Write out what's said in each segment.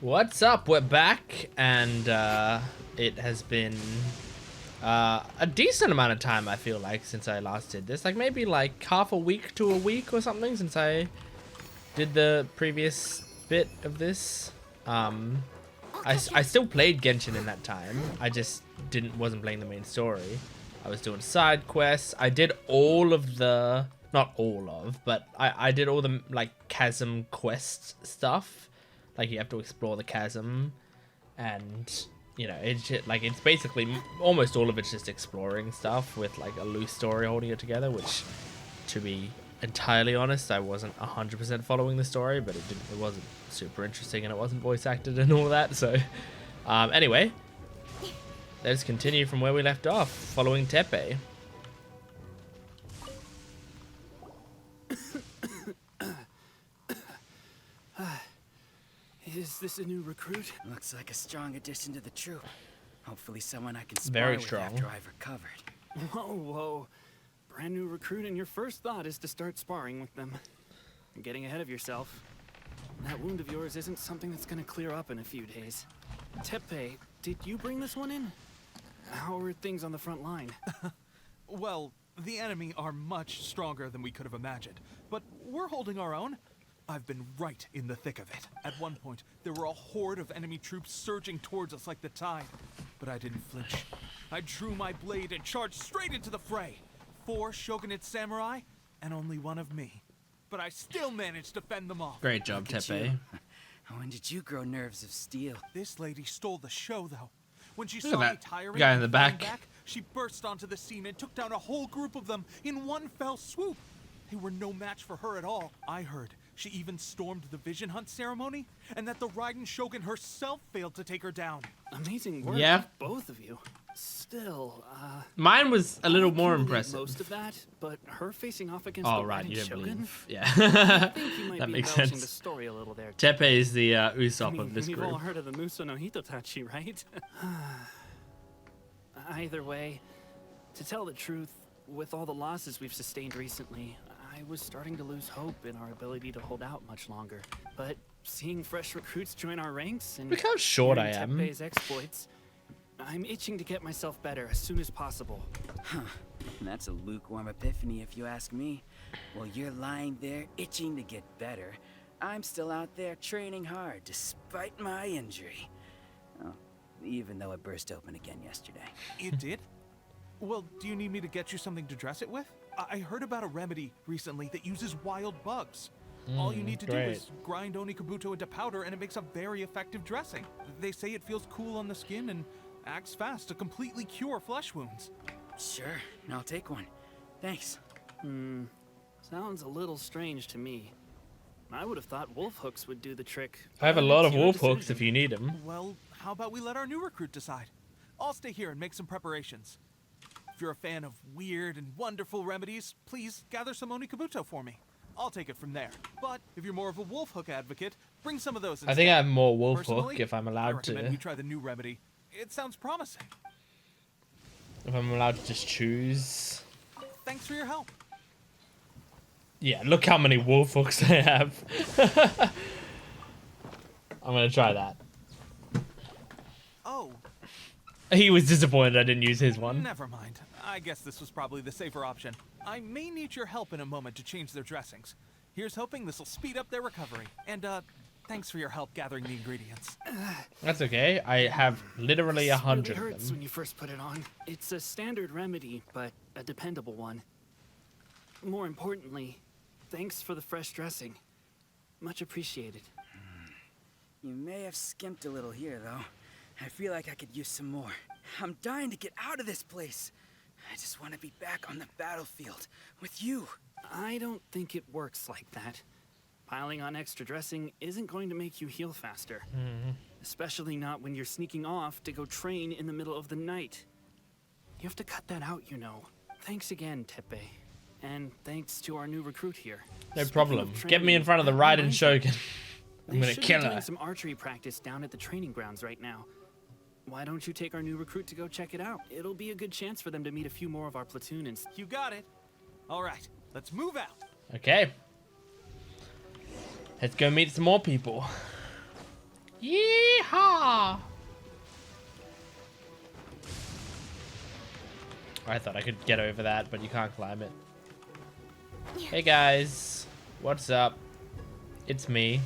What's up? We're back, and it has been a decent amount of time, I feel like, since I last did this. Like maybe like half a week to a week or something since I did the previous bit of this. I still played Genshin in that time. I just wasn't playing the main story. I was doing side quests. I did all of the, not all of, but I did all the like chasm quest stuff. Like you have to explore the chasm, and you know it's basically almost all of it's just exploring stuff with like a loose story holding it together. Which, to be entirely honest, I wasn't 100% following the story, but it wasn't super interesting and it wasn't voice acted and all that. So, anyway, let's continue from where we left off, following Tepe. Is this a new recruit? Looks like a strong addition to the troop. Hopefully someone I can Very spar with strong. after I've recovered. Whoa. Brand new recruit and your first thought is to start sparring with them. You're getting ahead of yourself. That wound of yours isn't something that's gonna clear up in a few days. Tepe, did you bring this one in? How are things on the front line? Well, the enemy are much stronger than we could have imagined, but we're holding our own. I've been right in the thick of it. At one point, there were a horde of enemy troops surging towards us like the tide, but I didn't flinch. I drew my blade and charged straight into the fray. 4 shogunate samurai, and only one of me. But I still managed to fend them off. Great job, Tepe. When did you grow nerves of steel? This lady stole the show, though. When she Look saw at me that tiring guy in and the falling back. she burst onto the scene and took down a whole group of them in one fell swoop. They were no match for her at all. I heard she even stormed the vision hunt ceremony, and that the Raiden Shogun herself failed to take her down. Amazing work, Yeah. both of you. Still, Mine was a little I more can believe impressive. most of that, but her facing off against Oh the right, Raiden you don't Shogun? believe? I Yeah, think you might that be makes embellishing the sense. story a little there. Tepe is the I Usopp mean, of this we've all group. heard of the Muso no Hitotachi, right? Either way, to tell the truth, with all the losses we've sustained recently, I was starting to lose hope in our ability to hold out much longer. But seeing fresh recruits join our ranks and Look how short I hearing am. Tepe's exploits, I'm itching to get myself better as soon as possible. That's a lukewarm epiphany if you ask me. While you're lying there itching to get better, I'm still out there training hard despite my injury. Oh, even though it burst open again yesterday. It did? Well, do you need me to get you something to dress it with? I heard about a remedy recently that uses wild bugs. All you need to do is grind Onikabuto into powder and it makes a very effective dressing. They say it feels cool on the skin and acts fast to completely cure flesh wounds. Sure, I'll take one. Thanks. Sounds a little strange to me. I would have thought wolf hooks would do the trick. I have a but lot it's of your wolf hooks decision. if you need them. Well, how about we let our new recruit decide? I'll stay here and make some preparations. If you're a fan of weird and wonderful remedies, please gather some Onikabuto for me. I'll take it from there. But if you're more of a wolf hook advocate, bring some of those instead. I think I have more wolf Personally, hook if I'm I allowed recommend to. we try the new remedy. It sounds promising. If I'm allowed to just choose. Thanks for your help. Yeah, look how many wolf hooks I have. I'm gonna try that. Oh, He was disappointed I didn't use his one. never mind. I guess this was probably the safer option. I may need your help in a moment to change their dressings. Here's hoping this will speed up their recovery. And, thanks for your help gathering the ingredients. That's okay. I have literally This 100 really of hurts them. when you first put it on. It's a standard remedy, but a dependable one. More importantly, thanks for the fresh dressing. Much appreciated. You may have skimped a little here, though. I feel like I could use some more. I'm dying to get out of this place. I just want to be back on the battlefield with you. I don't think it works like that. Piling on extra dressing isn't going to make you heal faster. Especially not when you're sneaking off to go train in the middle of the night. You have to cut that out, you know. Thanks again, Tepe. And thanks to our new recruit here. No Speaking problem. of Get me in training, front of the that Raiden reminds me, Shogun. I'm they gonna should kill be doing her. some archery practice down at the training grounds right now. Why don't you take our new recruit to go check it out? It'll be a good chance for them to meet a few more of our platoon and... You got it. All right, let's move out. Okay. Let's go meet some more people. Yeehaw! I thought I could get over that, but you can't climb it. Hey guys, what's up? It's me.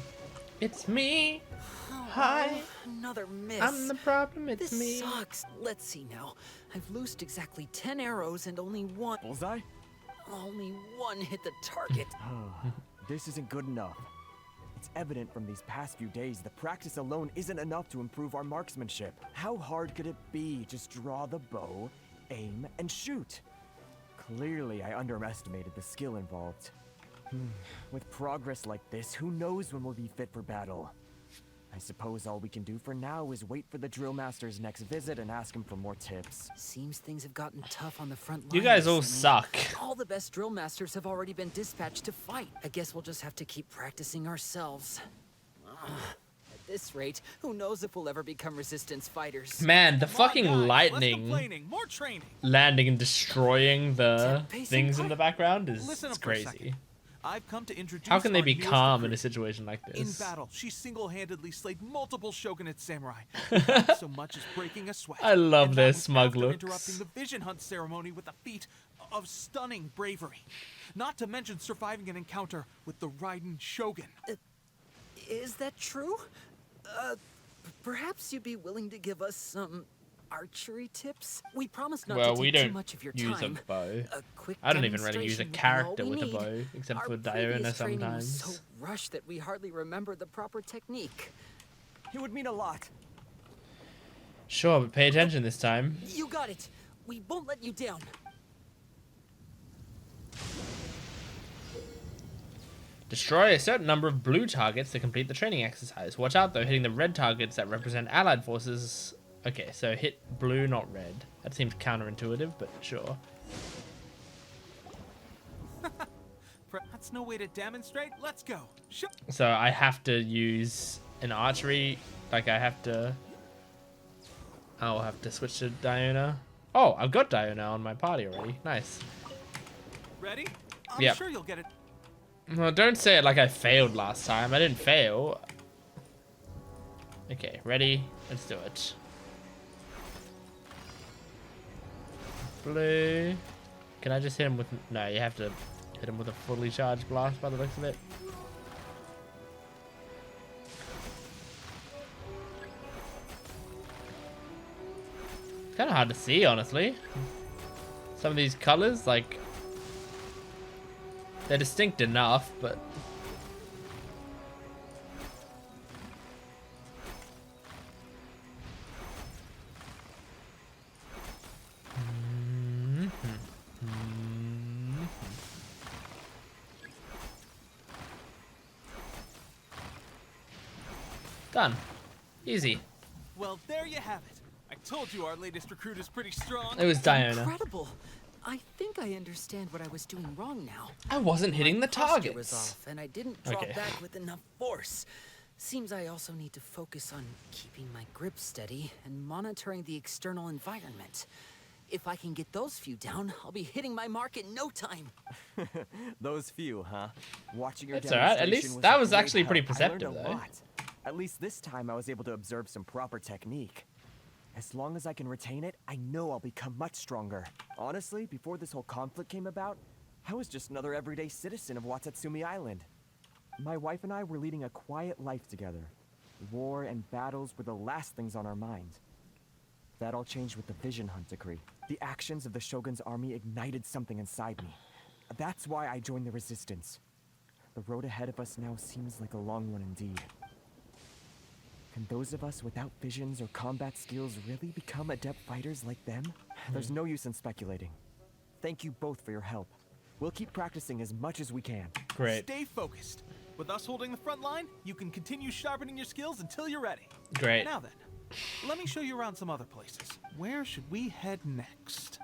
It's me. Hi. Another miss. I'm the problem. It's this me. sucks. Let's see now. I've loosed exactly 10 arrows and only one hit the target. This isn't good enough. It's evident from these past few days that practice alone isn't enough to improve our marksmanship. How hard could it be? Just draw the bow, aim, and shoot. Clearly, I underestimated the skill involved. With progress like this, who knows when we'll be fit for battle? I suppose all we can do for now is wait for the drill master's next visit and ask him for more tips. Seems things have gotten tough on the front line. You guys all recently. suck. All the best drill masters have already been dispatched to fight. I guess we'll just have to keep practicing ourselves. At this rate, who knows if we'll ever become resistance fighters. Man, the Come on, fucking guys, less lightning complaining, more training. landing and destroying the Temp-pacing things in the background is Listen it's up for a crazy. second. I've come to introduce How can they our be newest calm in a recruit. situation like In this? battle, she single-handedly slayed multiple shogunate samurai, without so much as breaking a sweat. I love And their that was smug after looks. interrupting the vision hunt ceremony with a feat of stunning bravery. Not to mention surviving an encounter with the Raiden Shogun. Is that true? Perhaps you'd be willing to give us some archery tips? We promise not Well, to we take too don't much of your use time. a bow. A quick I don't even really use a demonstration would be all character we with a need. bow, except Our for previous Diona training was sometimes. so rushed that we hardly remember the proper technique. It would mean a lot. Sure, but pay attention this time. You got it. We won't let you down. Destroy a certain number of blue targets to complete the training exercise. Watch out though, hitting the red targets that represent allied forces. Okay, so hit blue, not red. That seems counterintuitive, but sure. That's no way to demonstrate. Let's go. So I have to use an archery, like I have to... I'll have to switch to Diona. Oh, I've got Diona on my party already. Nice. Ready? I'm Yep. sure you'll get it. Well, don't say it like I failed last time. I didn't fail. Okay, ready? Let's do it. Blue. Can I just hit him with... No, you have to hit him with a fully charged blast by the looks of it. It's kind of hard to see, honestly. Some of these colors, like... They're distinct enough, but... Done. Easy. Well, there you have it. I told you our latest recruit is pretty strong. It was Diona. Incredible. I think I understand what I was doing wrong now. I wasn't hitting the Posture was targets. off, and I didn't draw Okay. back with enough force. Seems I also need to focus on keeping my grip steady and monitoring the external environment. If I can get those few down, I'll be hitting my mark in no time. Those few, huh? Watching your That's alright. At demonstration least that a was great actually pretty help. I learned perceptive, a though. lot. At least this time I was able to observe some proper technique. As long as I can retain it, I know I'll become much stronger. Honestly, before this whole conflict came about, I was just another everyday citizen of Watatsumi Island. My wife and I were leading a quiet life together. War and battles were the last things on our mind. That all changed with the Vision Hunt decree. The actions of the Shogun's army ignited something inside me. That's why I joined the resistance. The road ahead of us now seems like a long one indeed. Can those of us without visions or combat skills really become adept fighters like them? There's no use in speculating. Thank you both for your help. We'll keep practicing as much as we can. Great. Stay focused. With us holding the front line, you can continue sharpening your skills until you're ready. Great. Now then, let me show you around some other places. Where should we head next?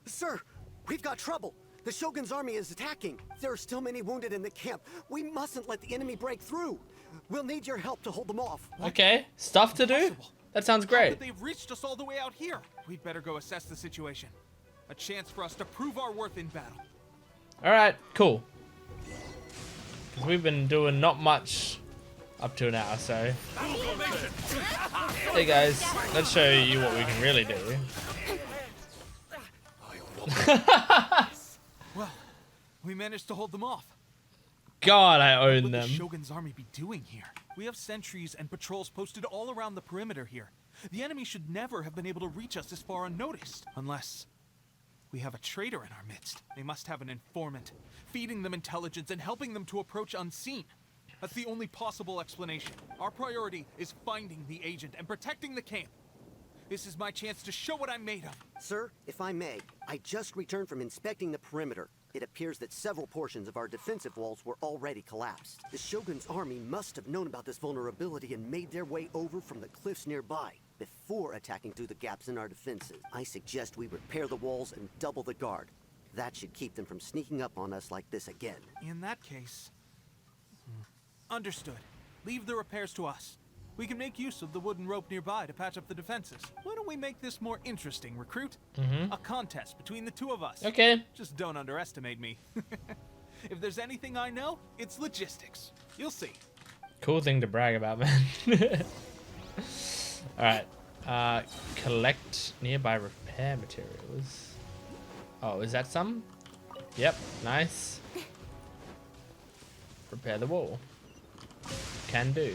Sir, we've got trouble. The Shogun's army is attacking. There are still many wounded in the camp. We mustn't let the enemy break through. We'll need your help to hold them off. Okay. Stuff to do? Impossible. That sounds How great. could they've reached us all the way out here? We'd better go assess the situation. A chance for us to prove our worth in battle. Alright, cool. Because we've been doing not much up till now. So, hey guys, let's show you what we can really do. Well, we managed to hold them off. God, I What own would the them. Shogun's army be doing here? We have sentries and patrols posted all around the perimeter here. The enemy should never have been able to reach us this far unnoticed. Unless we have a traitor in our midst. They must have an informant, feeding them intelligence and helping them to approach unseen. That's the only possible explanation. Our priority is finding the agent and protecting the camp. This is my chance to show what I'm made of. Sir, if I may, I just returned from inspecting the perimeter. It appears that several portions of our defensive walls were already collapsed. The Shogun's army must have known about this vulnerability and made their way over from the cliffs nearby before attacking through the gaps in our defenses. I suggest we repair the walls and double the guard. That should keep them from sneaking up on us like this again. In that case... Understood. Leave the repairs to us. We can make use of the wooden rope nearby to patch up the defenses. Why don't we make this more interesting, recruit? A contest between the two of us. Okay. Just don't underestimate me. If there's anything I know, it's logistics. You'll see. Cool thing to brag about, man. Alright. Collect nearby repair materials. Oh, is that some? Yep, nice. Repair the wall. Can do.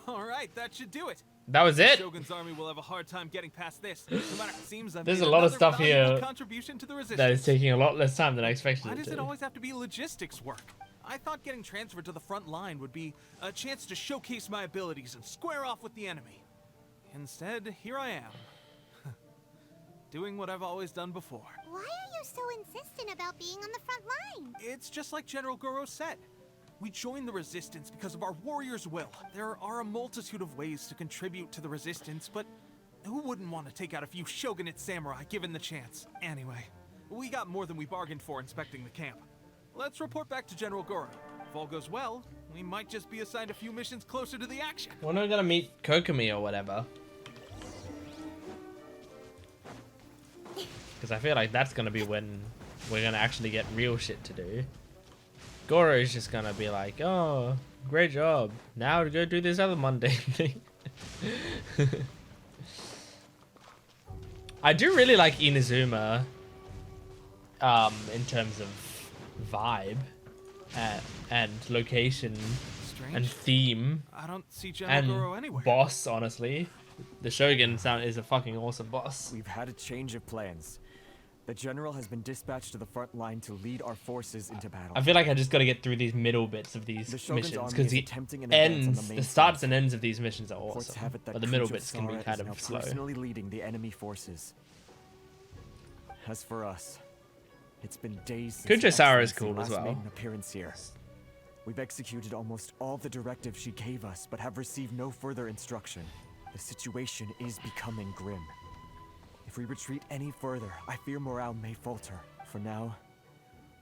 All right, that should do it. That was it? Shogun's army will have a hard time getting past this. No matter, it seems I've There's made a lot of another stuff valuable here contribution to the resistance. that is taking a lot less time than I expected Why it does to. it always have to be logistics work? I thought getting transferred to the front line would be a chance to showcase my abilities and square off with the enemy. Instead, here I am. Doing what I've always done before. Why are you so insistent about being on the front line? It's just like General Goro said. We joined the resistance because of our warrior's will. There are a multitude of ways to contribute to the resistance, but who wouldn't want to take out a few shogunate samurai given the chance? Anyway, we got more than we bargained for inspecting the camp. Let's report back to General Goro. If all goes well, we might just be assigned a few missions closer to the action. When are we gonna meet Kokomi or whatever? Because I feel like that's gonna be when we're gonna actually get real shit to do. Goro is just gonna be like, oh, great job. Now to go do this other mundane thing. I do really like Inazuma in terms of vibe and location Strange. and theme I don't see General Goro and anywhere. boss, honestly. The Shogun is a fucking awesome boss. We've had a change of plans. The general has been dispatched to the front line to lead our forces into battle. I feel like I just gotta get through these middle bits of these The Shogun's missions army because is the attempting an advance on ends, main the starts front. and ends of these missions are Reports awesome, have it that but the middle Kujo bits can be Sara kind is now of slow. personally leading the enemy forces. As for us, it's been days since Kujo Sara is Excellency cool as last well. made an appearance here. We've executed almost all the directives she gave us, but have received no further instruction. The situation is becoming grim. If we retreat any further, I fear morale may falter. For now,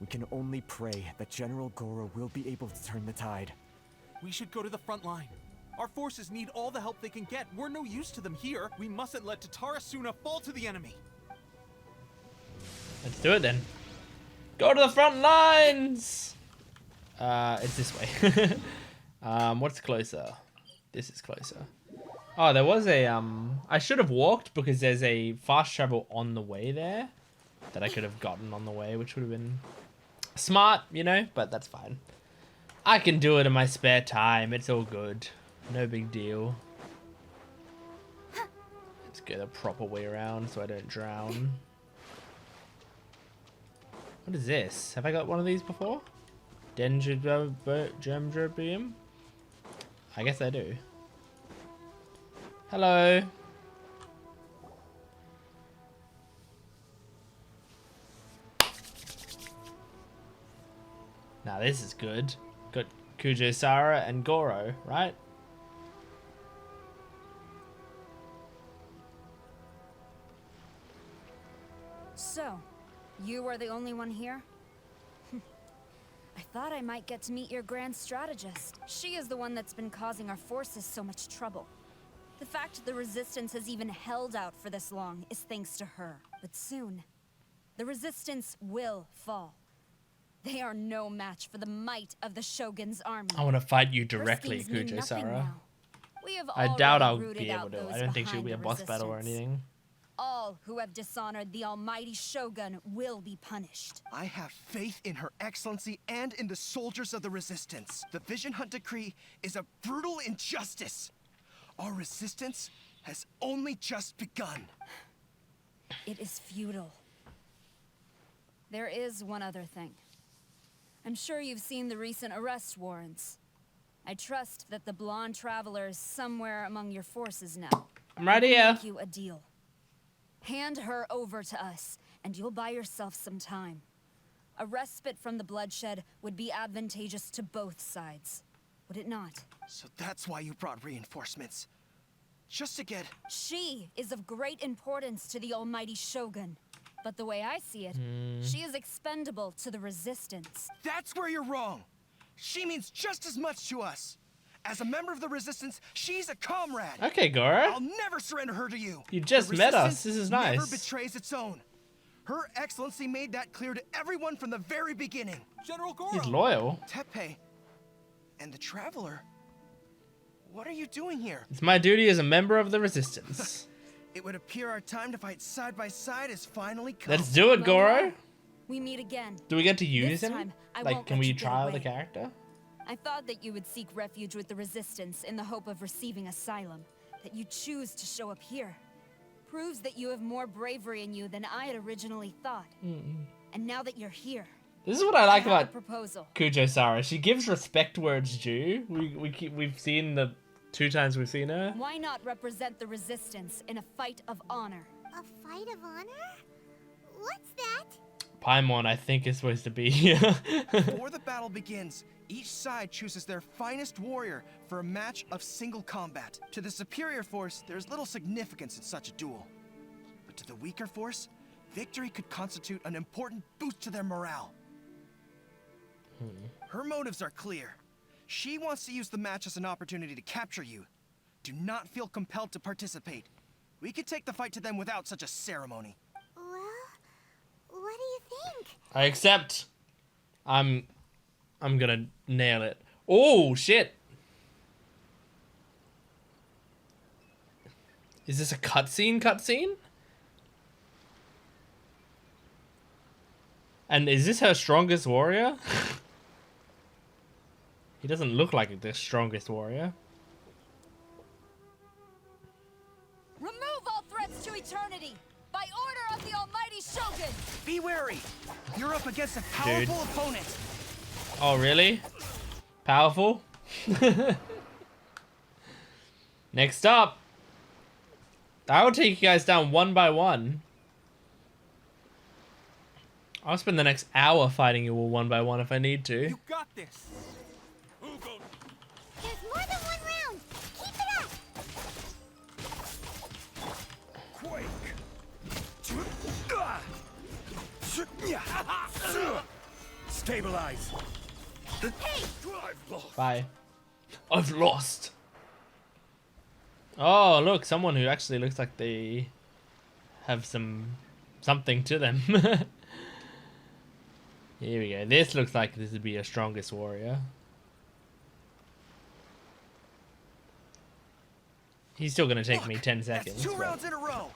we can only pray that General Goro will be able to turn the tide. We should go to the front line. Our forces need all the help they can get. We're no use to them here. We mustn't let Tatarasuna fall to the enemy. Let's do it then. Go to the front lines! It's this way. What's closer? This is closer. Oh, there was a, I should have walked because there's a fast travel on the way there that I could have gotten on the way, which would have been smart, you know, but that's fine. I can do it in my spare time. It's all good. No big deal. Let's go the proper way around so I don't drown. What is this? Have I got one of these before? Dendrobium? I guess I do. Hello. Now this is good. Got Kujo Sara and Goro, right? So, you are the only one here? I thought I might get to meet your grand strategist. She is the one that's been causing our forces so much trouble. The fact the Resistance has even held out for this long is thanks to her. But soon, the Resistance will fall. They are no match for the might of the Shogun's army. I want to fight you Her directly, schemes mean Kujo nothing Sara. now. We have I doubt I'll already rooted be able out to. those I don't think she'll behind be a the boss battle or resistance. anything. All who have dishonored the almighty Shogun will be punished. I have faith in Her Excellency and in the soldiers of the Resistance. The Vision Hunt Decree is a brutal injustice. Our resistance has only just begun. It is futile. There is one other thing. I'm sure you've seen the recent arrest warrants. I trust that the blonde traveler is somewhere among your forces now. I'm right here. Make you a deal. Hand her over to us, and you'll buy yourself some time. A respite from the bloodshed would be advantageous to both sides, would it not? So that's why you brought reinforcements. Just to get... She is of great importance to the almighty Shogun. But the way I see it, she is expendable to the Resistance. That's where you're wrong. She means just as much to us. As a member of the Resistance, she's a comrade. Okay, Goro. I'll never surrender her to you. You just The met us. Resistance This is nice. Never betrays its own. Her Excellency made that clear to everyone from the very beginning. General Goro! He's loyal. Tepe and the Traveler. What are you doing here? It's my duty as a member of the Resistance. It would appear our time to fight side by side has finally come. Let's do it, Goro. We meet again. Do we get to use This him? time, I Like, won't can let we you get trial the away. character? I thought that you would seek refuge with the Resistance in the hope of receiving asylum. That you choose to show up here proves that you have more bravery in you than I had originally thought. And now that you're here, This is what I like I have a about proposal. Kujo Sara. She gives respect where it's due. We've seen the 2 times we've seen her. Why not represent the Resistance in a fight of honor? A fight of honor? What's that? Paimon, I think, is supposed to be here. Before the battle begins, each side chooses their finest warrior for a match of single combat. To the superior force, there's little significance in such a duel. But to the weaker force, victory could constitute an important boost to their morale. Her motives are clear. She wants to use the match as an opportunity to capture you. Do not feel compelled to participate. We could take the fight to them without such a ceremony. Well, what do you think? I accept. I'm gonna nail it. Oh shit! Is this a cutscene? Cutscene? And is this her strongest warrior? He doesn't look like the strongest warrior. Remove all threats to eternity by order of the almighty Shogun! Be wary. You're up against a powerful opponent. Oh really? Powerful? Next up. I will take you guys down one by one. I'll spend the next hour fighting you all one by one if I need to. You got this. There's more than one round. Keep it up. Stabilize. Bye. I've lost. Oh, look, someone who actually looks like they have something to them. Here we go. This looks like this would be your strongest warrior. He's still gonna take me 10 seconds. That's 2 but- rounds in a row.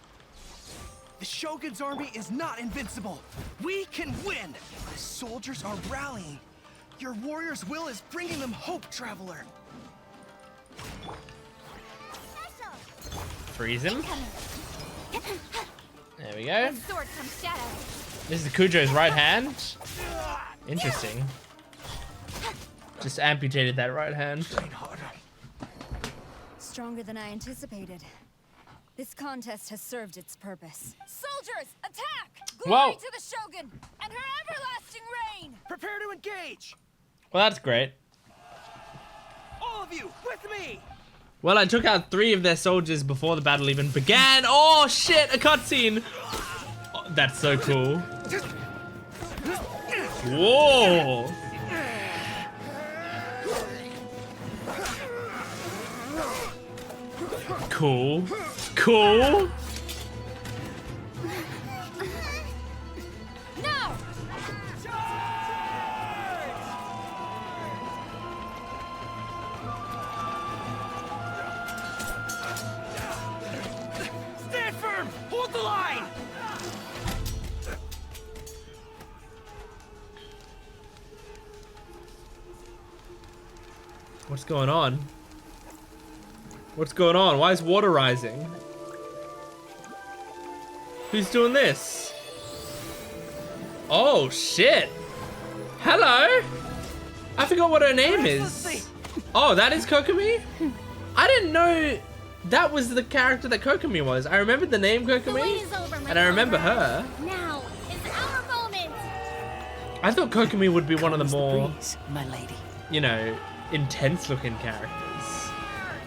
The Shogun's army is not invincible. We can win. The soldiers are rallying. Your warrior's will is bringing them hope, Traveler. Freeze him. There we go. Sword comes shadow. This is Kujo's right hand. Interesting. Just amputated that right hand. Stronger than I anticipated. This contest has served its purpose. Soldiers, attack! Glory Whoa. to the Shogun and her everlasting reign! Prepare to engage. Well, that's great. All of you, with me. Well, I took out 3 of their soldiers before the battle even began. Oh shit, a cutscene. Oh, that's so cool. Whoa. Cool. Cool. No! the line! What's going on? What's going on? Why is water rising? Who's doing this? Oh shit! Hello! I forgot what her name is. Oh, that is Kokomi? I didn't know that was the character that Kokomi was. I remembered the name Kokomi, and I remember her. Now is our moment. I thought Kokomi would be one of the more, my lady. you know, intense looking characters.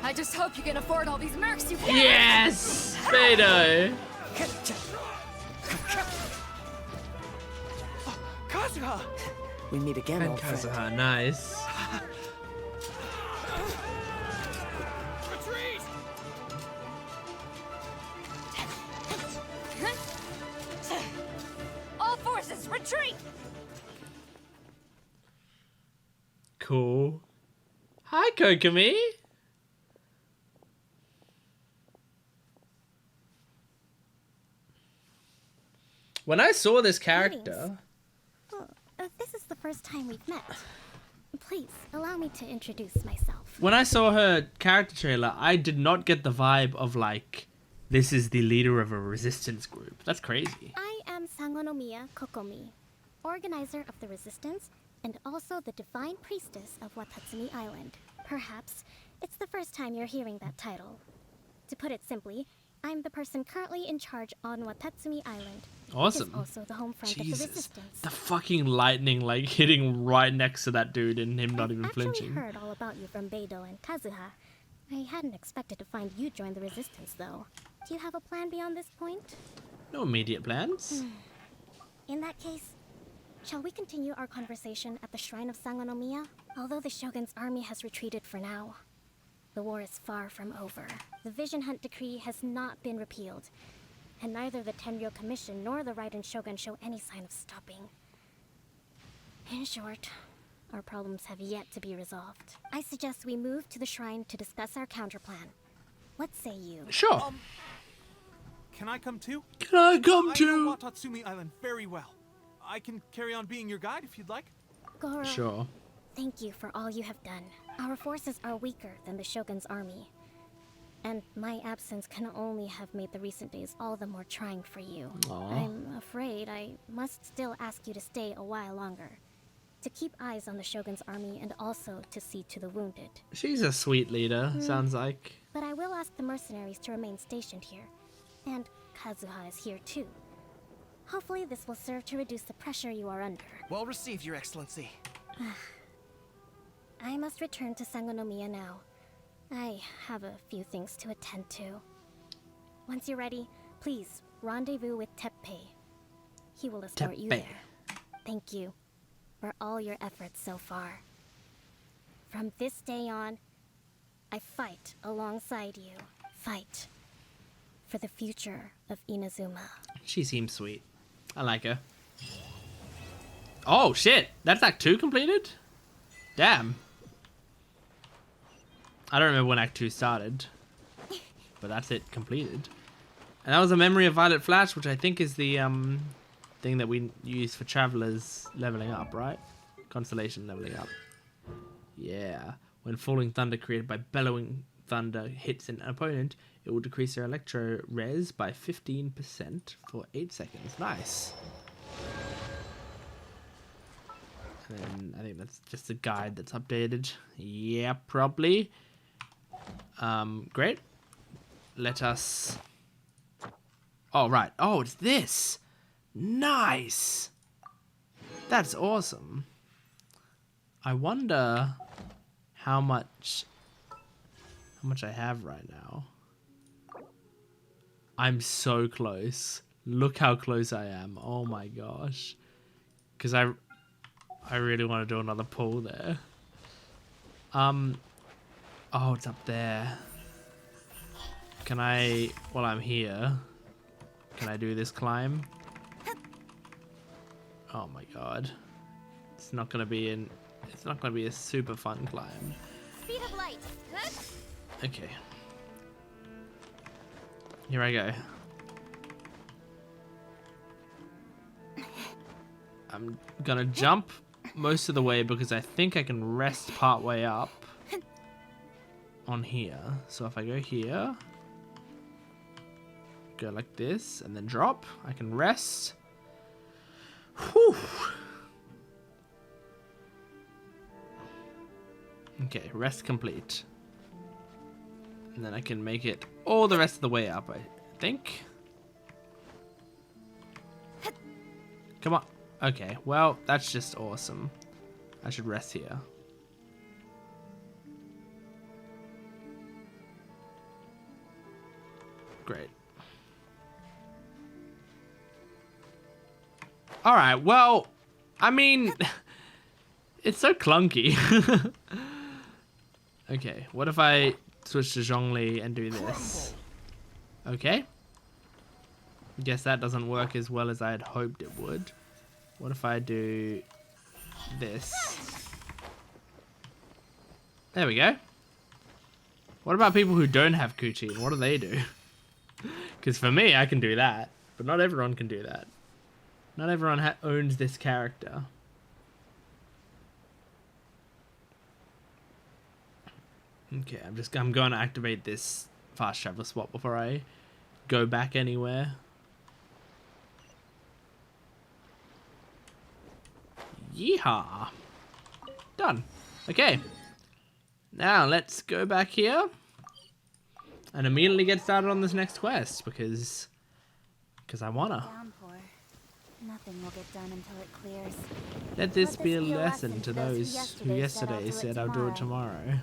I just hope you can afford all these mercs you get. Yes! Beto! Kazuha! We meet again, And old friend. Kazuha, nice. Retreat! All forces, retreat! Cool. Hi, Kokomi. When I saw this character, Well, this is the first time we've met. Please, allow me to introduce myself. when I saw her character trailer, I did not get the vibe of like, this is the leader of a resistance group. That's crazy. I am Sangonomiya Kokomi, organizer of the resistance and also the divine priestess of Watatsumi Island. Perhaps it's the first time you're hearing that title. To put it simply, I'm the person currently in charge on Watatsumi Island. Awesome. Which is also the home front of the Jesus. resistance. The fucking lightning like hitting right next to that dude and him not even I've actually flinching. heard all about you from Beidou and Kazuha. I hadn't expected to find you join the resistance though. Do you have a plan beyond this point? No immediate plans. In that case, shall we continue our conversation at the shrine of Sangonomiya? Although the Shogun's army has retreated for now, the war is far from over. The Vision Hunt Decree has not been repealed, and neither the Tenryo Commission nor the Raiden Shogun show any sign of stopping. In short, our problems have yet to be resolved. I suggest we move to the shrine to discuss our counterplan. What say you? Sure. Can I come too? Can I come I to? know Watatsumi Island very well. I can carry on being your guide if you'd like. Goro, Sure. thank you for all you have done. Our forces are weaker than the Shogun's army. And my absence can only have made the recent days all the more trying for you. Aw. I'm afraid I must still ask you to stay a while longer. To keep eyes on the Shogun's army and also to see to the wounded. She's a sweet leader, sounds like. But I will ask the mercenaries to remain stationed here. And Kazuha is here too. Hopefully this will serve to reduce the pressure you are under. Well received, Your Excellency. I must return to Sangonomiya now. I have a few things to attend to. Once you're ready, please rendezvous with Teppei. He will escort you Teppei. there. Thank you for all your efforts so far. From this day on, I fight alongside you. Fight for the future of Inazuma. She seems sweet. I like her. Oh shit! That's Act 2 completed? Damn. I don't remember when Act 2 started. But that's it completed. And that was a memory of Violet Flash, which I think is the thing that we use for travelers leveling up, right? Constellation leveling up. Yeah. When falling thunder created by bellowing thunder hits an opponent, it will decrease their electro res by 15% for 8 seconds. Nice. And then I think that's just a guide that's updated. Yeah, probably. Great. Let us... Oh, right. Oh, it's this. Nice. That's awesome. I wonder how much I have right now. I'm so close. Look how close I am. Oh my gosh. Because I really want to do another pull there. Oh, it's up there. Can I, while I'm here, can I do this climb? Oh my god. It's not gonna be a super fun climb. Speed of light. Okay. Here I go. I'm gonna jump most of the way because I think I can rest part way up on here. So if I go here, go like this, and then drop, I can rest. Whew. Okay, rest complete. And then I can make it all the rest of the way up, I think. Come on. Okay, well, that's just awesome. I should rest here. Great. Alright, well, I mean, it's so clunky. Okay, what if I switch to Zhongli and do this? Okay. Guess that doesn't work as well as I had hoped it would. What if I do this? There we go. What about people who don't have Kuchi? What do they do? Because for me, I can do that. But not everyone can do that. Not everyone owns this character. Okay, I'm going to activate this fast travel spot before I go back anywhere. Yeehaw! Done. Okay. Now let's go back here and immediately get started on this next quest because I wanna. Downpour. Nothing will get done until it clears. Let this be a lesson to those who yesterday said I'll do it tomorrow.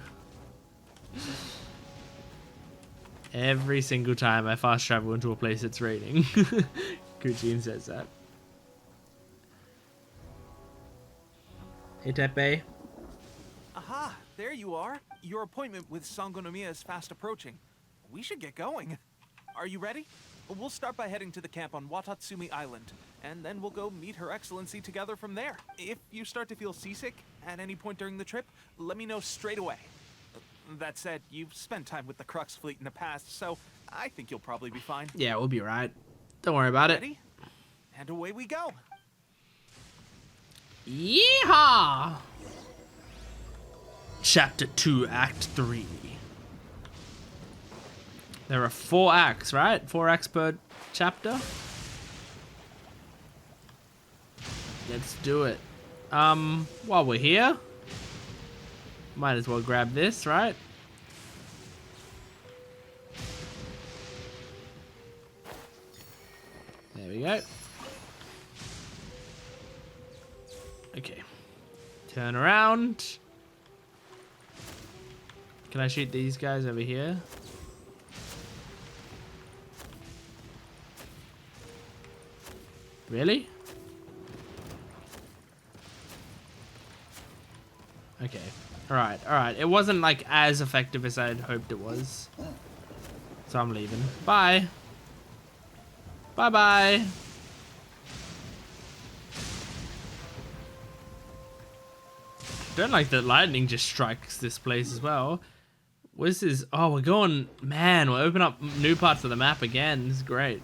Every single time I fast travel into a place that's raining, Kuchin says that. Hey Tepe. Aha, there you are. Your appointment with Sangonomiya is fast approaching. We should get going. Are you ready? We'll start by heading to the camp on Watatsumi Island, and then we'll go meet Her Excellency together from there. If you start to feel seasick at any point during the trip, let me know straight away. That said, you've spent time with the Crux fleet in the past, so I think you'll probably be fine. Yeah, we'll be right. Don't worry about Ready? And away we go. Yeehaw! Chapter 2, Act 3. There are 4 acts, right? 4 acts per chapter? Let's do it. While we're here, might as well grab this, right? There we go. Okay. Turn around. Can I shoot these guys over here? Really? Okay. Alright, alright. It wasn't like as effective as I'd hoped it was. So I'm leaving. Bye. Bye-bye. Don't like that lightning just strikes this place as well. What's this? Oh, we're going... Man, we'll open up new parts of the map again. This is great.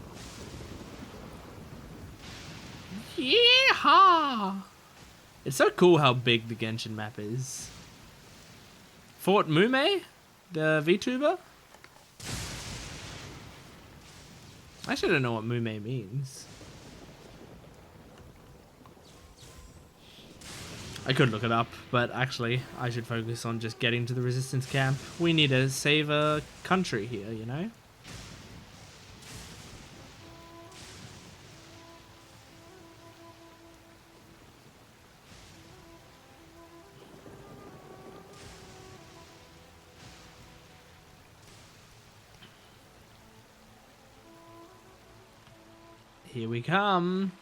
Yeehaw! It's so cool how big the Genshin map is. Fort Mume? The VTuber? I actually don't know what Mume means. I could look it up, but actually, I should focus on just getting to the resistance camp. We need to save a country here, you know? Here we come.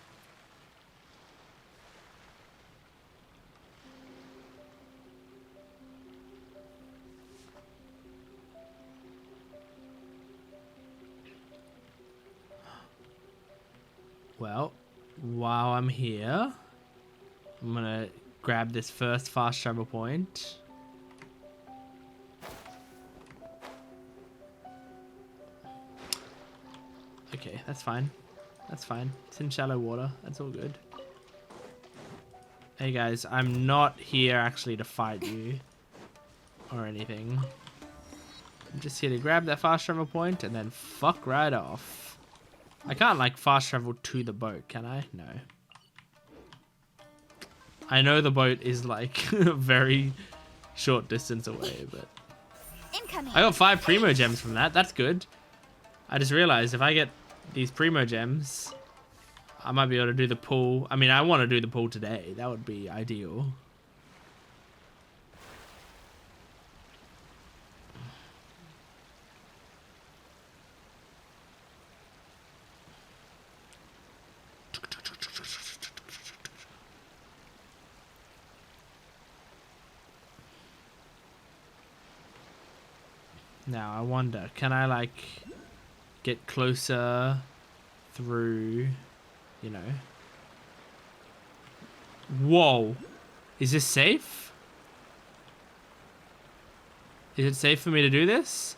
Well, while I'm here, I'm gonna grab this first fast travel point. Okay, that's fine. That's fine. It's in shallow water. That's all good. Hey guys, I'm not here actually to fight you or anything. I'm just here to grab that fast travel point and then fuck right off. I can't like fast travel to the boat, can I? No. I know the boat is like a very short distance away, but Incoming. I got 5 Primo Gems from that. That's good. I just realized if I get these Primo Gems, I might be able to do the pool. I mean, I want to do the pool today. That would be ideal. Now, I wonder, can I, like, get closer through, you know? Whoa. Is this safe? Is it safe for me to do this?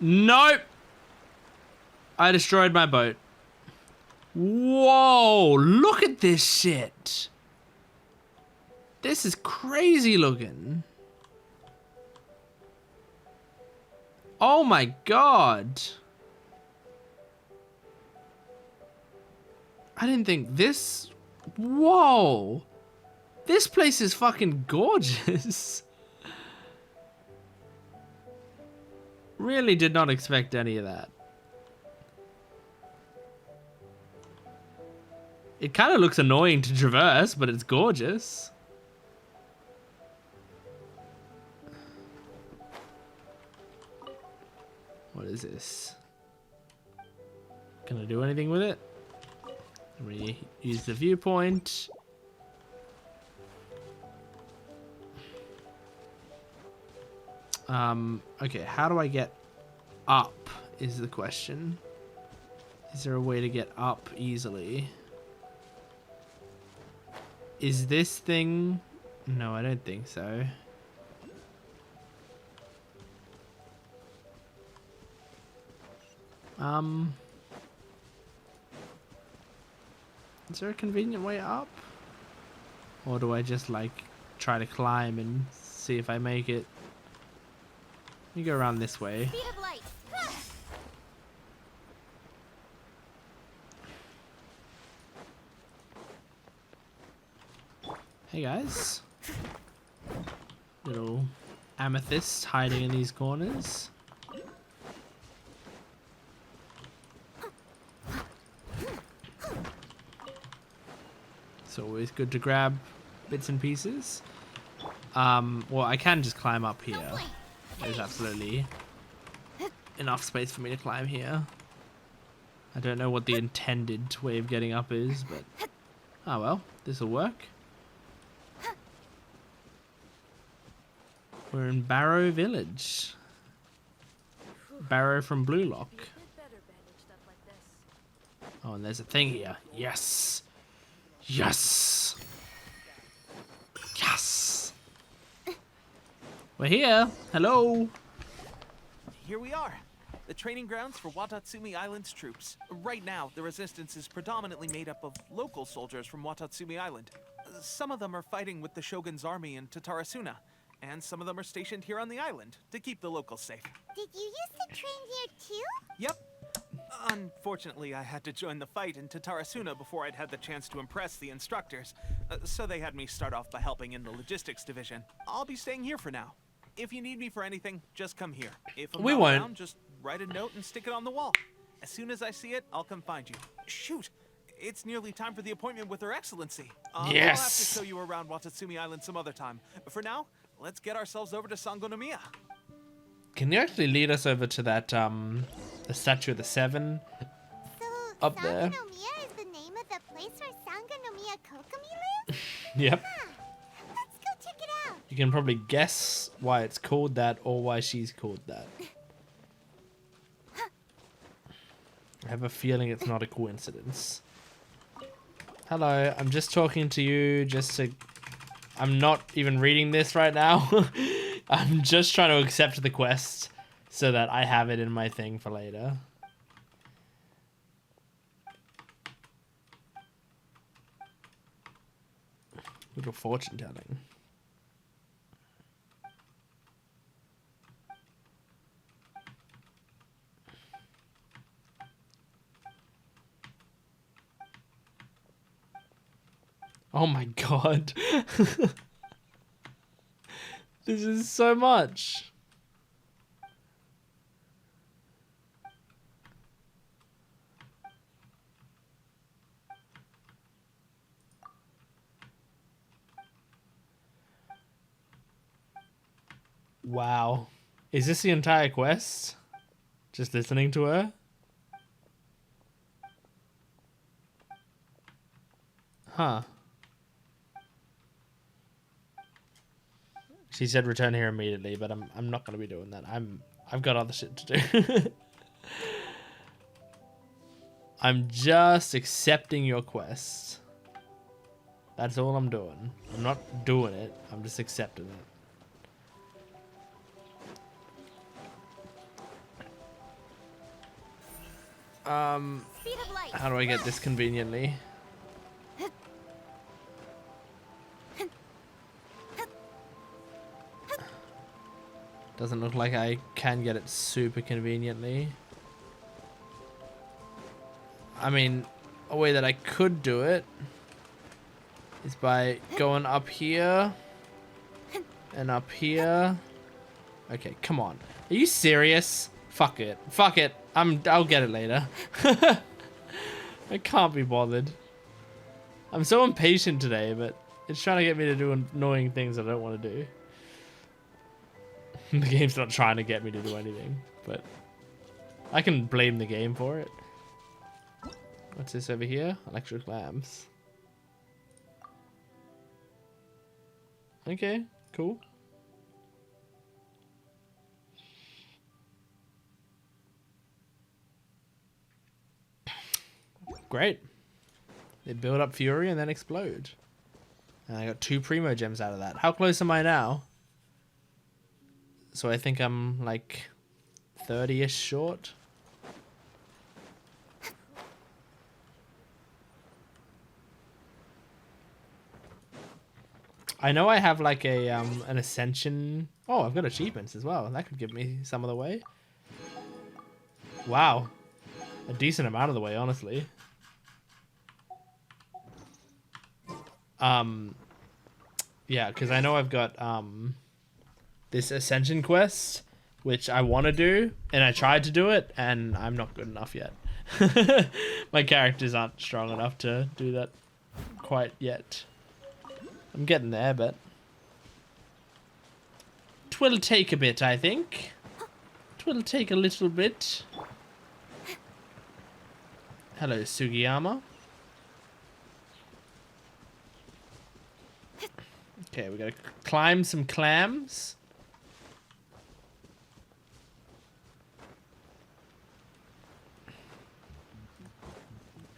Nope. I destroyed my boat. Whoa. Look at this shit. This is crazy looking. Oh my god. I didn't think this... Whoa. This place is fucking gorgeous. Really did not expect any of that. It kind of looks annoying to traverse, but it's gorgeous. What is this? Can I do anything with it? We use the viewpoint. Okay, how do I get up is the question. Is there a way to get up easily? Is this thing... No, I don't think so. Is there a convenient way up? Or do I just like try to climb and see if I make it? Let me go around this way. Speed of light. Hey guys. Little amethyst hiding in these corners. It's always good to grab bits and pieces. Well, I can just climb up here. There's absolutely enough space for me to climb here. I don't know what the intended way of getting up is, but... Oh well, this'll work. We're in Barrow Village. Barrow from Blue Lock. Oh, and there's a thing here. Yes! Yes! Yes! We're here! Hello! Here we are, the training grounds for Watatsumi Island's troops. Right now, the resistance is predominantly made up of local soldiers from Watatsumi Island. Some of them are fighting with the Shogun's army in Tatarasuna, and some of them are stationed here on the island to keep the locals safe. Did you used to train here too? Yep. Unfortunately, I had to join the fight in Tatarasuna before I'd had the chance to impress the instructors, so they had me start off by helping in the logistics division. I'll be staying here for now. If you need me for anything, just come here. If I'm We not won't. around, just write a note and stick it on the wall. As soon as I see it, I'll come find you. Shoot! It's nearly time for the appointment with Her Excellency. I'll have to Yes. show you around Watatsumi Island some other time. For now, let's get ourselves over to Sangonomiya. Can you actually lead us over to that, the Statue of the Seven? So, Up there. Sangonomiya is the name of the place where Sangonomiya Kokomi lives? Yep. Let's go check it out. You can probably guess why it's called that or why she's called that. I have a feeling it's not a coincidence. Hello, I'm just talking to you just to... I'm not even reading this right now. I'm just trying to accept the quest so that I have it in my thing for later. Little fortune telling. Oh my god. This is so much. Wow. Is this the entire quest? Just listening to her? Huh. She said return here immediately, but I'm not gonna be doing that. I've got other shit to do. I'm just accepting your quest. That's all I'm doing. I'm not doing it. I'm just accepting it. How do I get this conveniently? Doesn't look like I can get it super conveniently. I mean, a way that I could do it is by going up here and up here. Okay, come on. Are you serious? Fuck it. Fuck it. I'll get it later. I can't be bothered. I'm so impatient today, but it's trying to get me to do annoying things I don't want to do. The game's not trying to get me to do anything, but I can blame the game for it. What's this over here? Electric lamps. Okay, cool. Great. They build up fury and then explode. And I got 2 primo gems out of that. How close am I now? So I think I'm like 30-ish short. I know I have like a an ascension. Oh, I've got achievements as well. That could give me some of the way. Wow. A decent amount of the way, honestly. Yeah, because I know I've got this ascension quest, which I want to do, and I tried to do it, and I'm not good enough yet. My characters aren't strong enough to do that quite yet. I'm getting there, but 'twill take a bit, I think. 'Twill take a little bit. Hello, Sugiyama. Okay, we gotta climb some clams.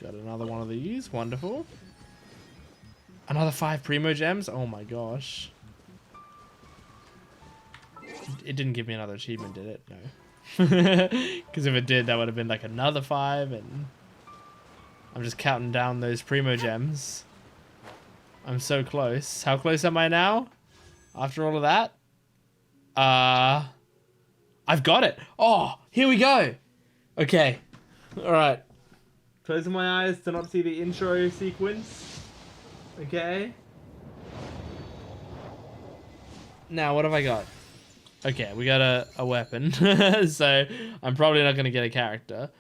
Got another one of these. Wonderful. Another 5 primo gems. Oh my gosh. It didn't give me another achievement, did it? No. Because if it did, that would have been like another 5, and I'm just counting down those primo gems. I'm so close. How close am I now? After all of that? I've got it. Oh, here we go. Okay. All right. Closing my eyes to not see the intro sequence. Okay. Now, what have I got? Okay, we got a weapon. So, I'm probably not going to get a character.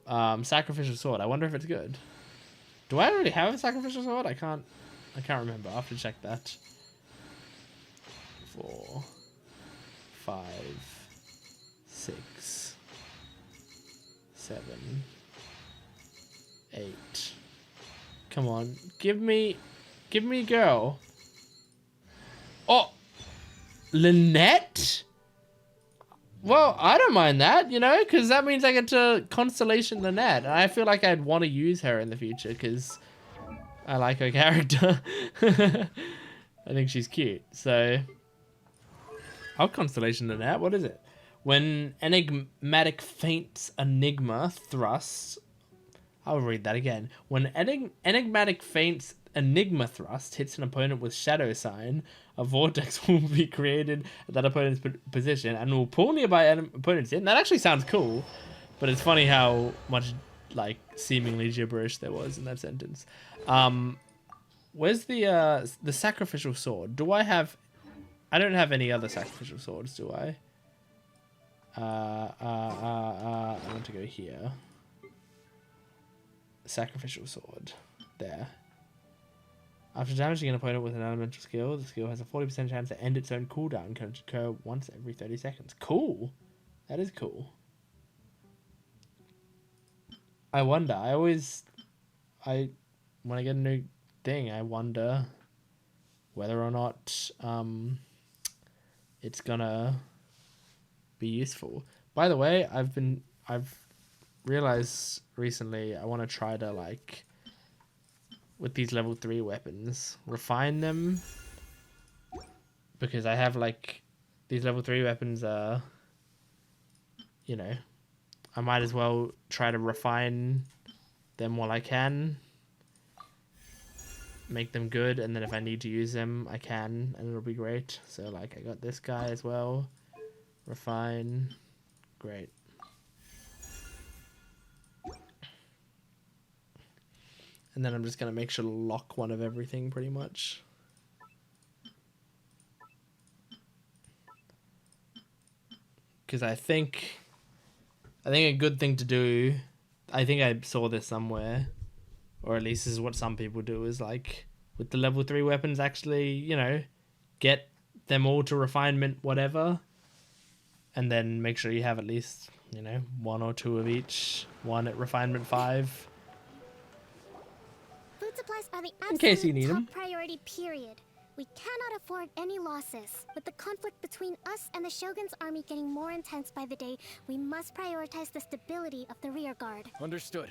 Sacrificial sword. I wonder if it's good. Do I already have a sacrificial sword? I can't remember. I'll have to check that. 4, 5, 6, 7, 8. Come on. Give me girl. Oh! Lynette? Well, I don't mind that, you know, because that means I get to Constellation Lynette. And I feel like I'd want to use her in the future, because I like her character. I think she's cute. So, oh, Constellation Lynette, what is it? When enigmatic faints enigma thrusts. I'll read that again. When enigmatic faints Enigma Thrust hits an opponent with Shadow Sign, a vortex will be created at that opponent's position and will pull nearby opponents in. That actually sounds cool, but it's funny how much like seemingly gibberish there was in that sentence. Where's the sacrificial sword? Do I have? I don't have any other sacrificial swords, do I? I want to go here. Sacrificial sword. There. After damaging an opponent with an elemental skill, the skill has a 40% chance to end its own cooldown, can occur once every 30 seconds. Cool. That is cool. I wonder. When I get a new thing, I wonder whether or not it's gonna be useful. By the way, I've realized recently I want to try to like with these level 3 weapons refine them, because I have like these level 3 weapons are, you know, I might as well try to refine them while I can, make them good, and then if I need to use them I can, and it'll be great. So like I got this guy as well. Refine. Great. And then I'm just going to make sure to lock one of everything pretty much. Because I think a good thing to do, I think I saw this somewhere, or at least this is what some people do, is like with the level 3 weapons actually, you know, get them all to refinement whatever, and then make sure you have at least, you know, 1 or 2 of each, one at refinement 5. Food supplies are the In case you absolute need top 'em. priority, period. We cannot afford any losses. With the conflict between us and the Shogun's army getting more intense by the day, we must prioritize the stability of the rear guard. Understood.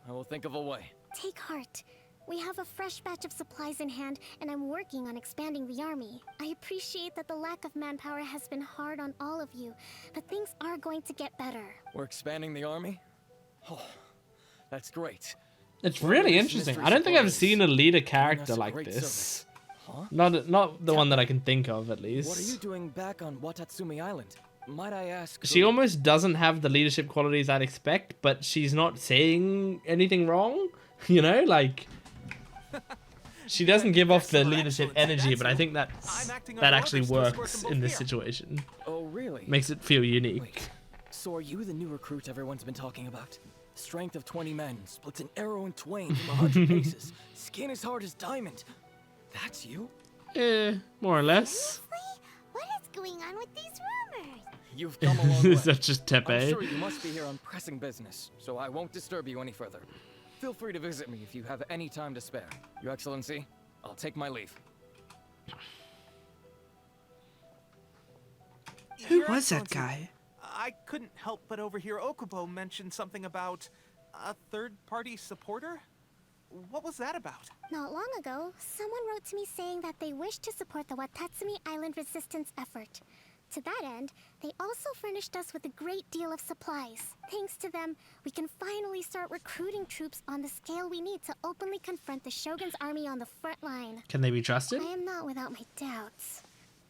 I will think of a way. Take heart. We have a fresh batch of supplies in hand, and I'm working on expanding the army. I appreciate that the lack of manpower has been hard on all of you, but things are going to get better. We're expanding the army? Oh, that's great. It's really interesting. I don't think I've seen a leader character like this. Huh? Not the one that I can think of, at least. What are you doing back on Watatsumi Island? Might I ask? She almost doesn't have the leadership qualities I'd expect, but she's not saying anything wrong. You know, like she doesn't give off the leadership energy, but I think that actually works in this situation. Oh, really? Makes it feel unique. Wait, so are you the new recruit everyone's been talking about? Strength of 20 men, splits an arrow in twain from 100 paces, skin as hard as diamond. That's you? More or less. What is going on with these rumors? You've come a long way. That's just Tepe. I'm sure you must be here on pressing business, so I won't disturb you any further. Feel free to visit me if you have any time to spare. Your Excellency, I'll take my leave. Who Your was that Excellency, guy? I couldn't help but overhear Okubo mention something about a third-party supporter. What was that about? Not long ago, someone wrote to me saying that they wish to support the Watatsumi Island resistance effort. To that end, they also furnished us with a great deal of supplies. Thanks to them, we can finally start recruiting troops on the scale we need to openly confront the Shogun's army on the front line. Can they be trusted? I am not without my doubts.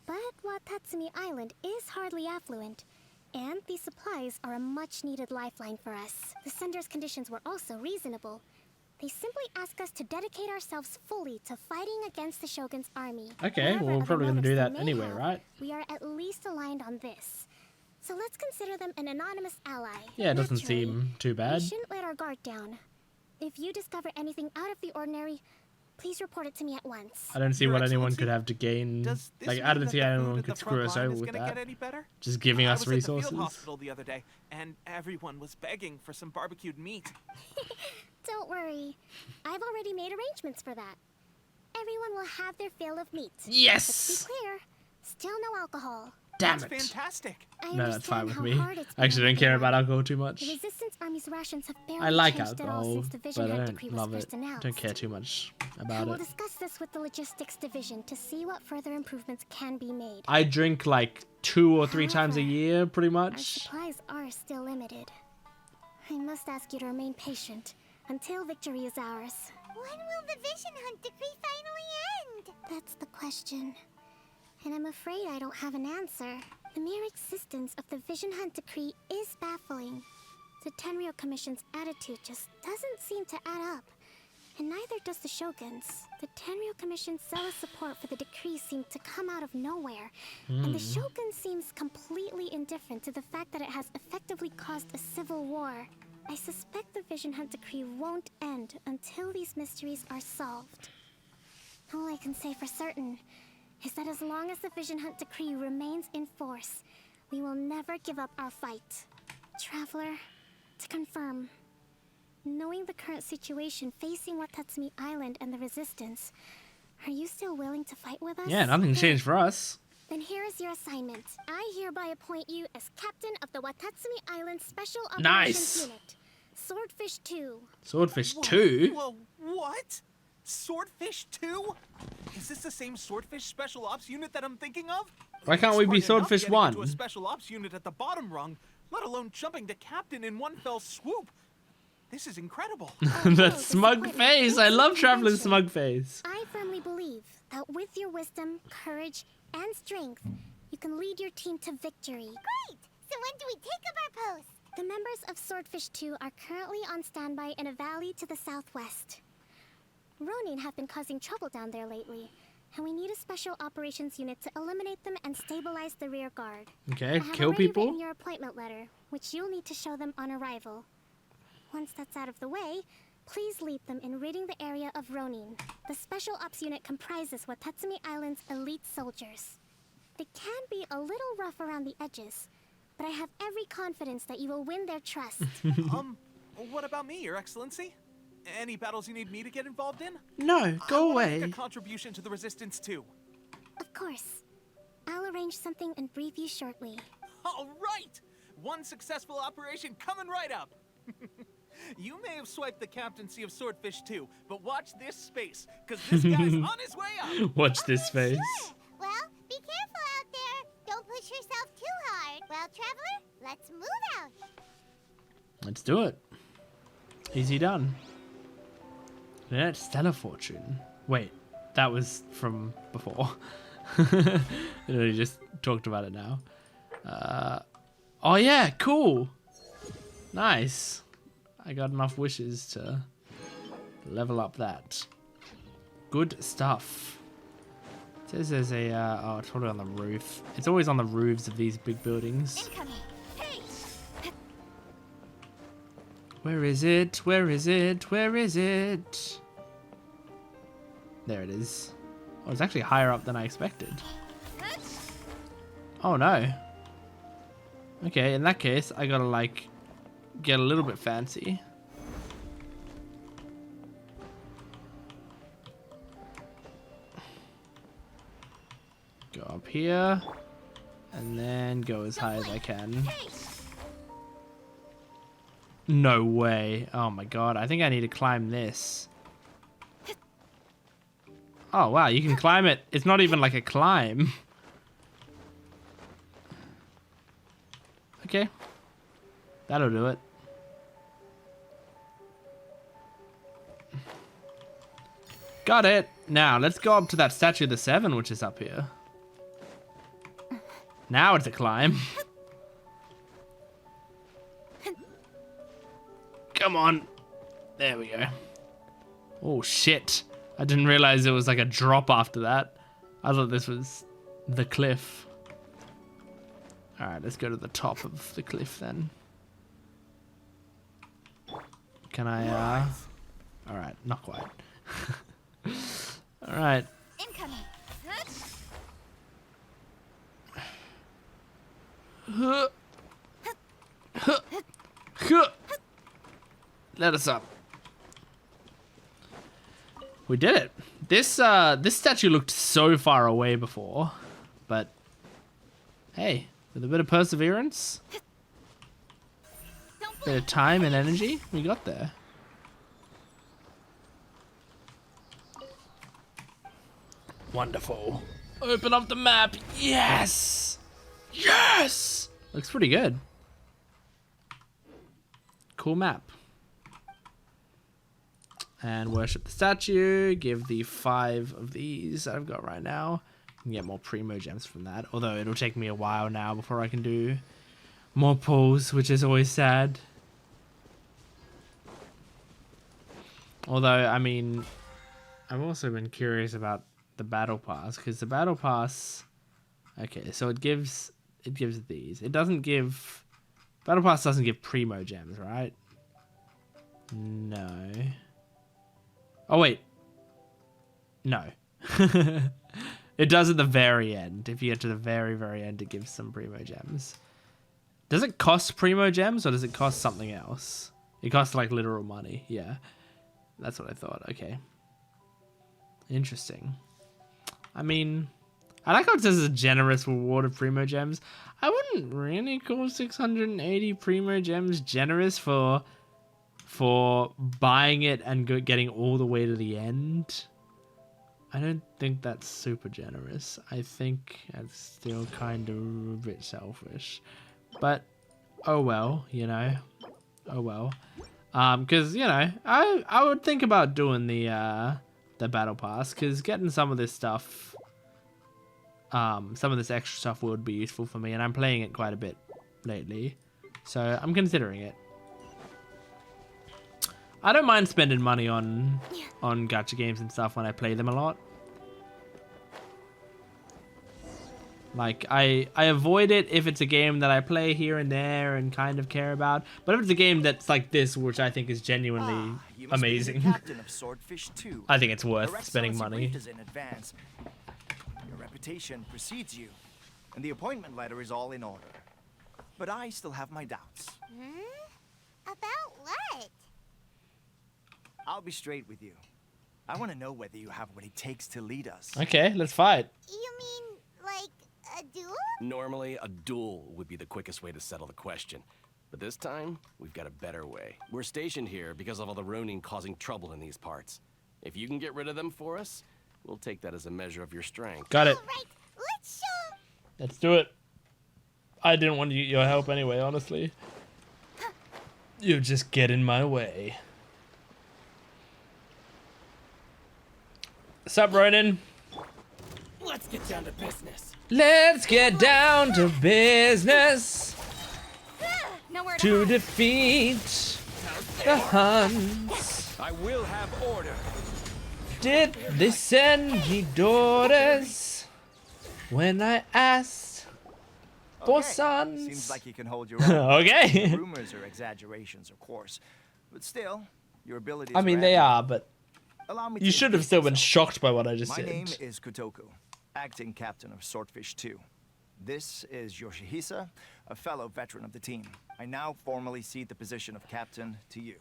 But Watatsumi Island is hardly affluent, and these supplies are a much-needed lifeline for us. The sender's conditions were also reasonable. They simply ask us to dedicate ourselves fully to fighting against the Shogun's army. Okay, Whatever well, we're other probably going to do motives that they may anyway, have, right? We are at least aligned on this. So let's consider them an anonymous ally. Yeah, it doesn't Naturally, seem too bad. we shouldn't let our guard down. If you discover anything out of the ordinary, please report it to me at once. I don't see Your what anyone Excellency, could have to gain. Does this Like, mean I don't that see the how food anyone at could the screw front us line over is with gonna that. get any better? Just giving us I was resources. at the field hospital the other day, and everyone was begging for some barbecued meat. Don't worry. I've already made arrangements for that. Everyone will have their fill of meat. Yes! But to be clear, still no alcohol. Damn That's it. fantastic. I No, that's fine understand with how me. hard it's I actually been don't care on about everyone. alcohol too much. The Resistance Army's rations have barely I like changed at all alcohol, since the Vision but I Hunt decree don't was love first it. announced. Don't care too much I about will it. discuss this with the Logistics Division to see what further improvements can be made. I drink like 2 or 3 times a However, year, pretty Our much. supplies are still limited. I must ask you to remain patient until victory is ours. When will the Vision Hunt decree finally end? That's the question. And I'm afraid I don't have an answer. The mere existence of the Vision Hunt decree is baffling. The Tenryou Commission's attitude just doesn't seem to add up. And neither does the Shogun's. The Tenryou Commission's zealous support for the decree seemed to come out of nowhere. And the Shogun seems completely indifferent to the fact that it has effectively caused a civil war. I suspect the Vision Hunt decree won't end until these mysteries are solved. All I can say for certain is that as long as the Vision Hunt decree remains in force, we will never give up our fight. Traveler, to confirm, knowing the current situation facing Watatsumi Island and the Resistance, are you still willing to fight with us? Yeah, nothing changed for us. Then here is your assignment. I hereby appoint you as captain of the Watatsumi Island Special Operations Nice. Unit. Swordfish 2. Swordfish Whoa, 2? Whoa, what? Swordfish 2? Is this the same Swordfish Special Ops unit that I'm thinking of? Why can't we be It's hard enough Swordfish getting 1? into a Special Ops unit at the bottom rung, let alone jumping to captain in one fell swoop. This is incredible. That smug face. I love Traveler's smug face. I firmly believe that with your wisdom, courage, and strength, you can lead your team to victory. Great! So when do we take up our post? The members of Swordfish 2 are currently on standby in a valley to the southwest. Ronin have been causing trouble down there lately, and we need a special operations unit to eliminate them and stabilize the rear guard. Okay, I have kill already people? written your appointment letter, which you'll need to show them on arrival. Once that's out of the way, please lead them in ridding the area of Ronin. The Special Ops unit comprises Watatsumi Island's elite soldiers. They can be a little rough around the edges, but I have every confidence that you will win their trust. What about me, Your Excellency? Any battles you need me to get involved in? No, I go wanna make away. a contribution to the Resistance too. Of course. I'll arrange something and brief you shortly. All right! One successful operation coming right up. You may have swiped the captaincy of Swordfish 2, but watch this space, because this guy's on his way up. Watch this face. Well, be careful out there. Don't push yourself too hard. Well, Traveler, let's move out. Let's do it. Easy done. Yeah, Stellar Fortune. Wait, that was from before. We just talked about it now. Oh yeah, cool. Nice. I got enough wishes to level up that. Good stuff. It says there's a, oh, it's probably on the roof. It's always on the roofs of these big buildings. Incoming. Hey! Where is it? Where is it? Where is it? There it is. Oh, it's actually higher up than I expected. Oh no. Okay, in that case, I gotta like get a little bit fancy. Go up here, and then go as high as I can. No way. Oh my god, I think I need to climb this. Oh wow, you can climb it. It's not even like a climb. Okay. That'll do it. Got it. Now, let's go up to that Statue of the Seven, which is up here. Now it's a climb. Come on. There we go. Oh, shit. I didn't realize it was like a drop after that. I thought this was the cliff. Alright, let's go to the top of the cliff then. Can I, Alright, not quite. Alright. Incoming. Let us up. We did it. This statue looked so far away before, but hey, with a bit of perseverance, bit of time and energy, we got there. Wonderful. Open up the map. Yes! Yes! Looks pretty good. Cool map. and worship the statue. Give the 5 of these that I've got right now. Can get more primo gems from that. Although it'll take me a while now before I can do more pulls, which is always sad. Although, I mean, I've also been curious about the battle pass, because the battle pass, okay, so it gives these. It doesn't give, battle pass doesn't give primo gems, right? No. Oh wait, no. It does at the very end. If you get to the very end, it gives some primo gems. Does it cost primo gems, or does it cost something else? It costs like literal money. Yeah, that's what I thought. Okay, interesting. I mean, I like how it says a generous reward of primo gems. I wouldn't really call 680 primo gems generous for buying it and getting all the way to the end. I don't think that's super generous. I think that's still kind of a bit selfish. But, oh well, you know. Oh well. Because, you know, I would think about doing the battle pass, because getting some of this stuff, some of this extra stuff would be useful for me, and I'm playing it quite a bit lately. So, I'm considering it. I don't mind spending money on gacha games and stuff when I play them a lot. Like, I avoid it if it's a game that I play here and there and kind of care about. But if it's a game that's like this, which I think is genuinely amazing, Captain of Swordfish 2. I think it's worth spending money. In advance. Your reputation precedes you, and the appointment letter is all in order. But I still have my doubts. About what? I'll be straight with you. I want to know whether you have what it takes to lead us. Okay, let's fight. You mean, like, a duel? Normally, a duel would be the quickest way to settle the question. But this time, we've got a better way. We're stationed here because of all the Ronin causing trouble in these parts. If you can get rid of them for us, we'll take that as a measure of your strength. Got it. All right, let's show. Let's do it. I didn't want your help anyway, honestly. You just get in my way. Sup, Ronin? Let's get down to business. Let's get down to business Nowhere to defeat the Huns. I will have order. Did they send me daughters when I asked for sons? Seems like you can hold your own. Okay. Rumors are exaggerations, of course, but still, your abilities. I mean, they are, but you should have still been shocked by what I just said. My name is Kotoku, acting captain of Swordfish 2. This is Yoshihisa, a fellow veteran of the team. I now formally cede the position of captain to you.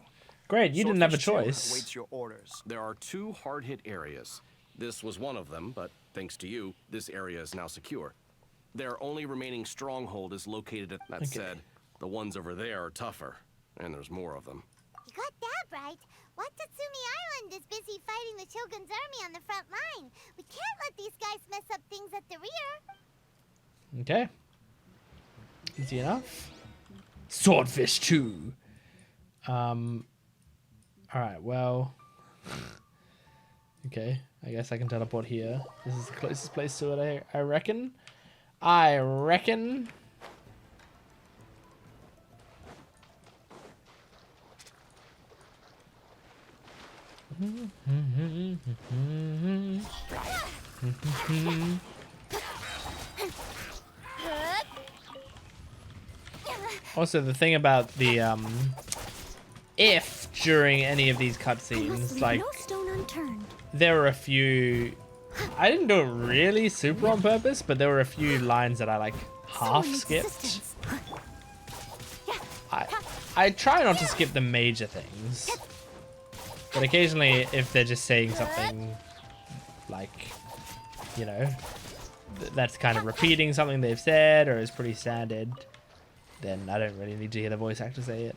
Great, you didn't have a Swordfish 2 choice. awaits your orders. There are 2 hard-hit areas. This was one of them, but thanks to you, this area is now secure. Their only remaining stronghold is located at... That said, the ones over there are tougher, and there's more of them. You got that right. Watatsumi Island is busy fighting the Shogun's army on the front line. We can't let these guys mess up things at the rear. Okay. Easy enough. Swordfish 2. Alright, well... Okay, I guess I can teleport here. This is the closest place to it, I reckon. I reckon. Also, the thing about the if during any of these cutscenes, like, no stone unturned. there were a few. I didn't do it really super on purpose, but there were a few lines that I like half skipped. I try not to skip the major things, but occasionally if they're just saying something like, you know, that's kind of repeating something they've said or is pretty standard, then I don't really need to hear the voice actor say it.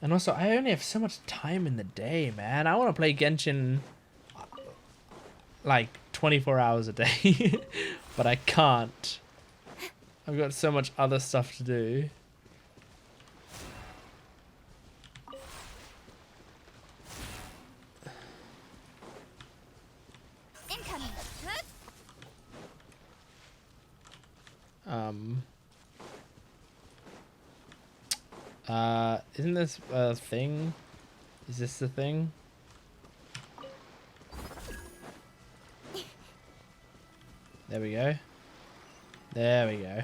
And also, I only have so much time in the day, man. I want to play Genshin like 24 hours a day, but I can't. I've got so much other stuff to do. Isn't this a thing? Is this the thing? There we go. There we go.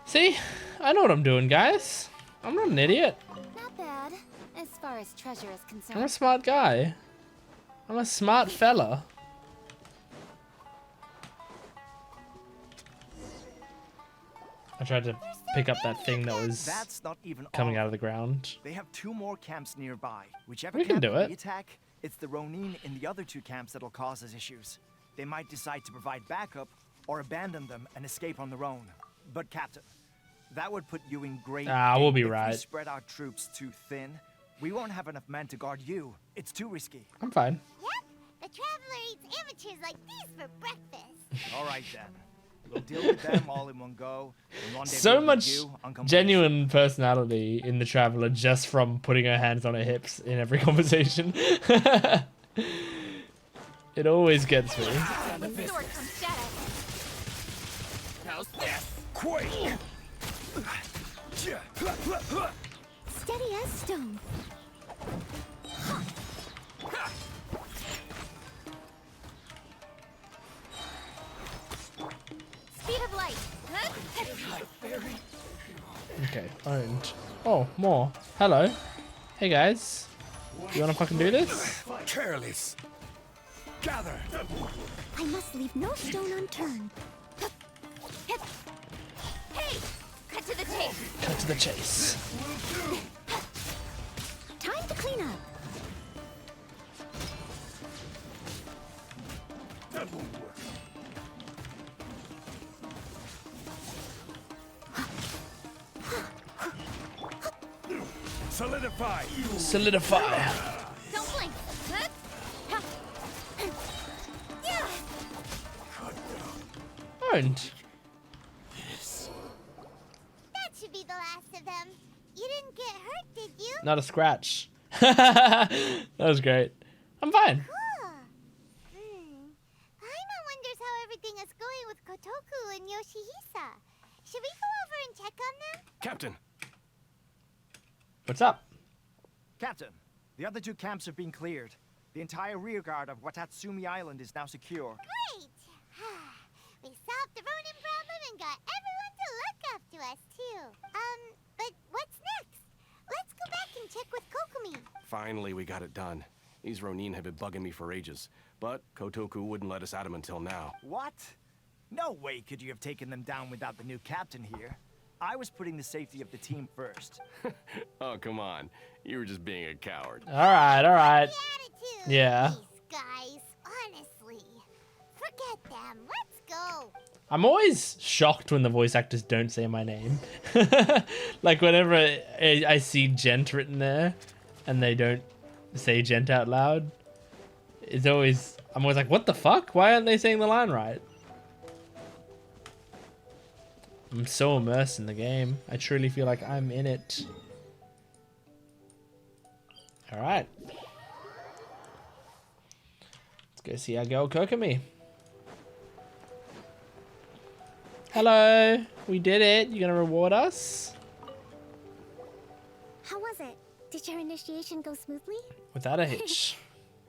See? I know what I'm doing, guys. I'm not an idiot. Not bad, as far as treasure is concerned. I'm a smart guy. I'm a smart fella. I tried to pick up that thing that was That's not even coming all. out of the ground. They have 2 more camps nearby. Whichever We can camp do it. we attack, it's the Ronin in the other 2 camps that'll cause us issues. They might decide to provide backup or abandon them and escape on their own. But Captain, that would put you in great We'll be if right. we spread our troops too thin, we won't have enough men to guard you. It's too risky. I'm fine. Yep, the Traveler eats amateurs like these for breakfast. All right then. We'll deal with them all in one go. and rendezvous So with much you on completion. genuine personality in the Traveler just from putting her hands on her hips in every conversation. It always gets me. Sword comes shadow. How's this? Quake! Steady as stone. Speed of light. Okay, owned. Oh, more. Hello. Hey guys. You wanna fucking do this? Careless. Gather. I must leave no stone unturned. Hey! Cut to the chase. Cut to the chase. Time to clean up. Solidify. Solidify. Don't blink. Owned. That should be the last of them. You didn't get hurt, did you? Not a scratch. That was great. I'm fine. Cool. Paimon wonders how everything is going with Kotoku and Yoshihisa. Should we go over and check on them? Captain, What's up? Captain, the other 2 camps have been cleared. The entire rearguard of Watatsumi Island is now secure. Great! We solved the Ronin problem and got everyone to look up to us, too. But what's next? Let's go back and check with Kokumi. finally we got it done. These Ronin have been bugging me for ages, but Kotoku wouldn't let us at them until now. What? No way could you have taken them down without the new captain here. I was putting the safety of the team first. Oh, come on. You were just being a coward. Alright, alright. Attitude. Yeah. These guys, honestly. Forget them. Let's go. I'm always shocked when the voice actors don't say my name. Like whenever I see Gent written there and they don't say Gent out loud, I'm always like, what the fuck? Why aren't they saying the line right? I'm so immersed in the game. I truly feel like I'm in it. Alright. Let's go see our girl Kokomi. Hello. We did it. You gonna reward us? How was it? Did your initiation go smoothly? Without a hitch.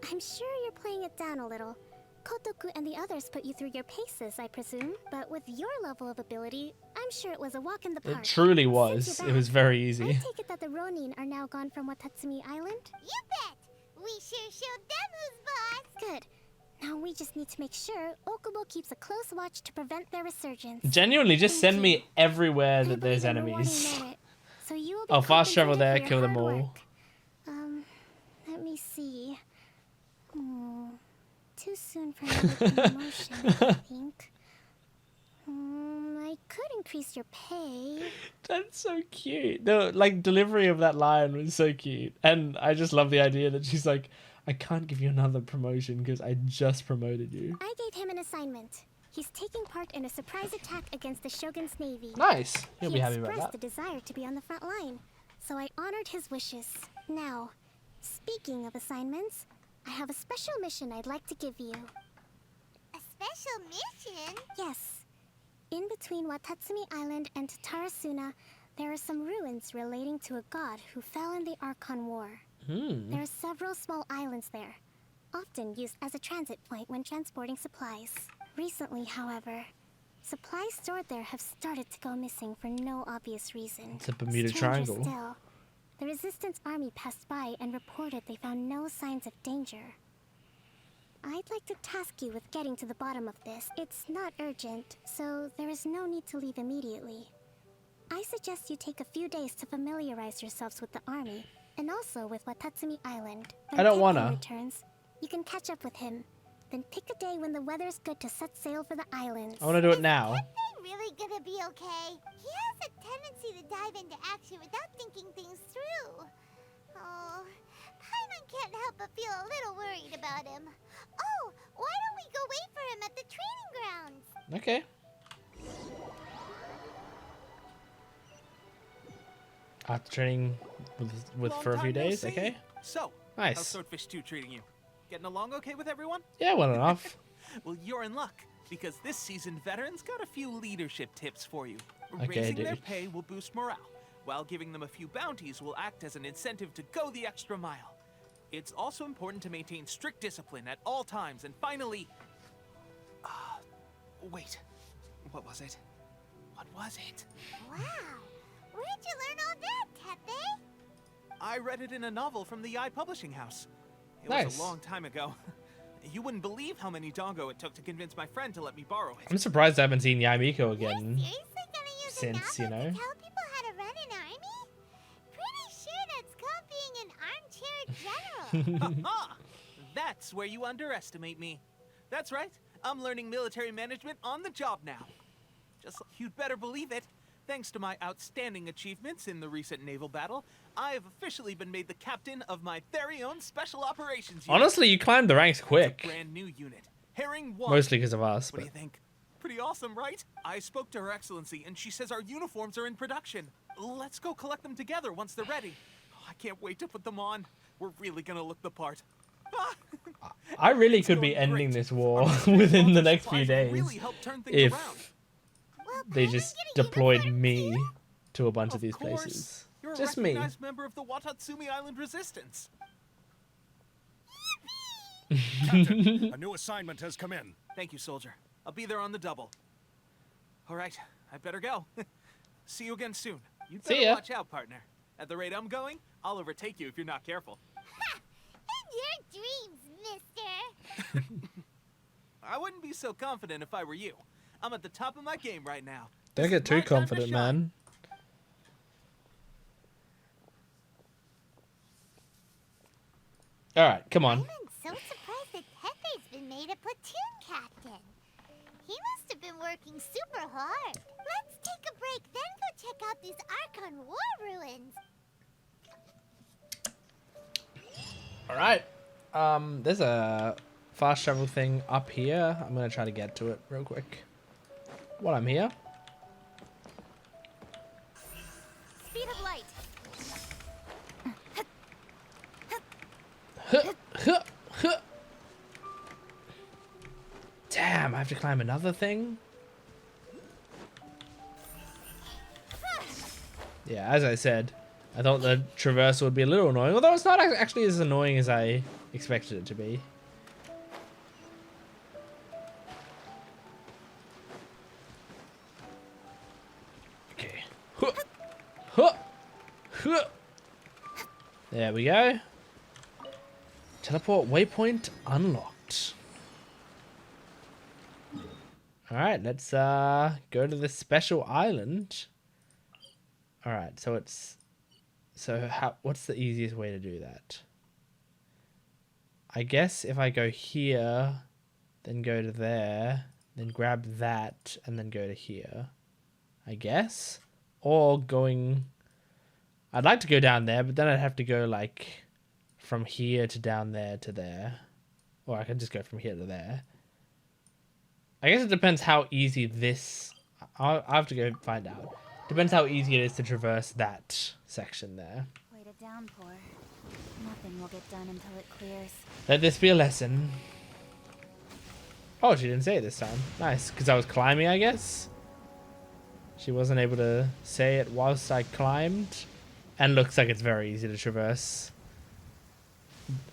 I'm sure you're playing it down a little. Kotoku and the others put you through your paces, I presume. But with your level of ability, I'm sure it was a walk in the park. It truly Since was. you're It was back, very I easy. take it that the Ronin are now gone from Watatsumi Island? You bet! We sure showed them who's boss! Good. Now we just need to make sure Okubo keeps a close watch to prevent their resurgence. Genuinely, just Thank send you. me everywhere I that there's believe in rewarding enemies. merit, so you will be Oh, fast travel there, compensated for kill your them hard all. work. Let me see. Too soon for another promotion, I think. I could increase your pay. That's so cute. The like delivery of that line was so cute, and I just love the idea that she's like, "I can't give you another promotion because I just promoted you." I gave him an assignment. He's taking part in a surprise attack against the Shogun's navy. Nice. He'll He be happy about expressed that. a desire to be on the front line, so I honored his wishes. Now, speaking of assignments, I have a special mission I'd like to give you. A special mission? Yes. In between Watatsumi Island and Tarasuna, there are some ruins relating to a god who fell in the Archon War. There are several small islands there, often used as a transit point when transporting supplies. Recently, however, supplies stored there have started to go missing for no obvious reason. It's a Bermuda Stranger Triangle. Still, the Resistance Army passed by and reported they found no signs of danger. I'd like to task you with getting to the bottom of this. It's not urgent, so there is no need to leave immediately. I suggest you take a few days to familiarize yourselves with the army, and also with Watatsumi Island. When I don't Tekken wanna. returns, you can catch up with him. Then pick a day when the weather's good to set sail for the islands. I want to do it now. Really gonna be okay? He has a tendency to dive into action without thinking things through. Oh, Paimon can't help but feel a little worried about him. Oh, why don't we go wait for him at the training grounds? Okay. After training with for a few days, okay? So, Nice. how's Swordfish 2 treating you? Getting along okay with everyone? Yeah, well enough. Well, you're in luck, because this seasoned veterans got a few leadership tips for you. Okay, Raising their dude. pay will boost morale, while giving them a few bounties will act as an incentive to go the extra mile. It's also important to maintain strict discipline at all times, and finally... wait. What was it? What was it? Wow, where'd you learn all that, Tepe? I read it in a novel from the Publishing House. It Nice. was a long time ago. You wouldn't believe how many Dongo it took to convince my friend to let me borrow it. I'm surprised I haven't seen Yamiko again Seriously gonna use since, a you novel know. to tell people how to run an army? Pretty sure that's called being an armchair general. Ha! That's where you underestimate me. That's right. I'm learning military management on the job now. Just you'd better believe it. Thanks to my outstanding achievements in the recent naval battle, I have officially been made the captain of my very own special operations unit. Honestly, you climbed the ranks It's a quick. brand new unit. Herring 1. Mostly because of us, What do but you think? Pretty awesome, right? I spoke to Her Excellency, and she says our uniforms are in production. Let's go collect them together once they're ready. Oh, I can't wait to put them on. We're really gonna look the part. I really It's could be going ending great. this war Our within the launcher next few supplies will days really help turn things if around. Well, they Paimon just get a deployed uniform me too? to a bunch of these course. places. You're Just a me. recognized member of the Watatsumi Island Resistance. Captain, a new assignment has come in. Thank you, soldier. I'll be there on the double. All right, I better go. See you again soon. You See better ya. watch out, partner. At the rate I'm going, I'll overtake you if you're not careful. Ha! In your dreams, mister. I wouldn't be so confident if I were you. I'm at the top of my game right now. Don't This get is too my time to confident, shine. man. Alright, come on. I'm so surprised that Tepe's been made a platoon captain. He must have been working super hard. Let's take a break, then go check out these Archon War ruins. Alright. There's a fast travel thing up here. I'm gonna try to get to it real quick. While I'm here. Speed of light. Damn, I have to climb another thing? Yeah, as I said, I thought the traversal would be a little annoying, although it's not actually as annoying as I expected it to be. Okay. Huh. Huh. Huh. There we go. Teleport waypoint unlocked. Alright, let's go to the special island. Alright, so it's what's the easiest way to do that? I guess if I go here, then go to there, then grab that, and then go to here. I guess? Or going... I'd like to go down there, but then I'd have to go, like, from here to down there to there. Or I can just go from here to there. I guess it depends how easy this... I'll have to go find out. Depends how easy it is to traverse that section there. Quite a downpour. Nothing will get done until it clears. Let this be a lesson. Oh, she didn't say it this time. Nice, because I was climbing, I guess. She wasn't able to say it whilst I climbed. And looks like it's very easy to traverse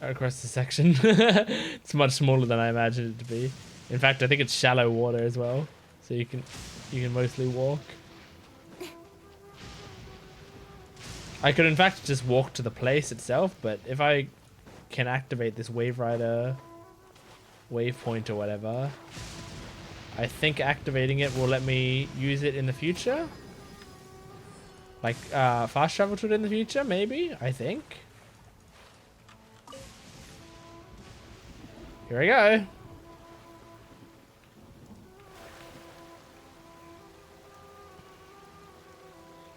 across the section. It's much smaller than I imagined it to be. In fact, I think it's shallow water as well. So you can mostly walk. I could in fact just walk to the place itself, but if I can activate this Wave Rider waypoint or whatever, I think activating it will let me use it in the future. Like fast travel to it in the future, maybe? I think. Here we go.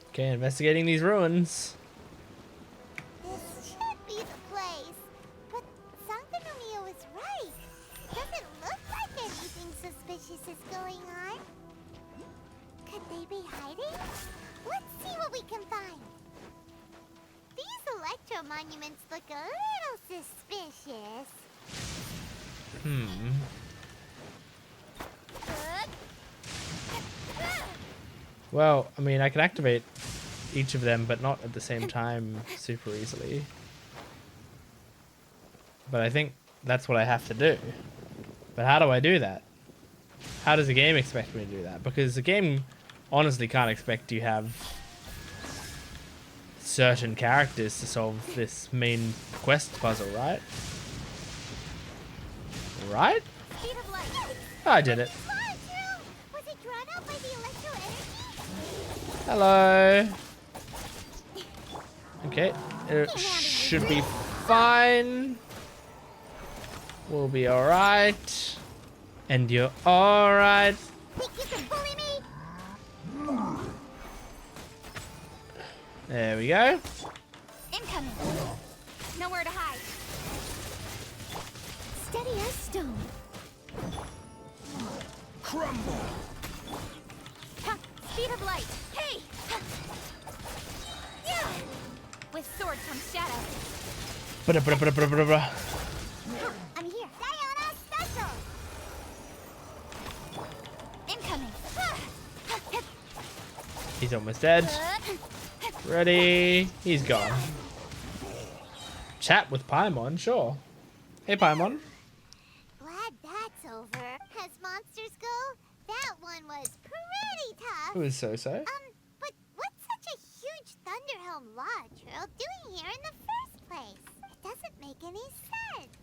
Okay, investigating these ruins. This should be the place. But Sangonomiya was right. Doesn't look like anything suspicious is going on. Could they be hiding? Let's see what we can find. These electro monuments look a little suspicious. Well, I mean, I can activate each of them, but not at the same time super easily. But I think that's what I have to do. But how do I do that? How does the game expect me to do that? Because the game honestly can't expect you have certain characters to solve this main quest puzzle, right? Right? Oh, I did it. Was it drawn out by the electro energy? Hello. Okay, it should be fine. We'll be alright. And you're alright. Think you can bully me? There we go. Incoming. Nowhere to hide. Steady as stone. Crumble. Ha, speed of light. Hey! Ha. Yeah. With sword comes shadow. I'm here. Sayonara special. Incoming. He's almost dead. Ready. He's gone. Chat with Paimon, sure. Hey, Paimon. Glad that's over. As monsters go, that one was pretty tough. It was so-so. But what's such a huge Thunderhelm Lodge Earl doing here in the first place? It doesn't make any sense.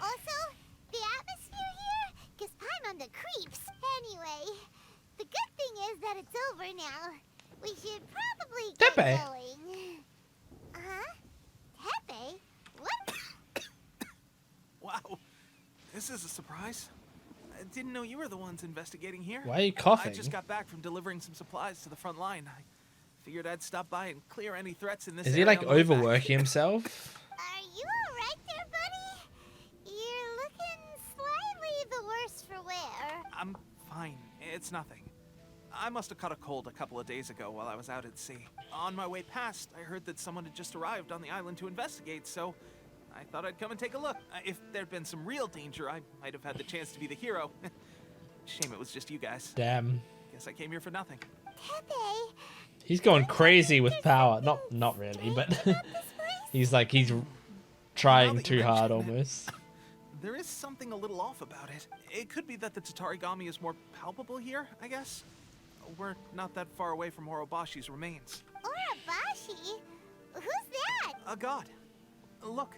Also, the atmosphere here gives Paimon the creeps. Anyway, the good thing is that it's over now. We should probably get going. Huh? Tepe? What? Wow, this is a surprise. I didn't know you were the ones investigating here. Why are you coughing? I just got back from delivering some supplies to the front line. I figured I'd stop by and clear any threats in this Is he area like on the way back. overworking himself? Are you alright there, buddy? You're looking slightly the worse for wear. I'm fine. It's nothing. I must have caught a cold a couple of days ago while I was out at sea. On my way past, I heard that someone had just arrived on the island to investigate, so I thought I'd come and take a look. If there'd been some real danger, I might have had the chance to be the hero. Shame it was just you guys. Damn. Guess I came here for nothing. Tepe, He's going crazy with power. Not really, but he's trying too hard almost. There is something a little off about it. It could be that the Tatarigami is more palpable here, I guess. We're not that far away from Orobashi's remains. Urabashi? Who's that? A god. Look,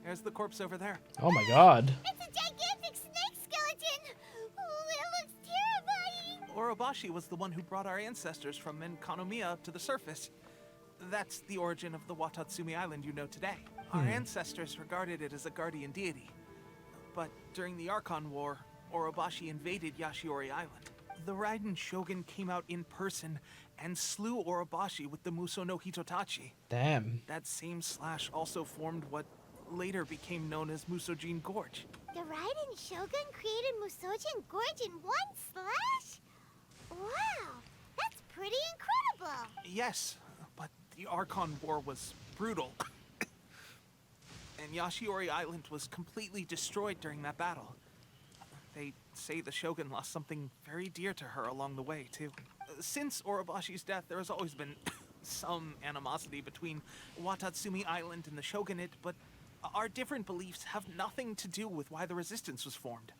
there's the corpse over there. Oh my god. It's a gigantic snake skeleton! Oh, it looks terrifying! Orobashi was the one who brought our ancestors from Enkanomiya up to the surface. That's the origin of the Watatsumi Island you know today. Our ancestors regarded it as a guardian deity. But during the Archon War, Orobashi invaded Yashiori Island. The Raiden Shogun came out in person and slew Orobashi with the Muso no Hitotachi. Damn. That same slash also formed what later became known as Musojin Gorge. The Raiden Shogun created Musojin Gorge in one slash? Wow, that's pretty incredible! Yes, but the Archon War was brutal. And Yashiori Island was completely destroyed during that battle. They say the Shogun lost something very dear to her along the way, too. Since Orobashi's death, there has always been some animosity between Watatsumi Island and the Shogunate, but our different beliefs have nothing to do with why the resistance was formed.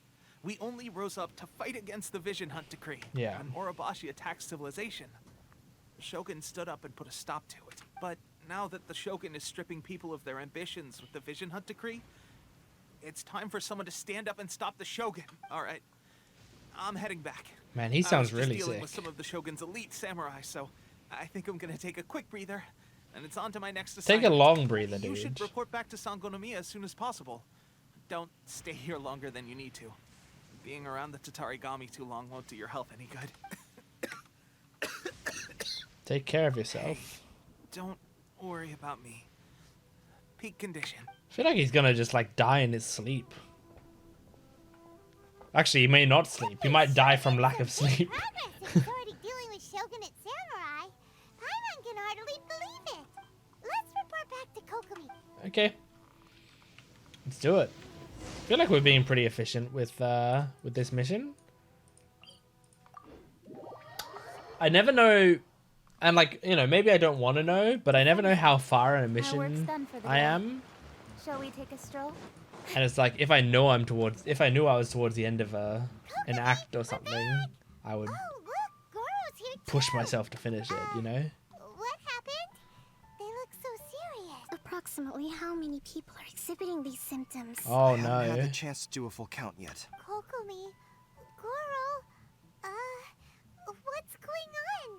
We only rose up to fight against the Vision Hunt Decree. Yeah. When Orobashi attacked civilization, the Shogun stood up and put a stop to it. But now that the Shogun is stripping people of their ambitions with the Vision Hunt Decree, it's time for someone to stand up and stop the Shogun. All right, I'm heading back. Man, he sounds I was just really dealing sick. with some of the Shogun's elite samurai, so I think I'm gonna take a quick breather, and it's on to my next Take assignment. a long breather, You dude. should report back to Sangonomiya as soon as possible. Don't stay here longer than you need to. Being around the Tatarigami too long won't do your health any good. Take care of yourself. Don't worry about me. Peak condition. I feel like he's gonna just like die in his sleep. Actually, he may not sleep. He might die from lack of sleep. Progress in already dealing with Shogunate samurai. Paimon can hardly believe it. Let's report back to Kokomi. Okay. Let's do it. I feel like we're being pretty efficient with this mission. I never know, and like, you know, maybe I don't want to know, but I never know how far in a mission I am. Shall we take a stroll? And it's like, if I know I was towards the end of an act or something, I would push myself to finish it, you know? What happened? They look so serious. Approximately how many people are exhibiting these symptoms? Oh I haven't had no. the chance to do a full count yet. Kokomi, Goro, what's going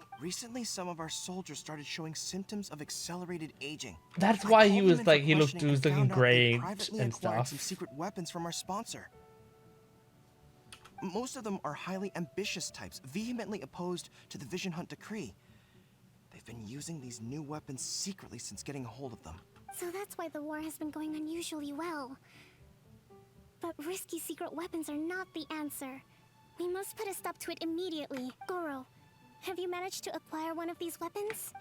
on? Recently, some of our soldiers started showing symptoms of accelerated aging. That's I why called he them was in like, for he was questioning and looking found out they great privately and acquired some stuff. secret weapons from our sponsor. Most of them are highly ambitious types, vehemently opposed to the Vision Hunt Decree. They've been using these new weapons secretly since getting a hold of them. So that's why the war has been going unusually well. But risky secret weapons are not the answer. We must put a stop to it immediately. Goro, have you managed to acquire one of these weapons?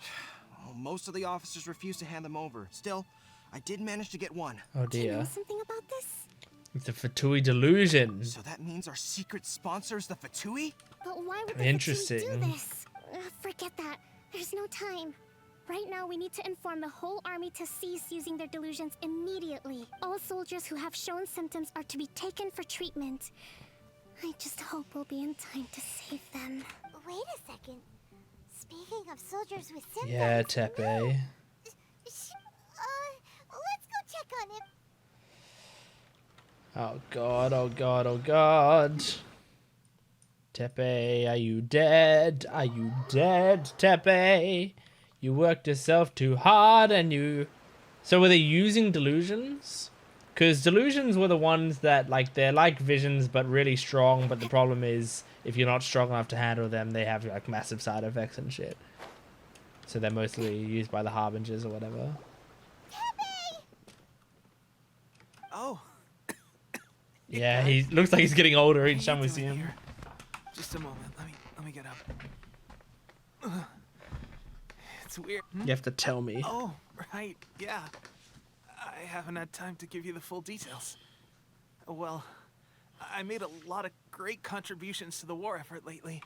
Well, most of the officers refuse to hand them over. Still, I did manage to get one. Oh Do you know dear. something about this? It's a Fatui delusion. So that means our secret sponsor is the Fatui? But why would the Interesting. Fatui do this? Forget that. There's no time. Right now, we need to inform the whole army to cease using their delusions immediately. All soldiers who have shown symptoms are to be taken for treatment. I just hope we'll be in time to save them. Wait a second. Speaking of soldiers with symptoms. Yeah, Tepe. Let's go check on him. Oh god, oh god, oh god. Tepe, are you dead? Are you dead, Tepe? You worked yourself too hard and you... So were they using delusions? Because delusions were the ones that, like, they're like visions but really strong, but the problem is, if you're not strong enough to handle them, they have, like, massive side effects and shit. So they're mostly used by the Harbingers or whatever. Oh. Yeah, he looks like he's getting older each time we see him. Just a moment. Let me get up. It's weird. You have to tell me. Oh, right. Yeah. I haven't had time to give you the full details. Well, I made a lot of great contributions to the war effort lately.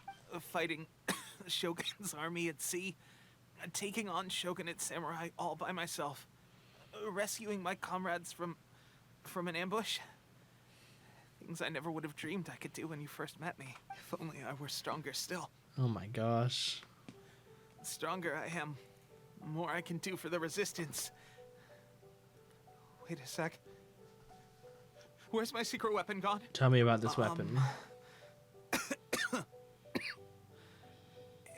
Fighting the Shogun's army at sea, taking on Shogunate samurai all by myself, rescuing my comrades from an ambush. Things I never would have dreamed I could do when you first met me. If only I were stronger still. Oh my gosh. The stronger I am, the more I can do for the resistance. Wait a sec. Where's my secret weapon gone? Tell me about this weapon.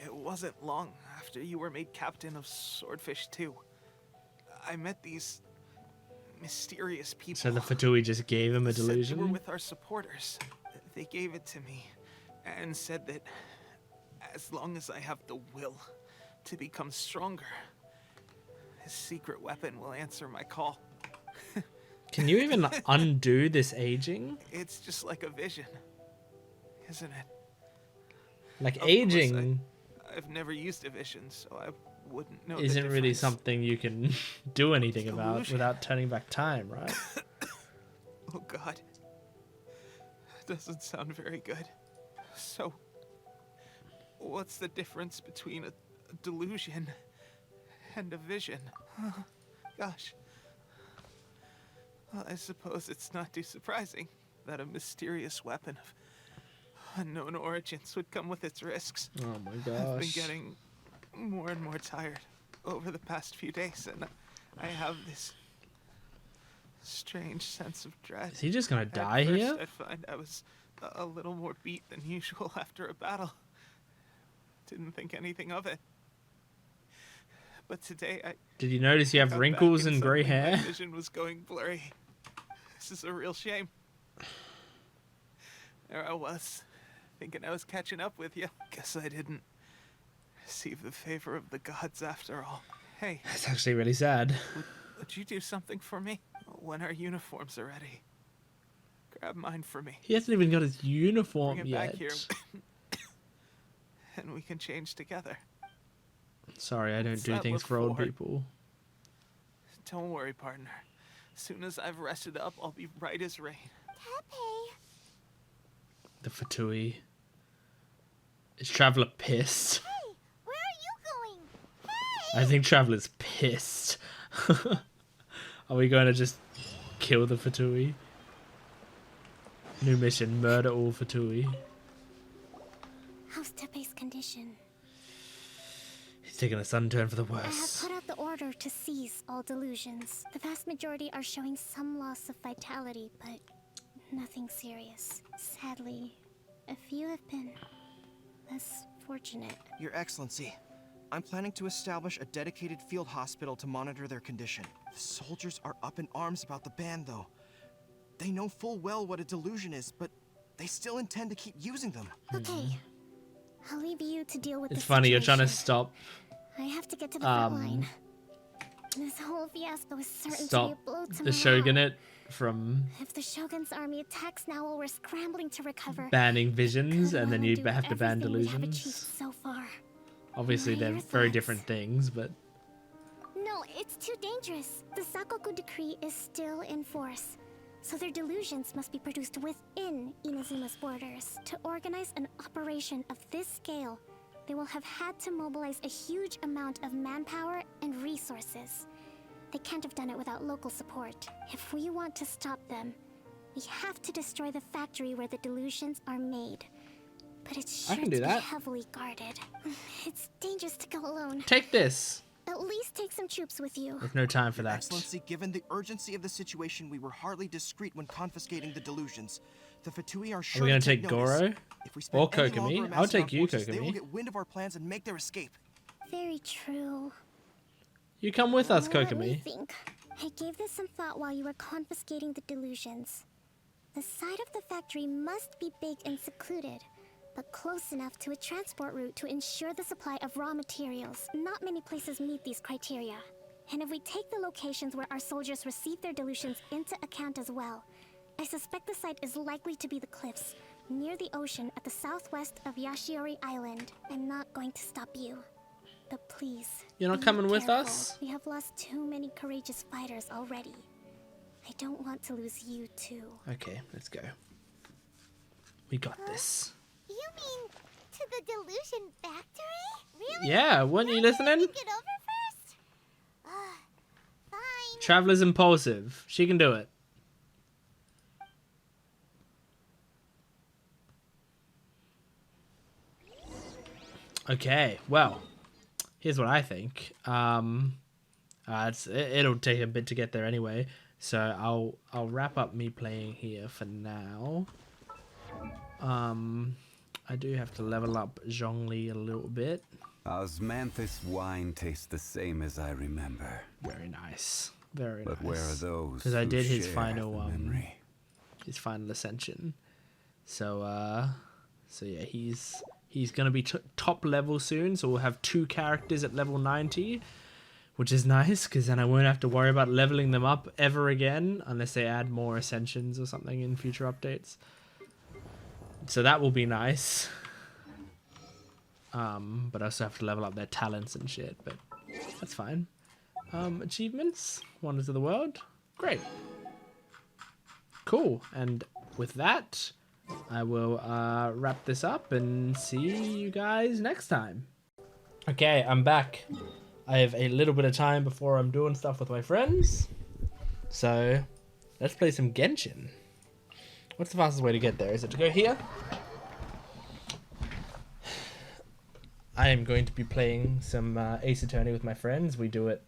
It wasn't long after you were made captain of Swordfish 2. I met these mysterious people. So the Fatui just gave him a Said they were delusion? with our supporters. They gave it to me and said that as long as I have the will to become stronger, his secret weapon will answer my call. Can you even undo this aging? It's just like a vision, isn't it? Like, Of course, aging I've never used a vision, so I wouldn't know. isn't the really difference. something you can do anything about Delusion. without turning back time, right? Oh God. doesn't sound very good. So, what's the difference between a delusion and a vision? Gosh. Well, I suppose it's not too surprising that a mysterious weapon of unknown origins would come with its risks. Oh my gosh. I've been getting more and more tired over the past few days, and I have this strange sense of dread. Is he just gonna die At first, here? I find I was a little more beat than usual after a battle. Didn't think anything of it. But today Did you notice you have got wrinkles back and grey suddenly hair? My vision was going blurry. This is a real shame. There I was, thinking I was catching up with you. Guess I didn't receive the favor of the gods after all. Hey. That's actually really sad. Would you do something for me when our uniforms are ready? Grab mine for me. He hasn't even got his uniform Bring it yet. back here, and we can change together. Sorry, I don't What's do that things look for old for? people. Don't worry, partner. As soon as I've rested up, I'll be right as rain. Tepe. The Fatui. Is Traveler pissed? Hey, where are you going? Hey! I think Traveler's pissed. Are we going to just kill the Fatui? New mission, murder all Fatui. How's Tepe's condition? He's taking a sudden turn for the I have worse. put out the order to seize all delusions. The vast majority are showing some loss of vitality, but nothing serious. Sadly, a few have been less fortunate. Your Excellency, I'm planning to establish a dedicated field hospital to monitor their condition. The soldiers are up in arms about the ban, though. They know full well what a delusion is, but they still intend to keep using them. Okay, I'll leave you to deal with It's the funny, you're trying to situation. stop I have to get to the front line. This whole fiasco is certain to be stop a blow to the morale. Shogunate from If the Shogun's army attacks now while we're scrambling to recover, banning visions, and then you undo have to ban everything we have achieved delusions. so far. Obviously, What are they're your very thoughts? different things, but No, it's too dangerous. The Sakoku decree is still in force, so their delusions must be produced within Inazuma's borders. To organize an operation of this scale, they will have had to mobilize a huge amount of manpower and resources. They can't have done it without local support. If we want to stop them, we have to destroy the factory where the delusions are made. But it's I sure can to do be that. heavily guarded. It's dangerous to go alone. take this. At least take some troops with you. With no time for Your that. Excellency, given the urgency of the situation, we were hardly discreet when confiscating the delusions. The Fatui are Are sure we gonna to take take notice. Goro? If we spend Or any longer Kokomi? I'll amassing take our you, forces, They will Kokomi. get wind of our plans and make their escape. Very true. You come with us, Let me Kokomi. think. I gave this some thought while you were confiscating the delusions. The side of the factory must be big and secluded, but close enough to a transport route to ensure the supply of raw materials. Not many places meet these criteria. And if we take the locations where our soldiers receive their delusions into account as well, I suspect the site is likely to be the cliffs, near the ocean at the southwest of Yashiori Island. I'm not going to stop you. But please, You're not be coming with careful. us? We have lost too many courageous fighters already. I don't want to lose you too. Okay, let's go. We got this. You mean to the delusion factory? Really? Yeah, weren't you listening? Think it over first? Fine. Traveler's impulsive. She can do it. Okay, well, here's what I think. It'll take a bit to get there anyway, so I'll wrap up me playing here for now. I do have to level up Zhongli a little bit. Osmanthus wine tastes the same as I remember. Very nice. Very But nice. where are those? Because I who did his share final the memory? his final ascension. So yeah, he's gonna be top level soon. So we'll have 2 characters at level 90, which is nice because then I won't have to worry about leveling them up ever again unless they add more ascensions or something in future updates. So that will be nice. But I also have to level up their talents and shit, but that's fine. Achievements, Wonders of the World, great, cool. And with that, I will wrap this up and see you guys next time. Okay, I'm back. I have a little bit of time before I'm doing stuff with my friends. So, let's play some Genshin. What's the fastest way to get there? Is it to go here? I am going to be playing some Ace Attorney with my friends. We do it.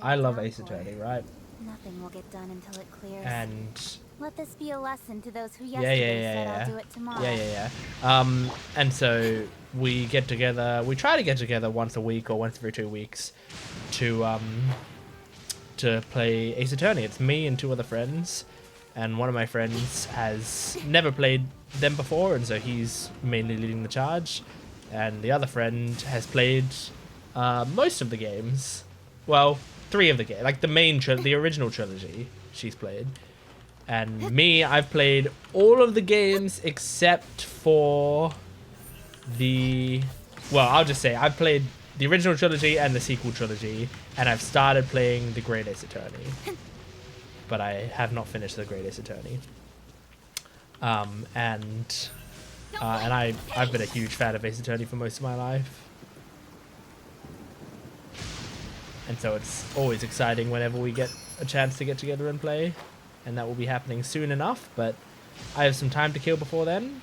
I love Ace Attorney, right? Nothing will get done until it clears. And let this be a lesson to those who yesterday said I'll do it tomorrow. And so we get together. We try to get together once a week or once every 2 weeks to play Ace Attorney. It's me and 2 other friends, and one of my friends has never played them before, and so he's mainly leading the charge. And the other friend has played most of the games. Well, 3 of the games, like the original trilogy. She's played. And me, I've played all of the games except for the... Well, I'll just say I've played the original trilogy and the sequel trilogy, and I've started playing the Great Ace Attorney. But I have not finished the Great Ace Attorney. And I've been a huge fan of Ace Attorney for most of my life. And so it's always exciting whenever we get a chance to get together and play. And that will be happening soon enough, but I have some time to kill before then.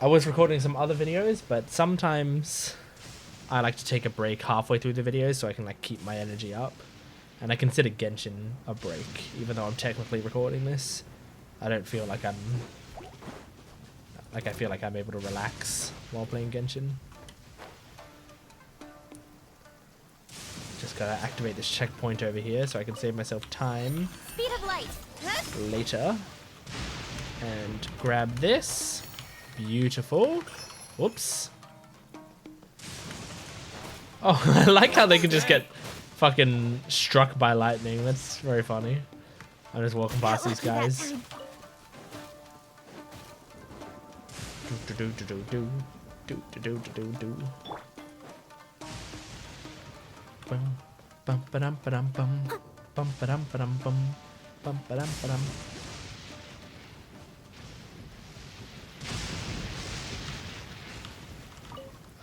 I was recording some other videos, but sometimes I like to take a break halfway through the videos so I can like keep my energy up. And I consider Genshin a break, even though I'm technically recording this. I don't feel like I feel like I'm able to relax while playing Genshin. Just gotta activate this checkpoint over here so I can save myself time Speed of light. later. And grab this. Beautiful. Whoops. Oh, I like how they can just get fucking struck by lightning. That's very funny. I'm just walking past these guys. Bum ba-dum ba-dum bum. Bum ba-dum ba-dum bum. Bum ba-dum ba-dum.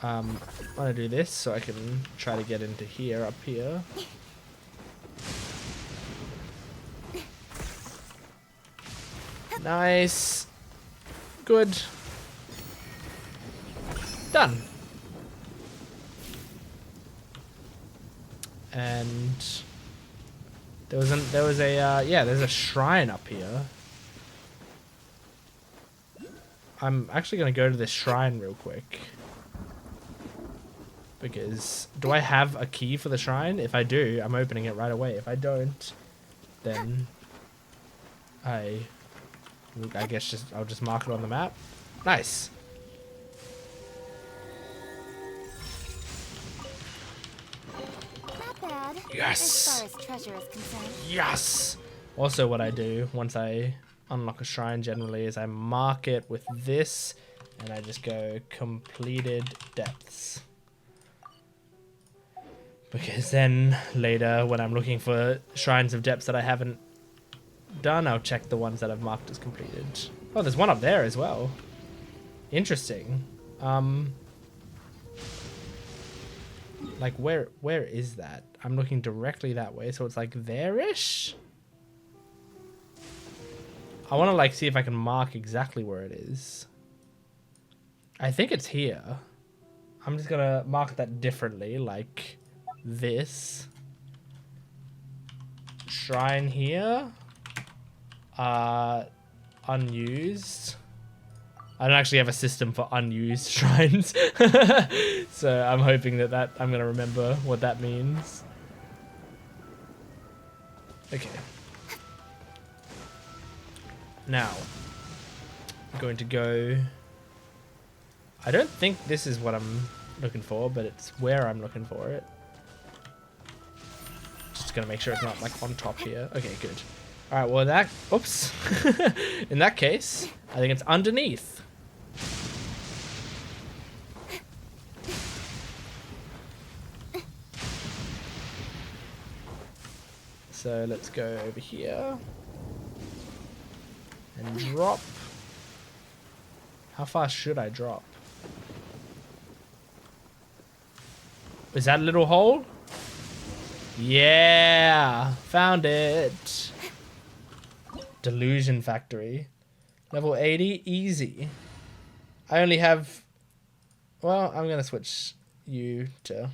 I want to do this so I can try to get into here, up here. Nice. Good. Done. And there's a shrine up here. I'm actually gonna go to this shrine real quick. Because do I have a key for the shrine? If I do, I'm opening it right away. If I don't, then I guess I'll just mark it on the map. Nice. Not bad. Yes. As far as treasure is concerned. Yes. Also, what I do once I unlock a shrine generally is I mark it with this, and I just go completed depths. Because then later, when I'm looking for shrines of depths that I haven't done, I'll check the ones that I've marked as completed. Oh, there's one up there as well. Interesting. Like where is that? I'm looking directly that way, so it's like there-ish? I want to like see if I can mark exactly where it is. I think it's here. I'm just gonna mark that differently, like this. Shrine here. Unused. I don't actually have a system for unused shrines. So I'm hoping that I'm going to remember what that means. Okay. Now, I'm going to go... I don't think this is what I'm looking for, but it's where I'm looking for it. Just going to make sure it's not like on top here. Okay, good. Alright, well that... Oops. In that case, I think it's underneath. So let's go over here. And drop. How fast should I drop? Is that a little hole? Yeah, found it. Delusion Factory. Level 80, easy. I only have... Well, I'm gonna switch you to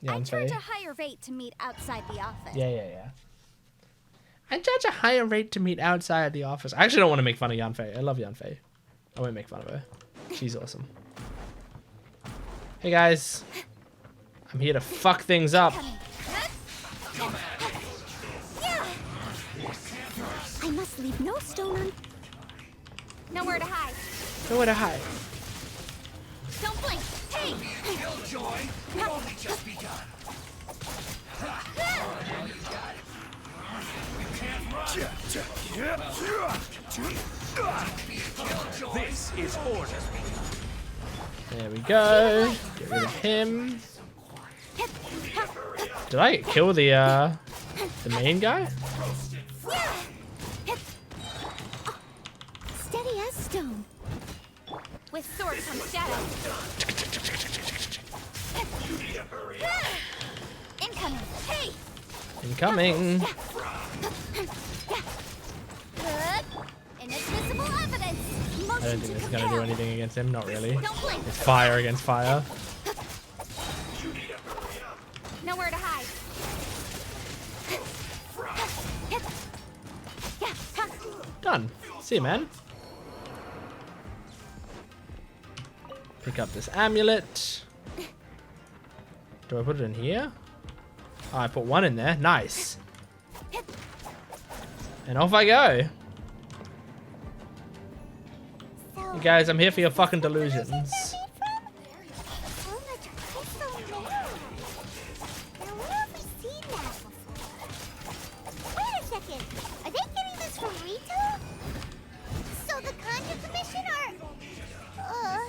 I charge Yanfei. a higher rate to meet outside the office. Yeah. I charge a higher rate to meet outside the office. I actually don't want to make fun of Yanfei. I love Yanfei. I won't make fun of her. She's awesome. Hey guys. I'm here to fuck things up. I must leave no stone un... Nowhere to hide. Nowhere to hide. Don't blink. Hey! Killjoy, we've only just begun. This is order. There we go. Get rid of him. Did I kill the main guy? Steady as stone. With sword from shadow. Incoming. Hey! Incoming. Inadmissible evidence. I don't think this is gonna do anything against him. Not really. Don't blink. It's fire against fire. Nowhere to hide. Done. See you, man. Pick up this amulet. Do I put it in here? Oh, I put one in there. Nice. And off I go. You guys, I'm here for your fucking delusions. Wait a second. Are they getting this from Rito? So the Conjure Commission are...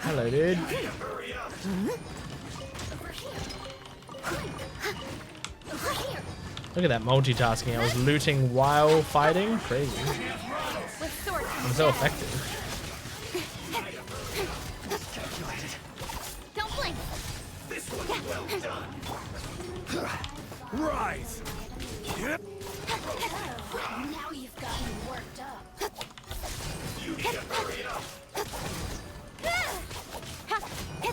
Hello, dude. Look at that multitasking. I was looting while fighting. Crazy. I'm so effective. Don't blink. This one's well done. Rise. Now you've got me worked up. You need to hurry up.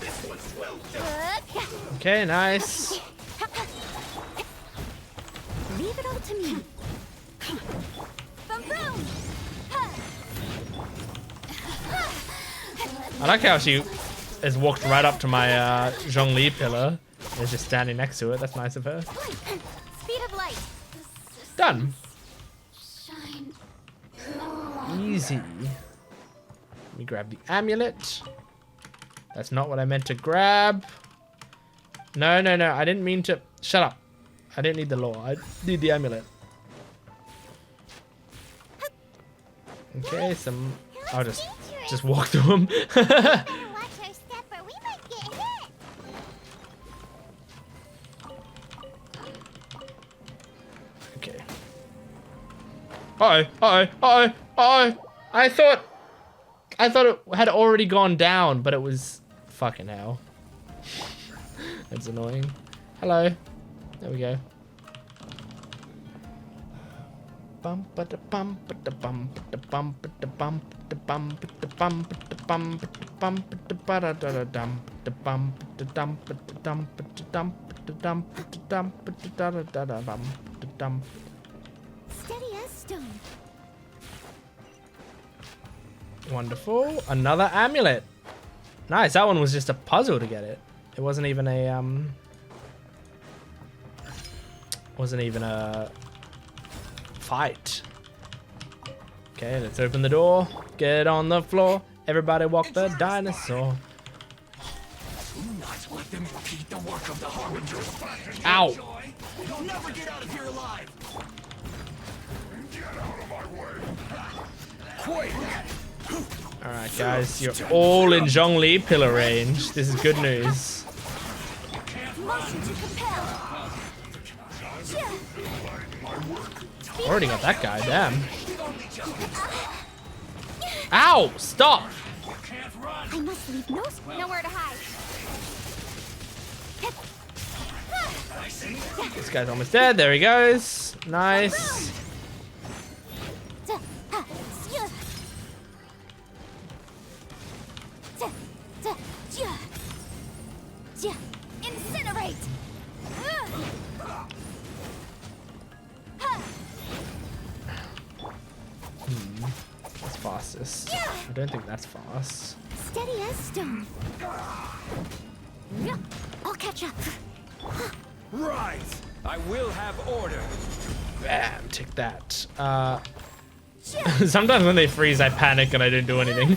This one's well done. Okay, nice. Leave it all to me. Boom, boom. I like how she has walked right up to my Zhongli pillar and is just standing next to it. That's nice of her. Speed of light. Done. Shine. Easy. Let me grab the amulet. That's not what I meant to grab. No. I didn't mean to... Shut up. I didn't need the law. I need the amulet. Okay, some... I'll just walk through them. Watch our step or we might get hit. Okay. Uh-oh. I thought it had already gone down, but it was... Fucking hell. That's annoying. Hello. There we go. Steady as stone. Wonderful. Another amulet. Nice. That one was just a puzzle to get it. It wasn't even a fight. Okay, let's open the door. Get on the floor. Everybody walk the dinosaur. Do not let them impede the work of the Harbinger. Ow. You'll never get out of here alive. Get out of my way. Quick. Alright guys, you're all in Zhongli pillar range. This is good news. Motion to compel. Already got that guy, damn. Ow! Stop! I must leave nowhere to hide. This guy's almost dead. There he goes. Nice. Incinerate. That's fastest. I don't think that's fast. Steady as stone. I'll catch up. Right. I will have order. Bam, take that. Sometimes when they freeze, I panic and I don't do anything.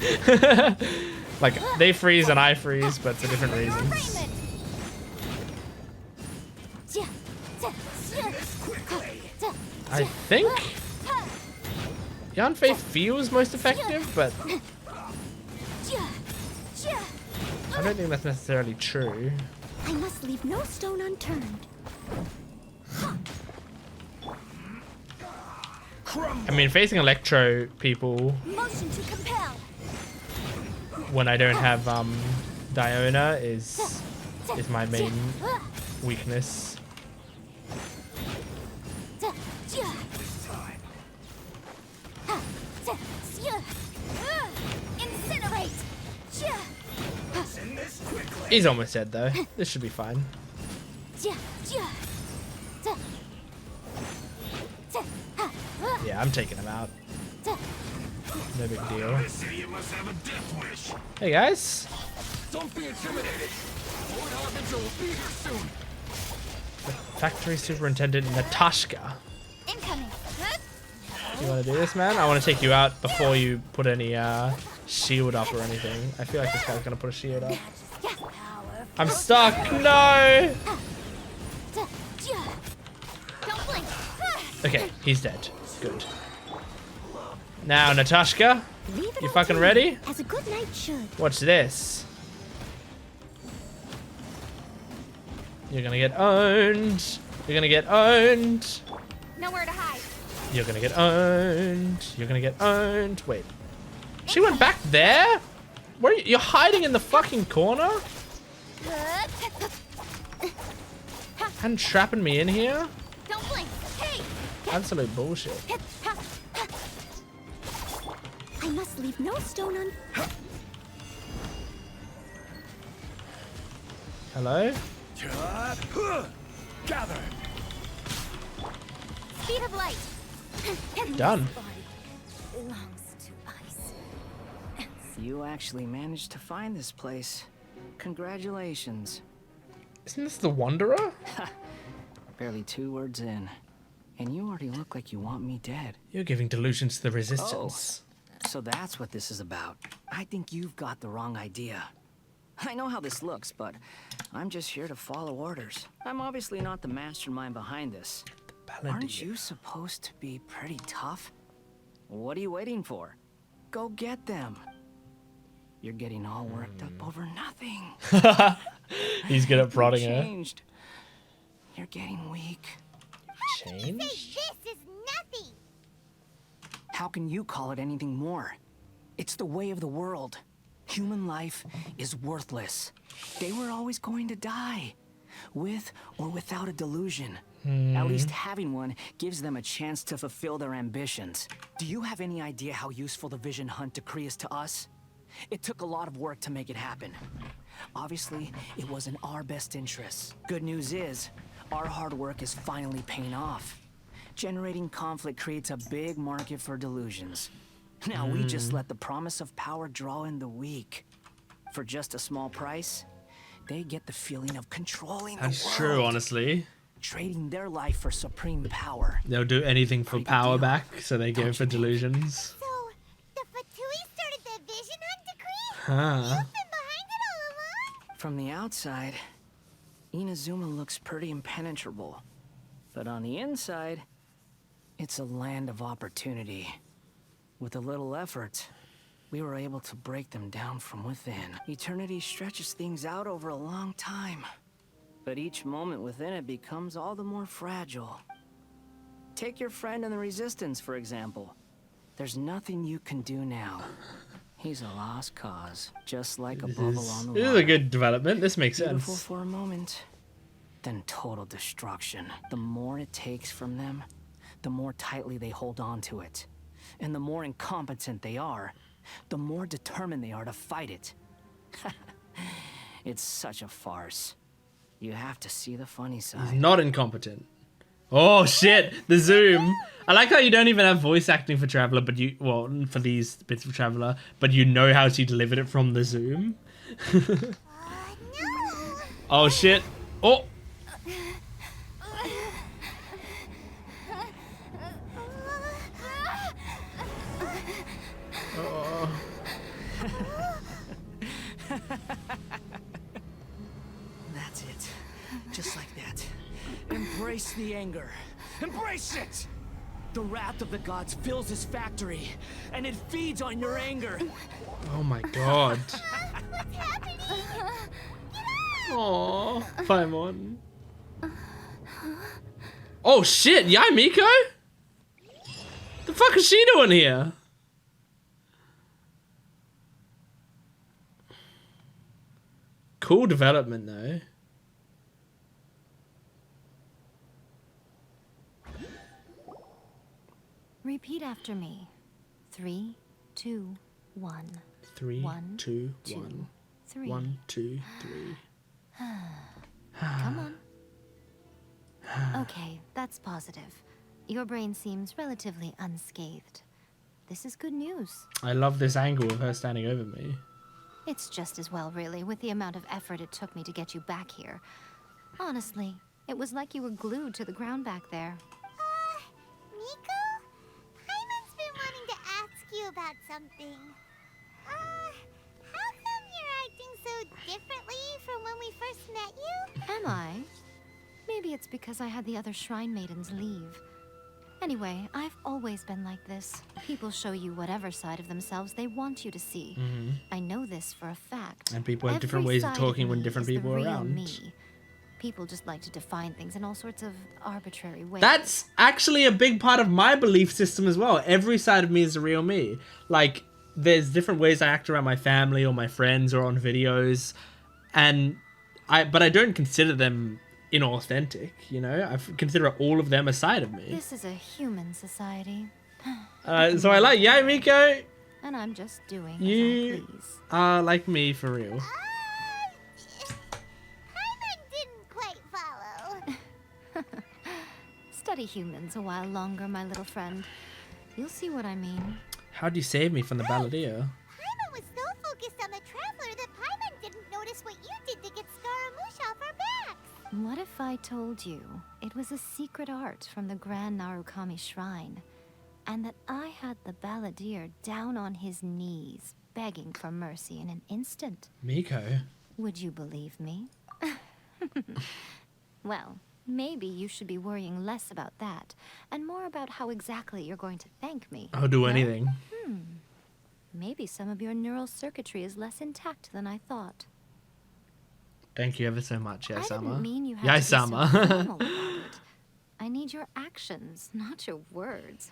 Like, they freeze and I freeze, but for different reasons. I think Yanfei feels most effective, but I don't think that's necessarily true. I must leave no stone unturned. I mean, facing Electro people Motion to compel. when I don't have Diona is my main weakness. Incinerate. He's almost dead though. This should be fine. Yeah, I'm taking him out. No big deal. Hey guys. Don't be intimidated. Lord Harbinger will be here soon. Factory Superintendent Natashka. Incoming. You want to do this, man? I want to take you out before you put any shield up or anything. I feel like this guy's gonna put a shield up. I'm stuck. No. Don't blink. Okay, he's dead. Good. Now, Natashka, you fucking ready? As a good knight should. Watch this. You're gonna get owned. You're gonna get owned. Nowhere to hide. You're gonna get owned. You're gonna get owned. Wait. She went back there? Where are you? You're hiding in the fucking corner? And trapping me in here? Don't blink. Hey. Absolute bullshit. I must leave no stone un. Hello? Gather. Speed of light. Done. Belongs to ice. You actually managed to find this place. Congratulations. Isn't this the Wanderer? Barely 2 words in. And you already look like you want me dead. You're giving delusions to the resistance. Oh, so that's what this is about. I think you've got the wrong idea. I know how this looks, but I'm just here to follow orders. I'm obviously not the mastermind behind this. Aren't you supposed to be pretty tough? What are you waiting for? Go get them. You're getting all worked up over nothing. He's good at prodding her. Changed. You're getting weak. Change? This is nothing. How can you call it anything more? It's the way of the world. Human life is worthless. They were always going to die, with or without a delusion. At least having one gives them a chance to fulfill their ambitions. Do you have any idea how useful the Vision Hunt decree is to us? It took a lot of work to make it happen. Obviously, it was in our best interests. Good news is, our hard work is finally paying off. Generating conflict creates a big market for delusions. Now we just let the promise of power draw in the weak. For just a small price, they get the feeling of controlling the world. That's true, honestly. Trading their life for supreme power. They'll do anything for power back, so they go for delusions. So, the Fatui started the Vision Hunt decree? Huh. You've been behind it all along? From the outside, Inazuma looks pretty impenetrable. But on the inside, it's a land of opportunity. With a little effort, we were able to break them down from within. Eternity stretches things out over a long time. But each moment within it becomes all the more fragile. Take your friend in the Resistance, for example. There's nothing you can do now. He's a lost cause, just like a bubble on the water. This is a good development. This makes Beautiful sense. for a moment, then total destruction. The more it takes from them, the more tightly they hold on to it. And the more incompetent they are, the more determined they are to fight it. It's such a farce. You have to see the funny side. He's not incompetent. Oh shit, the zoom. I like how you don't even have voice acting for Traveler, but you, well, for these bits of Traveler, but you know how she delivered it from the zoom. Oh shit. Oh. That's it. Just like that. Embrace the anger. Embrace it! The wrath of the gods fills this factory, and it feeds on your anger. Oh my god. Aww, Paimon. Oh shit, Yai Miko? The fuck is she doing here? Cool development though. Repeat after me. 3, 2, 1. 3, 1, 2, 2, 1. 3. 1, 2, 3. Come on. Okay, that's positive. Your brain seems relatively unscathed. This is good news. I love this angle of her standing over me. It's just as well, really, with the amount of effort it took me to get you back here. Honestly, it was like you were glued to the ground back there. Miko? Paimon's been wanting to ask you about something. How come you're acting so differently from when we first met you? Am I? Maybe it's because I had the other Shrine Maidens leave. Anyway, I've always been like this. People show you whatever side of themselves they want you to see. I know this for a fact. And people have different Every ways of side talking when me different is the people are real around. Me. People just like to define things in all sorts of arbitrary ways. That's actually a big part of my belief system as well. Every side of me is the real me. Like, there's different ways I act around my family or my friends or on videos. But I don't consider them inauthentic, you know? I consider all of them a side of me. This is a human society. So I like Yai Miko. And I'm just doing You as I please. are like me for real. Paimon didn't quite follow. Study humans a while longer, my little friend. You'll see what I mean. How'd you save me from the balladeer? Paimon was so focused on the Traveler that Paimon didn't notice what you did to get Scaramouche off our backs. What if I told you it was a secret art from the Grand Narukami Shrine, and that I had the balladeer down on his knees, begging for mercy in an instant? Miko. Would you believe me? Well, maybe you should be worrying less about that, and more about how exactly you're going to thank me. I'll do No? anything. Maybe some of your neural circuitry is less intact than I thought. Thank you ever so much, I Yai-sama. didn't mean you had Yai-sama. to be so formal about it. I need your actions, not your words.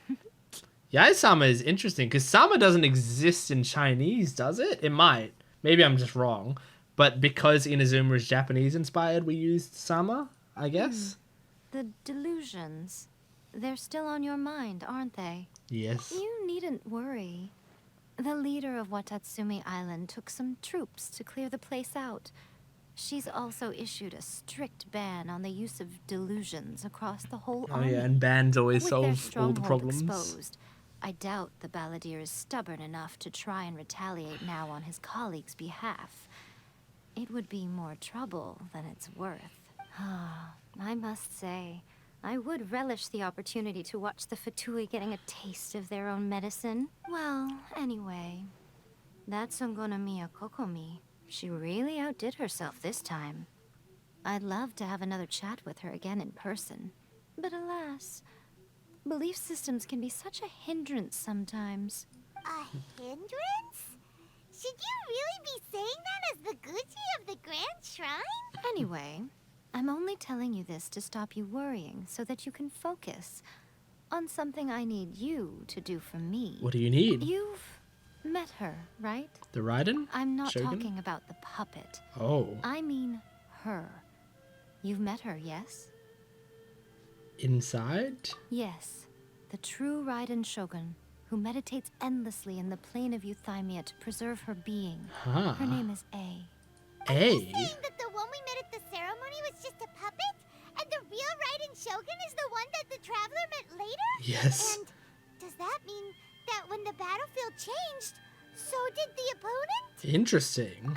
Yai-sama is interesting because Sama doesn't exist in Chinese, does it? It might. Maybe I'm just wrong. But because Inazuma is Japanese inspired, we used Sama, I guess? The delusions. They're still on your mind, aren't they? Yes. You needn't worry. The leader of Watatsumi Island took some troops to clear the place out. She's also issued a strict ban on the use of delusions across the whole Oh army. yeah, and bands always With their solve all the stronghold problems. exposed, I doubt the balladeer is stubborn enough to try and retaliate now on his colleagues' behalf. It would be more trouble than it's worth. I must say, I would relish the opportunity to watch the Fatui getting a taste of their own medicine. Well, anyway, that's Songonomiya Kokomi. She really outdid herself this time. I'd love to have another chat with her again in person. But alas, belief systems can be such a hindrance sometimes. A hindrance? Should you really be saying that as the Gucci of the Grand Shrine? Anyway, I'm only telling you this to stop you worrying so that you can focus on something I need you to do for me. What do you need? You've met her, right? The Raiden? I'm not Shogun? talking about the puppet. Oh. I mean her. You've met her, yes? Inside? Yes. The true Raiden Shogun, who meditates endlessly in the plane of Euthymia to preserve her being. Huh. Her name is A. A? Saying that the one we met at the ceremony was just a puppet? And the real Raiden Shogun is the one that the Traveler met later? Yes. And does that mean that when the battlefield changed, so did the opponent? Interesting.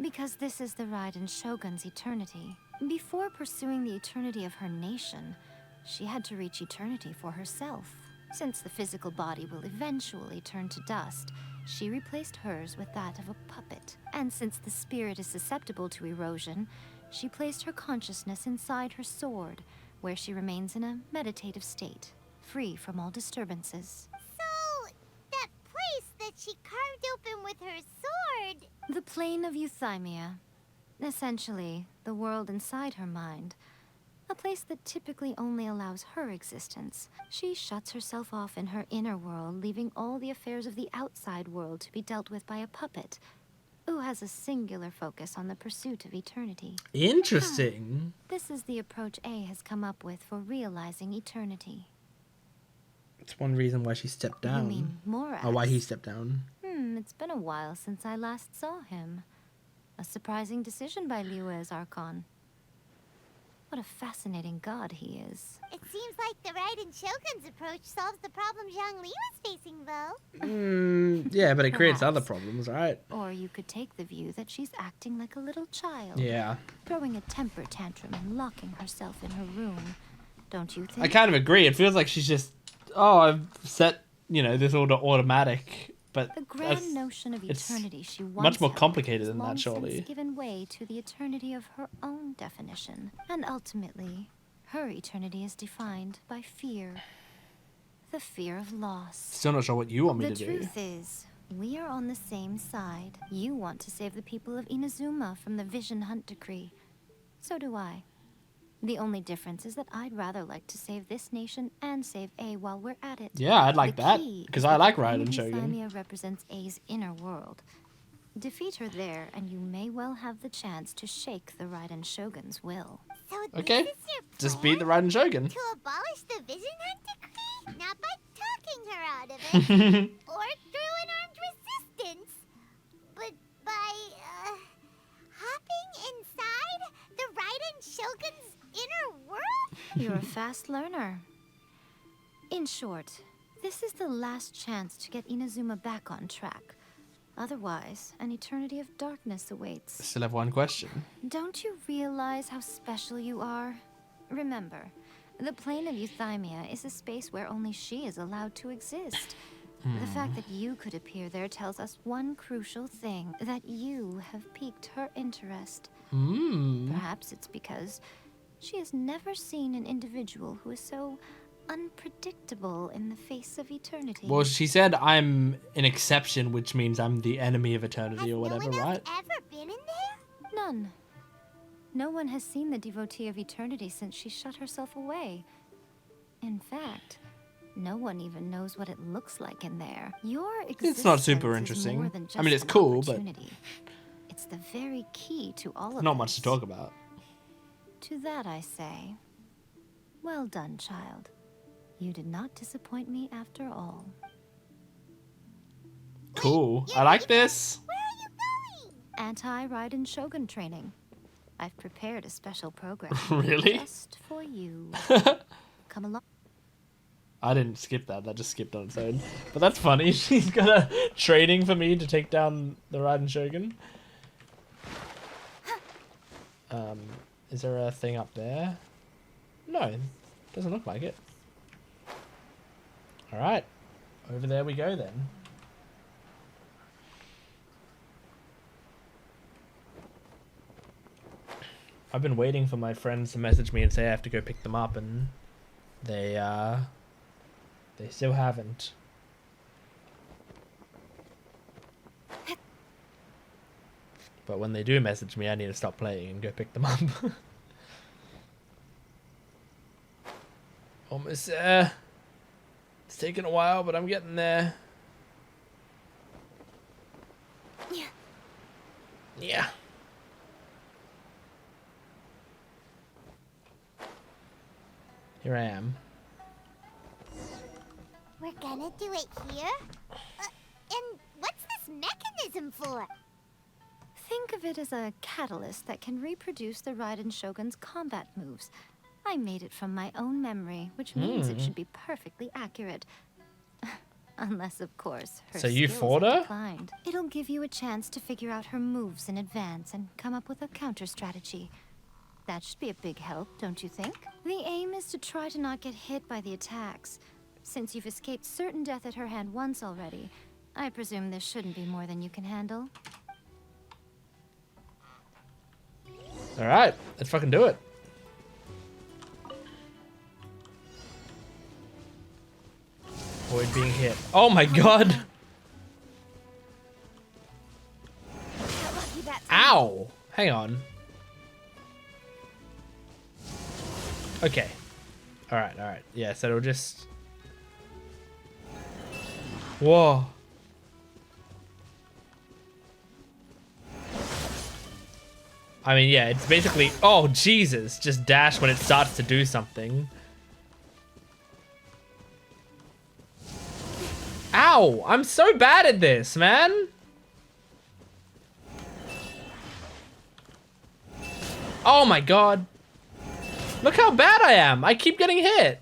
Because this is the Raiden Shogun's eternity. Before pursuing the eternity of her nation, she had to reach eternity for herself. Since the physical body will eventually turn to dust, she replaced hers with that of a puppet. And since the spirit is susceptible to erosion, she placed her consciousness inside her sword, where she remains in a meditative state, free from all disturbances. So, that place that she carved open with her sword... The plane of Euthymia. Essentially, the world inside her mind. A place that typically only allows her existence. She shuts herself off in her inner world, leaving all the affairs of the outside world to be dealt with by a puppet, who has a singular focus on the pursuit of eternity. Interesting. This is the approach A has come up with for realizing eternity. It's one reason why she stepped down. You mean Morax? Or why he stepped down. It's been a while since I last saw him. A surprising decision by Liu's Archon. What a fascinating god he is. It seems like the Raiden Shogun's approach solves the problem Zhongli was facing, though. Yeah, but it creates Perhaps. other problems, right? Or you could take the view that she's acting like a little child. Yeah. Throwing a temper tantrum and locking herself in her room. Don't you think? I kind of agree. It feels like she's just, oh, I've set, this all to automatic. But the grand notion of eternity she once much more held complicated has than that, long surely. since given way to the eternity of her own definition, and ultimately, her eternity is defined by fear. The fear of loss. Still not sure what you want me The to do. truth is, we are on the same side. You want to save the people of Inazuma from the Vision Hunt decree. So do I. The only difference is that I'd rather like to save this nation and save A while we're at it. Yeah, I'd like that, because I like Raiden Shogun. Shogun. Euthymia represents A's inner world. Defeat her there, and you may well have the chance to shake the Raiden Shogun's will. So Okay, this is your just plan beat the Raiden Shogun. to abolish the Vision Hunt decree? Not by talking her out of it, or through an armed resistance, but by, hopping inside the Raiden Shogun's inner world? You're a fast learner. In short, this is the last chance to get Inazuma back on track. Otherwise, an eternity of darkness awaits. Still have one question. Don't you realize how special you are? Remember, the plane of Euthymia is a space where only she is allowed to exist. The fact that you could appear there tells us one crucial thing, that you have piqued her interest. Perhaps it's because she has never seen an individual who is so unpredictable in the face of eternity. Well, she said I'm an exception, which means I'm the enemy of eternity or whatever, right? Ever been in there? None. No one has seen the devotee of eternity since she shut herself away. In fact, no one even knows what it looks like in there. Your existence It's not super is interesting. more than just I mean, it's an cool, but opportunity. It's the very key to all of not this. much to talk about. To that I say, well done, child. You did not disappoint me after all. Cool. I like this. Where are you going? Anti-Raiden Shogun training. I've prepared a special program. Really? Just for you. Come along. I didn't skip that. That just skipped on its own. But that's funny. She's got a training for me to take down the Raiden Shogun. Is there a thing up there? No, doesn't look like it. Alright, over there we go then. I've been waiting for my friends to message me and say I have to go pick them up, and they still haven't. But when they do message me, I need to stop playing and go pick them up. Almost there. taking a while, but I'm getting there. Yeah. Yeah. Here I am. We're gonna do it here? And what's this mechanism for? Think of it as a catalyst that can reproduce the Raiden Shogun's combat moves. I made it from my own memory, which means it should be perfectly accurate. Unless, of course, her So you skills fought have her? declined. It'll give you a chance to figure out her moves in advance and come up with a counter strategy. That should be a big help, don't you think? The aim is to try to not get hit by the attacks. Since you've escaped certain death at her hand once already, I presume this shouldn't be more than you can handle. Alright, let's fucking do it. Avoid being hit. Oh my god! Ow! Hang on. Okay. Alright, alright. Yeah, so it'll just... Whoa. I mean, yeah, it's basically... Oh, Jesus. Just dash when it starts to do something. Ow! I'm so bad at this, man! Oh my god. Look how bad I am. I keep getting hit.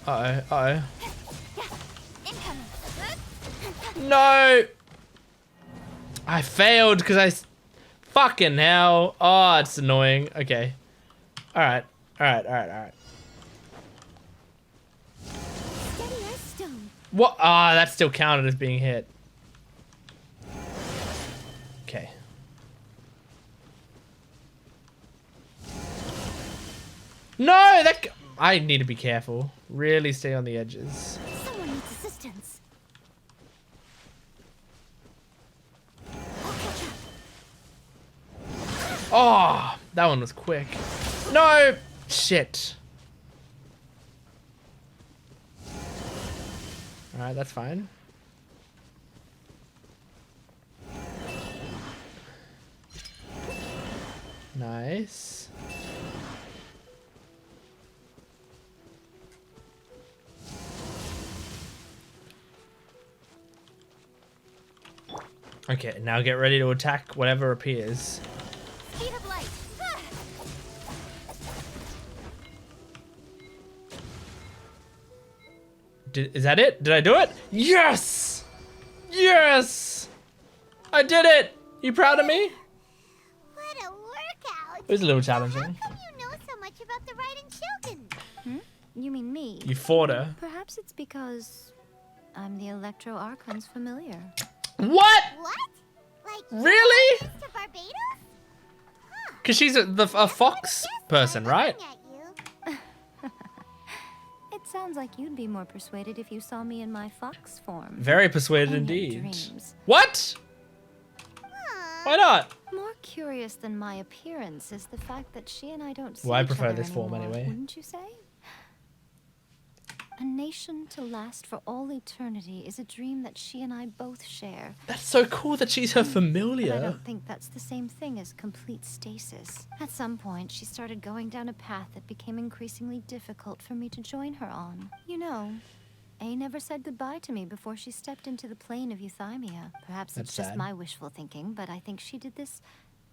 Uh-oh, uh-oh. No! I failed because fucking hell. Oh, it's annoying. Okay. Alright. Alright, alright, alright. What? Ah, that still counted as being hit. Okay. No, that... I need to be careful. Really stay on the edges. Someone needs assistance. Oh, that one was quick. No! Shit. Alright, that's fine. Nice. Okay, now get ready to attack whatever appears. Speed of light. Is that it? Did I do it? Yes! Yes! I did it! You proud of me? What a workout. It was a little challenging. How come you know so much about the Raiden Shogun? You mean me? You fought her. Perhaps it's because I'm the Electro Archon's familiar. What? What? Like Really? to Barbados? Because she's a fox person, right? It sounds like you'd be more persuaded if you saw me in my fox form. Very persuaded In your indeed. dreams. What? Why not? More curious than my appearance is the fact that she and I don't see Well, I each prefer other this form anymore, anyway. Wouldn't you say? A nation to last for all eternity is a dream that she and I both share. That's so cool that she's her But I familiar. don't think that's the same thing as complete stasis. At some point, she started going down a path that became increasingly difficult for me to join her on. You know, A never said goodbye to me before she stepped into the plane of Euthymia. Perhaps That's it's just sad. my wishful thinking, but I think she did this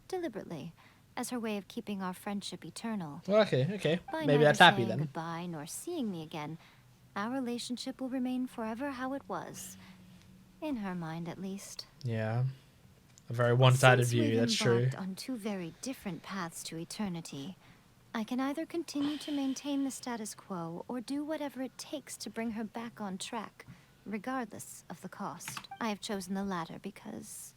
deliberately, as her way of keeping our friendship eternal. Well, okay, okay. By Maybe neither that's happy saying then. goodbye nor seeing me again, our relationship will remain forever how it was. In her mind, at least. Yeah. A very one-sided Since view, we've that's true. embarked on two very different paths to eternity, I can either continue to maintain the status quo or do whatever it takes to bring her back on track, regardless of the cost. I have chosen the latter because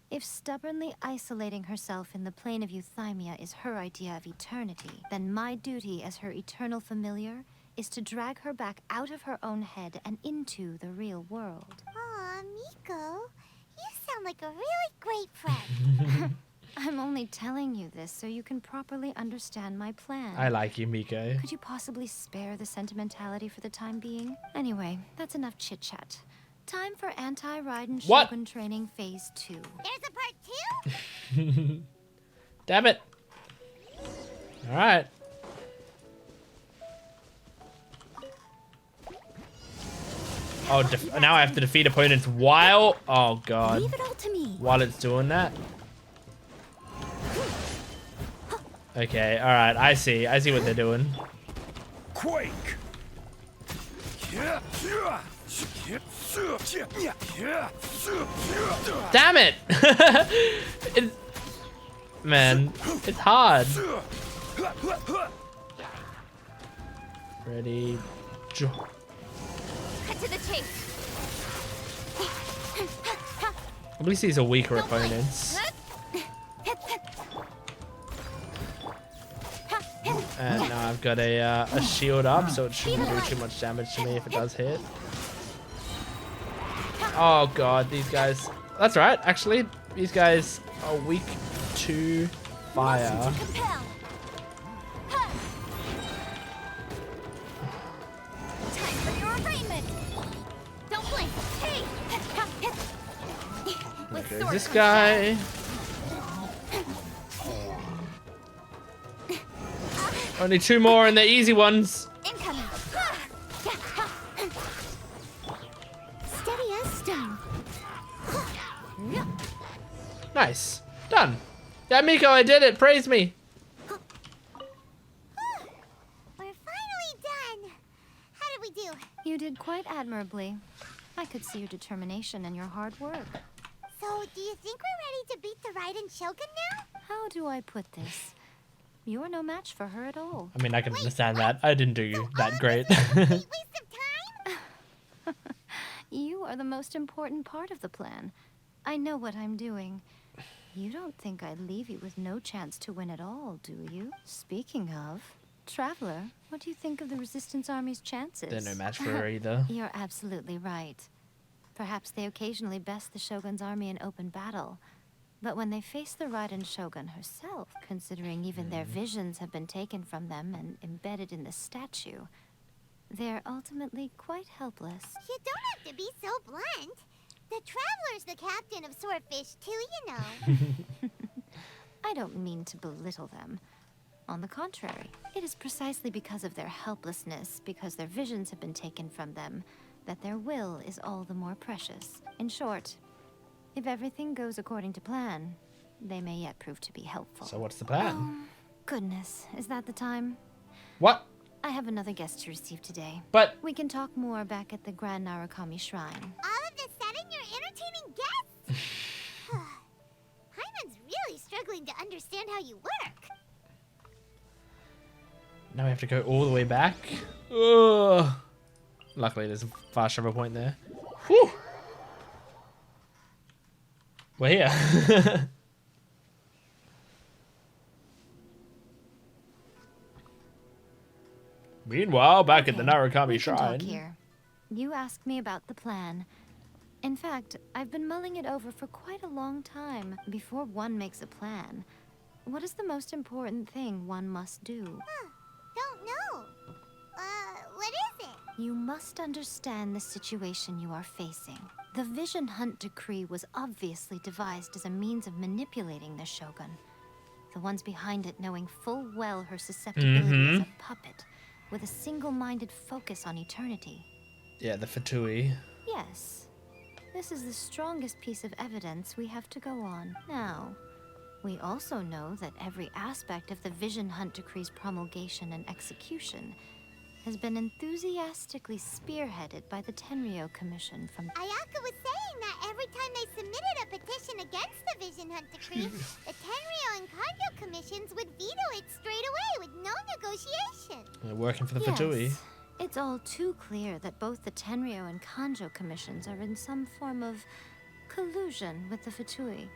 if stubbornly isolating herself in the plane of Euthymia is her idea of eternity, then my duty as her eternal familiar is to drag her back out of her own head and into the real world. Aw, Miko. Miko, you sound like a really great friend. I'm only telling you this so you can properly understand my plan. I like you, Miko. Could you possibly spare the sentimentality for the time being? Anyway, that's enough chit-chat. Time for anti-Raiden What? Shogun training phase 2. There's a part 2? Damn it. All right. Oh, now I have to defeat opponents while... Oh, God. Leave it all to me. While it's doing that? Okay, all right. I see what they're doing. Quake! Damn it! Man, it's hard. Ready? Cut to the chase. At least these are weaker opponents. And now I've got a shield up, so it shouldn't do too much damage to me if it does hit. Oh god, these guys... That's right, actually. These guys are weak to fire. There's this guy. Only 2 more and they're easy ones. Incoming. Steady as stone. Nice. Done. Yeah, Miko, I did it. Praise me. We're finally done. How did we do? You did quite admirably. I could see your determination and your hard work. So, do you think we're ready to beat the Raiden Shogun now? How do I put this? You're no match for her at all. I mean, I can understand that. I didn't do that great. You are the most important part of the plan. I know what I'm doing. You don't think I'd leave you with no chance to win at all, do you? Speaking of, Traveler, what do you think of the Resistance Army's chances? They're no match for her either. You're absolutely right. Perhaps they occasionally best the Shogun's army in open battle. But when they face the Raiden Shogun herself, considering even their visions have been taken from them and embedded in the statue, they're ultimately quite helpless. You don't have to be so blunt. The Traveler's the captain of Swordfish too, you know. I don't mean to belittle them. On the contrary, it is precisely because of their helplessness, because their visions have been taken from them, that their will is all the more precious. In short, if everything goes according to plan, they may yet prove to be helpful. So what's the plan? Oh, goodness, is that the time? What? I have another guest to receive today. But... We can talk more back at the Grand Narukami Shrine. All of a sudden, you're entertaining guests? Hyman's really struggling to understand how you work. Now we have to go all the way back. Ugh. Luckily, there's a fast travel point there. Whew. We're here. Meanwhile, back at the Narukami Talk Shrine. here. You asked me about the plan. In fact, I've been mulling it over for quite a long time. Before one makes a plan, what is the most important thing one must do? Don't know. What is it? You must understand the situation you are facing. The Vision Hunt Decree was obviously devised as a means of manipulating the Shogun. The ones behind it knowing full well her susceptibility as a puppet, with a single-minded focus on eternity. Yeah, the Fatui. Yes. This is the strongest piece of evidence we have to go on. Now, we also know that every aspect of the Vision Hunt Decree's promulgation and execution has been enthusiastically spearheaded by the Tenryo Commission from... Ayaka was saying that every time they submitted a petition against the Vision Hunt Decree, the Tenryo and Kanjo commissions would veto it straight away with no negotiation. They're working for the Fatui. Yes. It's all too clear that both the Tenryo and Kanjo commissions are in some form of collusion with the Fatui.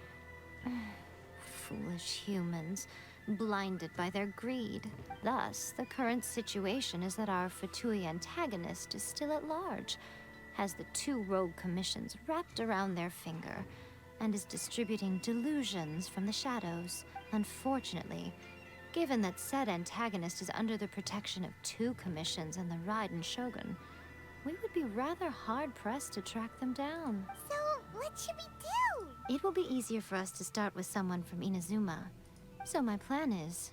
Foolish humans, blinded by their greed. Thus, the current situation is that our Fatui antagonist is still at large, has the 2 rogue commissions wrapped around their finger and is distributing delusions from the shadows. Unfortunately, given that said antagonist is under the protection of 2 commissions and the Raiden Shogun, we would be rather hard-pressed to track them down. So, what should we do? It will be easier for us to start with someone from Inazuma. So my plan is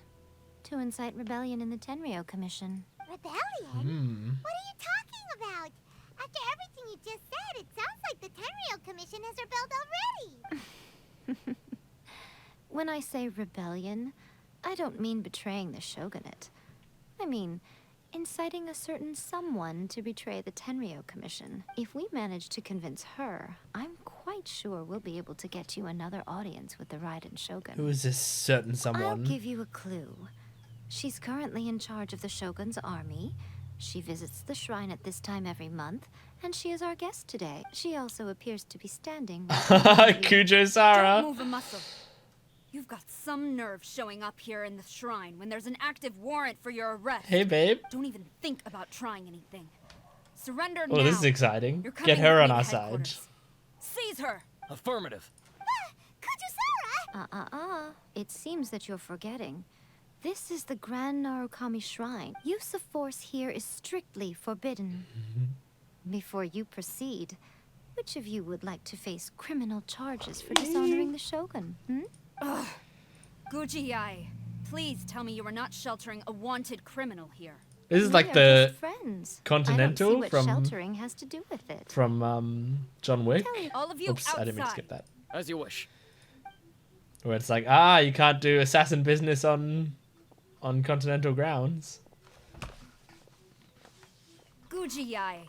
to incite rebellion in the Tenryou Commission. Rebellion? What are you talking about? After everything you just said, it sounds like the Tenryou Commission has rebelled already. When I say rebellion, I don't mean betraying the shogunate. I mean inciting a certain someone to betray the Tenryou Commission. If we manage to convince her, I'm quite sure we'll be able to get you another audience with the Raiden Shogun. Who is this certain someone? I'll give you a clue. She's currently in charge of the Shogun's army. She visits the shrine at this time every month, and she is our guest today. She also appears to be standing. Kujo-Sara. Don't move a muscle. You've got some nerve showing up here in the shrine when there's an active warrant for your arrest. Hey, babe. Don't even think about trying anything. Surrender now. Oh, this is exciting. You're coming Get her with on me our to side. headquarters. Seize her. Affirmative. Kujo-Sara! It seems that you're forgetting. This is the Grand Narukami Shrine. Use of force here is strictly forbidden. Before you proceed, which of you would like to face criminal charges for dishonoring the Shogun? Ugh. Guji-ai, please tell me you are not sheltering a wanted criminal here. This is We like are the just friends. Continental I don't see what from sheltering has to do with it. John Wick. All of you Oops, I didn't mean to skip that. As you wish. Where it's like, you can't do assassin business on Continental grounds. Guji-ai,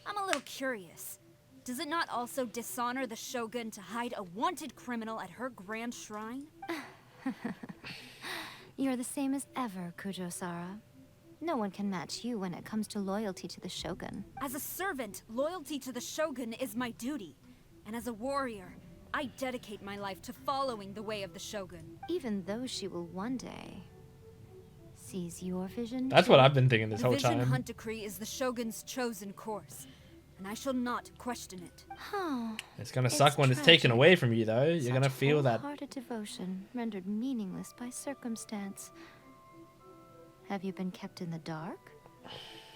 I'm a little curious. Does it not also dishonor the Shogun to hide a wanted criminal at her grand shrine? You're the same as ever, Kujo-Sara. No one can match you when it comes to loyalty to the Shogun. As a servant, loyalty to the Shogun is my duty. And as a warrior, I dedicate my life to following the way of the Shogun. Even though she will one day seize your vision. That's what I've been thinking this whole The Vision time. Hunt Decree is the Shogun's chosen course, and I shall not question it. It's gonna suck when it's taken away from you, though. You're gonna feel that. Wholehearted devotion rendered meaningless by circumstance. Have you been kept in the dark?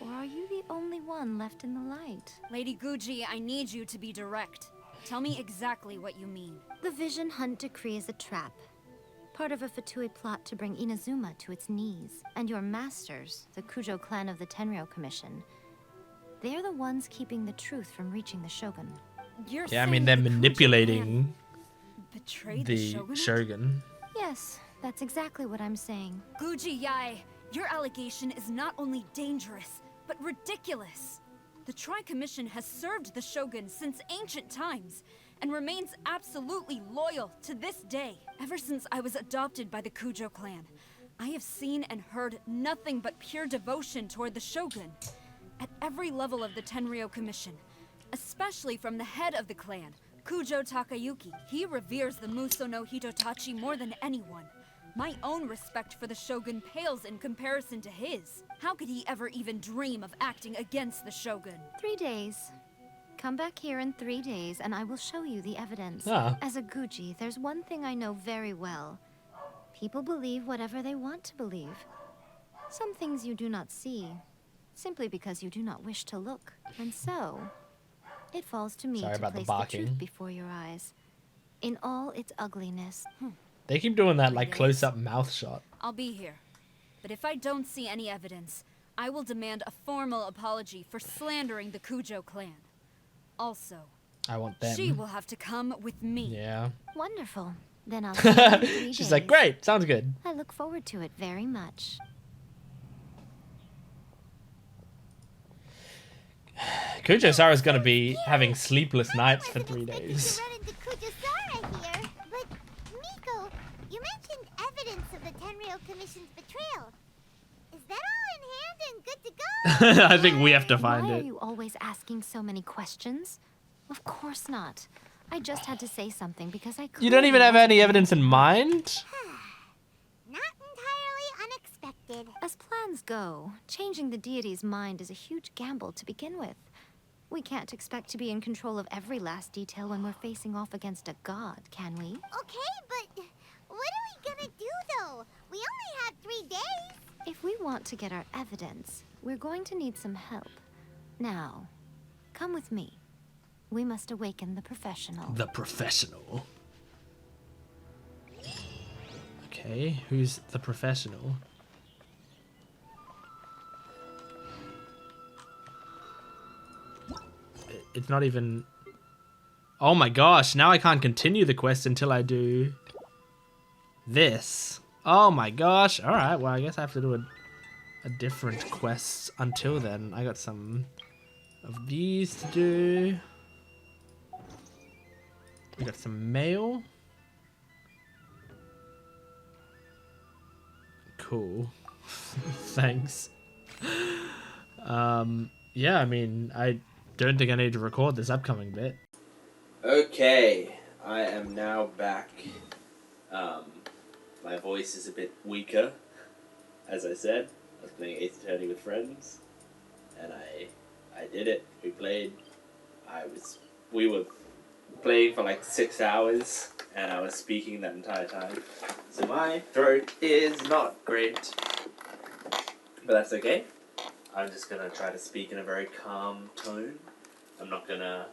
Or are you the only one left in the light? Lady Guji, I need you to be direct. Tell me exactly what you mean. The Vision Hunt Decree is a trap. Part of a Fatui plot to bring Inazuma to its knees. And your masters, the Kujo clan of the Tenryou Commission, they're the ones keeping the truth from reaching the Shogun. You're Yeah, I mean, they're manipulating betrayed the Shogunate? Shogun. Yes, that's exactly what I'm saying. Guji-ai, your allegation is not only dangerous, but ridiculous. The Tri-Commission has served the Shogun since ancient times, and remains absolutely loyal to this day. Ever since I was adopted by the Kujo clan, I have seen and heard nothing but pure devotion toward the Shogun. At every level of the Tenryou Commission, especially from the head of the clan, Kujo Takayuki. He reveres the Muso no Hitotachi more than anyone. My own respect for the Shogun pales in comparison to his. How could he ever even dream of acting against the Shogun? 3 days. Come back here in 3 days and I will show you the evidence. Ah. As a Guji, there's one thing I know very well. People believe whatever they want to believe. Some things you do not see, simply because you do not wish to look. And so, it falls to me Sorry to about the place the barking. truth before your eyes. In all its ugliness. They keep doing that like close-up mouth shot. I'll be here. But if I don't see any evidence, I will demand a formal apology for slandering the Kujo clan. Also, I want them. she will have to come with me. Yeah. Wonderful. Then I'll see you in 3 days. She's like, great, sounds good. I look forward to it very much. Kujo-Sara's gonna be having sleepless nights for 3 days. Run into Kujo-Sara here, but Miko, you mentioned evidence of the Tenryou Commission's betrayal. Is that all in hand and good to go? I think we have to find Why it. are you always asking so many questions? Of course not. I just had to say something because I You don't even have any evidence in mind? Not entirely unexpected. As plans go, changing the deity's mind is a huge gamble to begin with. We can't expect to be in control of every last detail when we're facing off against a god, can we? Okay, but what are we gonna do though? We only have 3 days. If we want to get our evidence, we're going to need some help. Now, come with me. We must awaken the professional. The professional. Okay, who's the professional? It's not even... Oh my gosh, now I can't continue the quest until I do this. Oh my gosh. Alright, well I guess I have to do a different quest until then. I got some of these to do. We got some mail. Cool. Thanks. Yeah, I mean, I don't think I need to record this upcoming bit. Okay, I am now back. My voice is a bit weaker. As I said, I was playing Ace Attorney with friends, and I did it. We played. We were playing for like 6 hours, and I was speaking that entire time. So my throat is not great, but that's okay. I'm just gonna try to speak in a very calm tone. I'm not gonna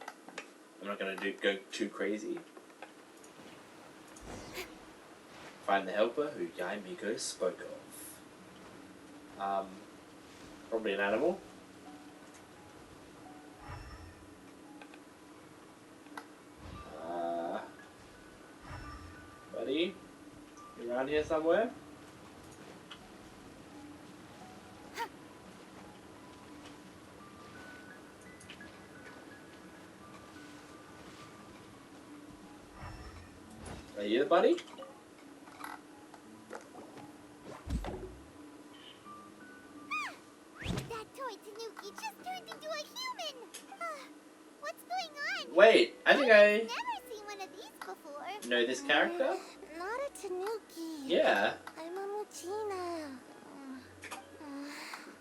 go too crazy. Find the helper who Yai Miko spoke of. Probably an animal. Buddy, you around here somewhere? Are you the buddy? That toy Tanuki just turned into a human. What's going on? Wait, I think I've never seen one of these before. know this character? Not a Tanuki. Yeah. I'm a Muchina.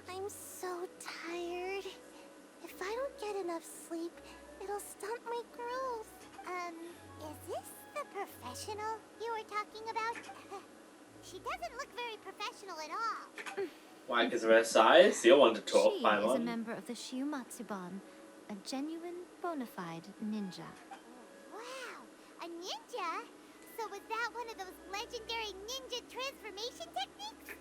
I'm so tired. If I don't get enough sleep, it'll stunt my growth. Is this the professional you were talking about? She doesn't look very professional at all. Why, because of her size? You'll want to talk, She is Paimon. a member of the Shiumatsuban, a genuine, bona fide ninja. Wow, a ninja? So was that one of those legendary ninja transformation techniques?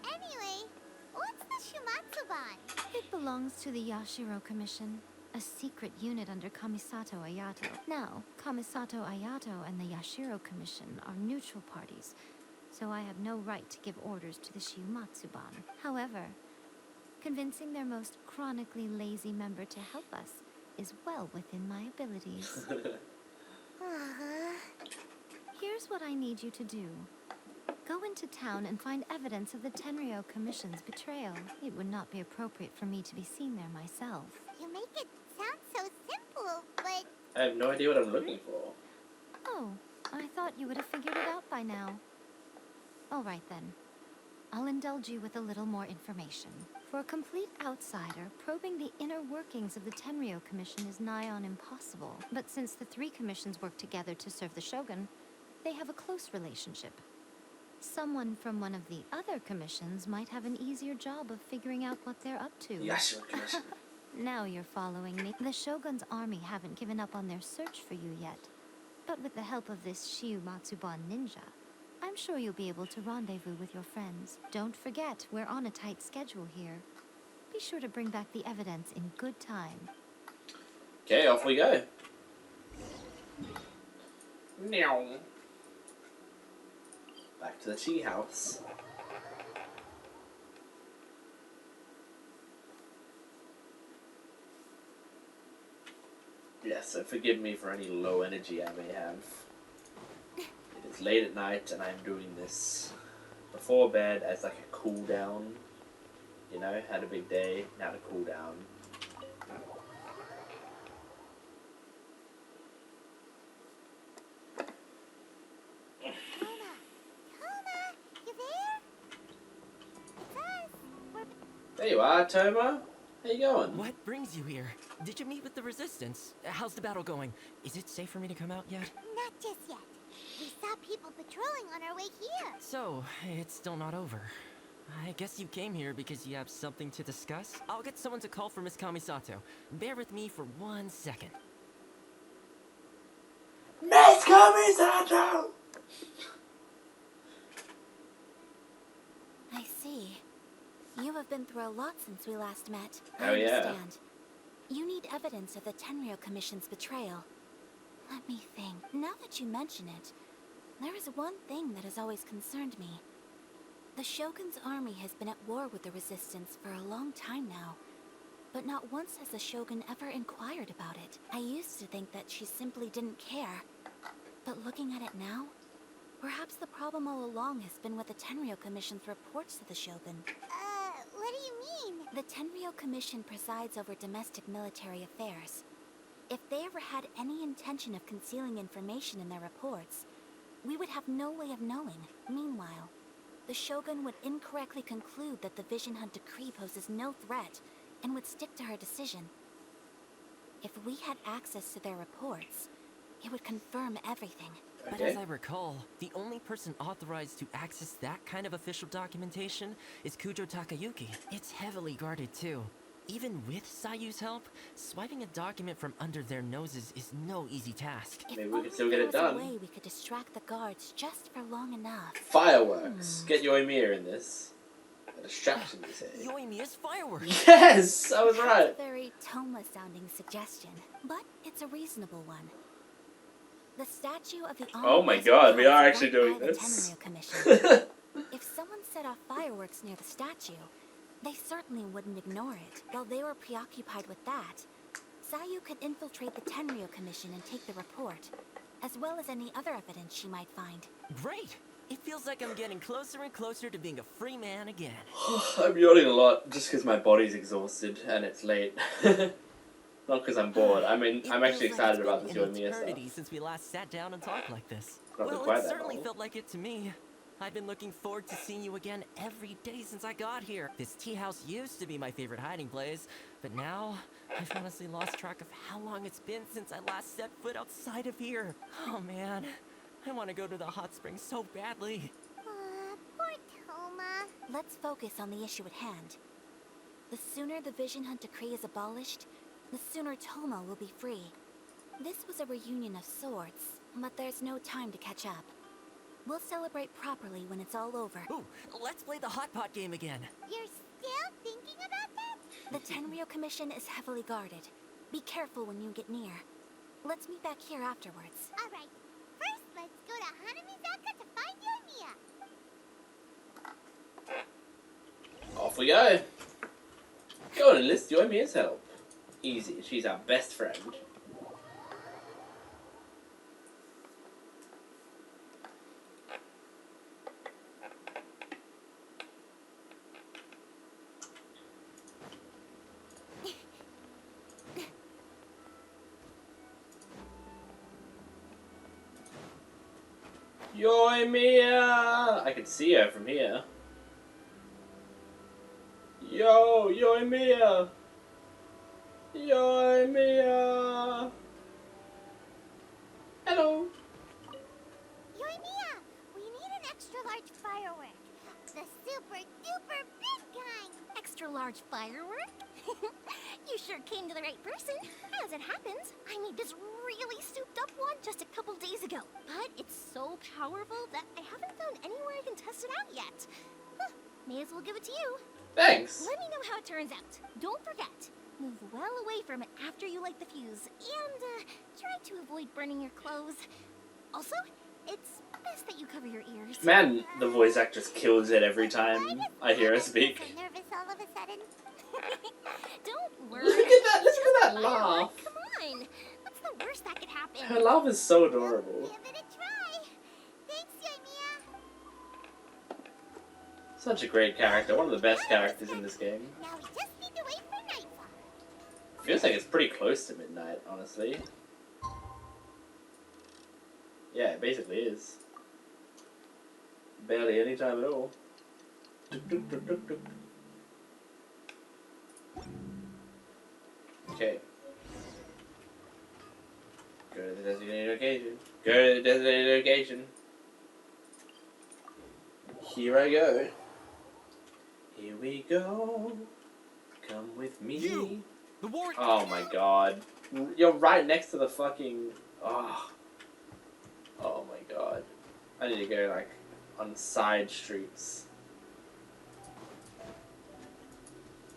Anyway, what's the Shumatsuban? It belongs to the Yashiro Commission, a secret unit under Kamisato Ayato. Now, Kamisato Ayato and the Yashiro Commission are neutral parties, so I have no right to give orders to the Shiumatsuban. However, convincing their most chronically lazy member to help us is well within my abilities. Here's what I need you to do. Go into town and find evidence of the Tenryo Commission's betrayal. It would not be appropriate for me to be seen there myself. You make it sound so simple, but... I have no idea what I'm looking for. Oh, I thought you would have figured it out by now. All right then. I'll indulge you with a little more information. For a complete outsider, probing the inner workings of the Tenryo Commission is nigh on impossible. But since the 3 commissions work together to serve the Shogun, they have a close relationship. Someone from one of the other commissions might have an easier job of figuring out what they're up to. Yes, Commission. Now you're following me. The Shogun's army haven't given up on their search for you yet. But with the help of this Shiumatsuban ninja, I'm sure you'll be able to rendezvous with your friends. Don't forget, we're on a tight schedule here. Be sure to bring back the evidence in good time. Okay, off we go. Meow. Back to the tea house. Yes, so forgive me for any low energy I may have. It is late at night and I'm doing this before bed as like a cool down. You know, had a big day, now to cool down. There you are, Toma. How you going? What brings you here? Did you meet with the Resistance? How's the battle going? Is it safe for me to come out yet? Not just yet. We saw people patrolling on our way here. So, it's still not over. I guess you came here because you have something to discuss? I'll get someone to call for Miss Kamisato. Bear with me for 1 second. Miss Kamisato! I see. You have been through a lot since we last met. Oh, I yeah. understand. You need evidence of the Tenryou Commission's betrayal. Let me think. Now that you mention it, there is one thing that has always concerned me. The Shogun's army has been at war with the Resistance for a long time now, but not once has the Shogun ever inquired about it. I used to think that she simply didn't care, but looking at it now, perhaps the problem all along has been with the Tenryou Commission's reports to the Shogun. What do you mean? The Tenryou Commission presides over domestic military affairs. If they ever had any intention of concealing information in their reports, we would have no way of knowing. Meanwhile, the Shogun would incorrectly conclude that the Vision Hunt decree poses no threat and would stick to her decision. If we had access to their reports, it would confirm everything. But as I recall, the only person authorized to access that kind of official documentation is Kujo Takayuki. It's heavily guarded too. Even with Sayu's help, swiping a document from under their noses is no easy task. Maybe we can still get it done. There was a way we could distract the guards just for long enough. Fireworks. Get Yoimiya in this. A distraction, you say? Yoimiya's fireworks! Yes! I was right! It's a very Toma-sounding suggestion, but it's a reasonable one. The statue of the Oh my god, we are actually doing this. Tenryou Commission. If someone set off fireworks near the statue, they certainly wouldn't ignore it. While they were preoccupied with that, Sayu could infiltrate the Tenryou Commission and take the report, as well as any other evidence she might find. Great! It feels like I'm getting closer and closer to being a free man again. I'm yawning a lot just because my body's exhausted and it's late. Not because I'm bored. I mean, I'm actually excited about this Yoimiya stuff. Since we last sat down and talked like this. Not Well, quite it that certainly long. felt like it to me. I've been looking forward to seeing you again every day since I got here. This tea house used to be my favorite hiding place, but now I've honestly lost track of how long it's been since I last set foot outside of here. Oh man, I want to go to the hot springs so badly. Poor Toma. Let's focus on the issue at hand. The sooner the Vision Hunt decree is abolished, the sooner Toma will be free. This was a reunion of sorts, but there's no time to catch up. We'll celebrate properly when it's all over. Ooh, let's play the hot pot game again. You're still thinking about that? The Tenryou Commission is heavily guarded. Be careful when you get near. Let's meet back here afterwards. Alright, first let's go to Hanamizaka to find Yoimiya. Off we go. Go and enlist Yoimiya's help. Easy, she's our best friend. Yoimiya! I can see her from here. Yo, Yoimiya! Yoimiya! Hello! Yoimiya, we need an extra large firework. The super duper big kind. Extra large firework? You sure came to the right person. As it happens, I made this really souped up one just a couple days ago. But it's so powerful that I haven't found anywhere I can test it out yet. Huh, may as well give it to you. Thanks. Let me know how it turns out. Don't forget, move well away from it after you light the fuse. And try to avoid burning your clothes. Also, it's best that you cover your ears. Man, the voice actress kills it every time I hear her speak. I'm nervous all of a sudden. Don't worry. Look at that, look at that laugh. Come on. What's the worst that could happen? Her laugh is so adorable. Give it a try. Thanks, Yoimiya. Such a great character, one of the best characters in this game. Now we just need to wait for nightfall. Feels like it's pretty close to midnight, honestly. Yeah, it basically is. Barely any time at all. designated location. Go to the designated location. Here I go. Here we go. Come with me. You! The war. Oh my god. You're right next to the fucking. Oh. Oh my god. I need to go like on side streets.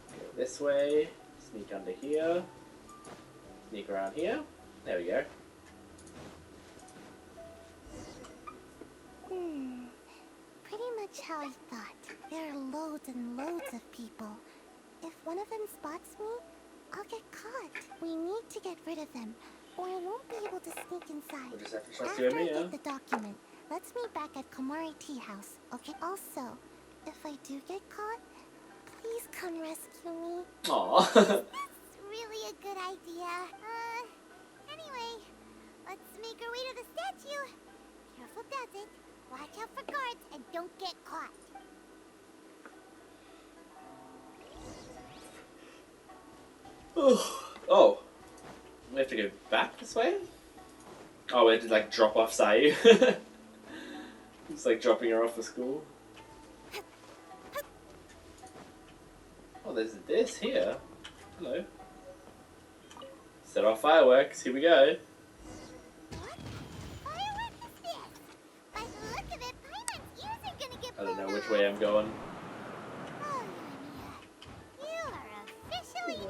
Go this way. Sneak under here. Sneak around here. There we go. Pretty much how I thought. There are loads and loads of people. If one of them spots me, I'll get caught. We need to get rid of them, or I won't be able to sneak inside. We'll just have to trust After you and I me, get the document, let's meet back at Komari Tea House, okay? Also, if I do get caught, please come rescue me. Aw. That's really a good idea. Anyway, let's make our way to the statue. Careful does it. Watch out for guards and don't get caught. Oh. We have to go back this way? Oh, we have to like drop off Sayu. It's like dropping her off for school. Oh, there's this here. Hello. Set off fireworks. Here we go. I don't know which way I'm going.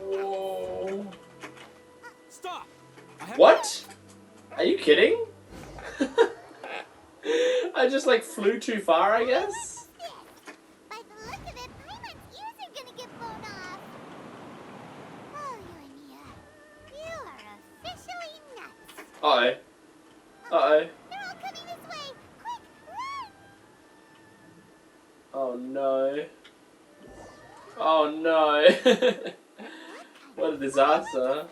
Whoa. Stop! What? Are you kidding? I just like flew too far, I guess. Uh-oh. Uh-oh. Oh no. Oh no. What a disaster.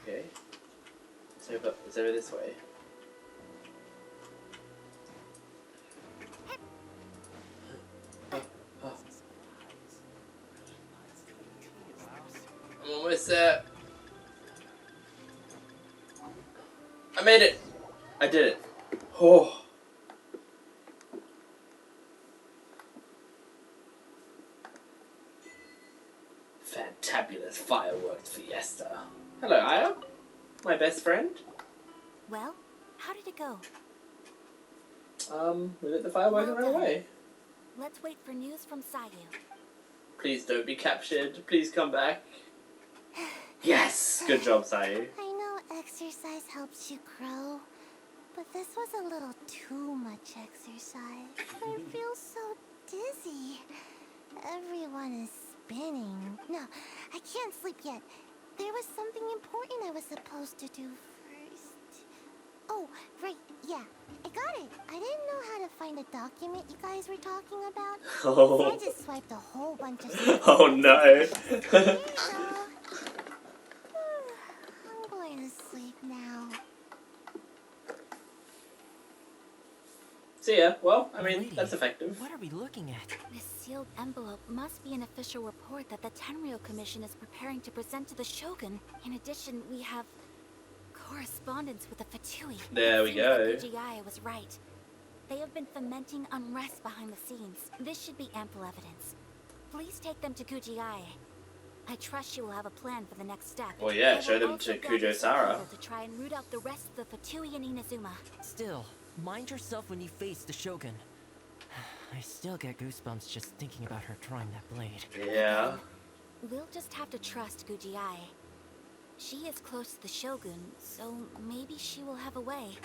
Okay. It's over this way. I'm almost there. I made it. I did it. Oh. Fantabulous fireworks fiesta. Hello, Aya. My best friend. Well, how did it go? We lit the fireworks and ran away. Let's wait for news from Sayu. Please don't be captured. Please come back. Yes! Good job, Sayu. I know exercise helps you grow, but this was a little too much exercise. I feel so dizzy. Everyone is spinning. No, I can't sleep yet. There was something important I was supposed to do first. Oh, right, yeah. I got it. I didn't know how to find a document you guys were talking about. Oh. So I just swiped a whole bunch of stuff. Oh no. Here you go. I'm going to sleep now. See ya. Well, I mean, that's effective. What are we looking at? This sealed envelope must be an official report that the Tenryou Commission is preparing to present to the Shogun. In addition, we have correspondence with the Fatui. There we go. Kujiai was right. They have been fomenting unrest behind the scenes. This should be ample evidence. Please take them to Kujiai. I trust you will have a plan for the next step. Well, yeah, I will show them also to gather some Kujo-Sara. people to try and root out the rest of the Fatui in Inazuma. Still, mind yourself when you face the Shogun. I still get goosebumps just thinking about her drawing that blade. Yeah. We'll just have to trust Kujiai. She is close to the Shogun, so maybe she will have a way.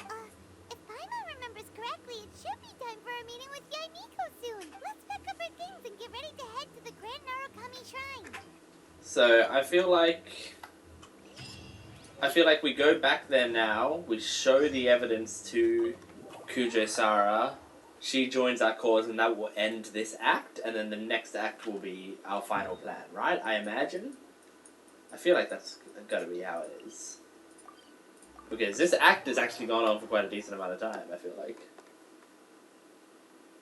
If Paimon remembers correctly, it should be time for a meeting with Yaimiko soon. Let's pack up our things and get ready to head to the Grand Narukami Shrine. So, I feel like we go back there now, we show the evidence to Kujo-Sara, she joins our cause, and that will end this act, and then the next act will be our final plan, right? I imagine? I feel like that's gotta be how it is. Because this act has actually gone on for quite a decent amount of time, I feel like.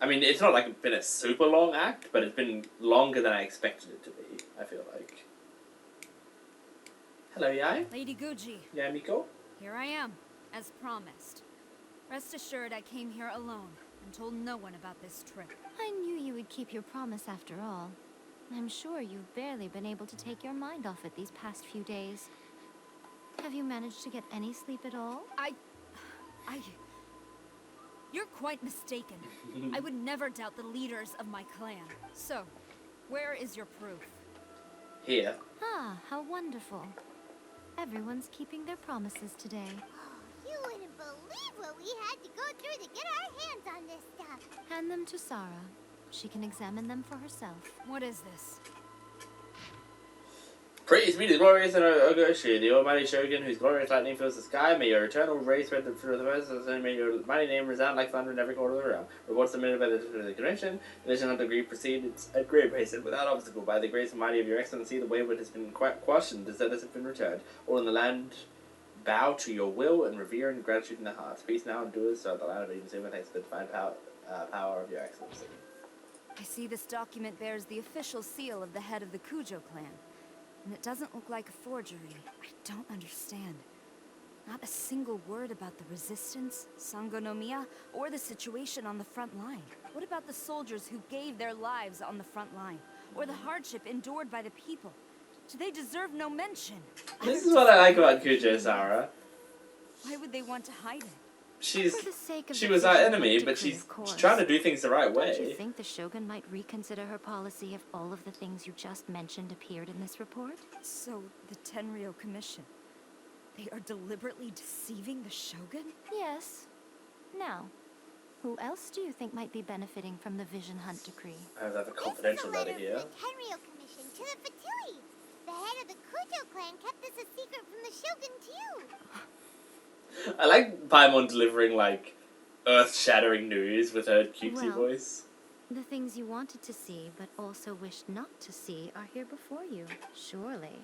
I mean, it's not like it's been a super long act, but it's been longer than I expected it to be, I feel like. Hello, Yai. Lady Guji. Yeah, Miko? Here I am, as promised. Rest assured I came here alone and told no one about this trip. I knew you would keep your promise after all. I'm sure you've barely been able to take your mind off it these past few days. Have you managed to get any sleep at all? You're quite mistaken. I would never doubt the leaders of my clan. So, where is your proof? Here. Ah, how wonderful. Everyone's keeping their promises today. You wouldn't believe what we had to go through to get our hands on this stuff. Hand them to Sarah. She can examine them for herself. What is this? Praise be the glorious and Ogoshi, the almighty shogun whose glorious lightning fills the sky. May your eternal race spread through the rest, and may your mighty name resound like thunder in every corner of the realm. Reports submitted by the convention. Division of the degree proceeds at great pace and without obstacle. By the grace and mighty of your excellency, the wayward has been quashed and the zealous have been returned. All in the land bow to your will and revere and gratitude in their hearts. Peace now and do us so the land of Eden soon, thanks to the divine power of your excellency. I see this document bears the official seal of the head of the Kujo clan. And it doesn't look like a forgery. I don't understand. Not a single word about the resistance, Sangonomiya, or the situation on the front line. What about the soldiers who gave their lives on the front line? Or the hardship endured by the people? Do they deserve no mention? This is what I like about Kujo, Sarah. Why would they want to hide it? She was our enemy, but she's trying to do things the right way. Don't you think the Shogun might reconsider her policy if all of the things you just mentioned appeared in this report? So, the Tenryou Commission, they are deliberately deceiving the Shogun? Yes. Now, who else do you think might be benefiting from the Vision Hunt decree? I have a confidential letter here. The Tenryou Commission to the Fatui. The head of the Kujo clan kept this a secret from the Shogun too. I like Paimon delivering, like, earth-shattering news with her cutesy voice. The things you wanted to see, but also wished not to see, are here before you. Surely.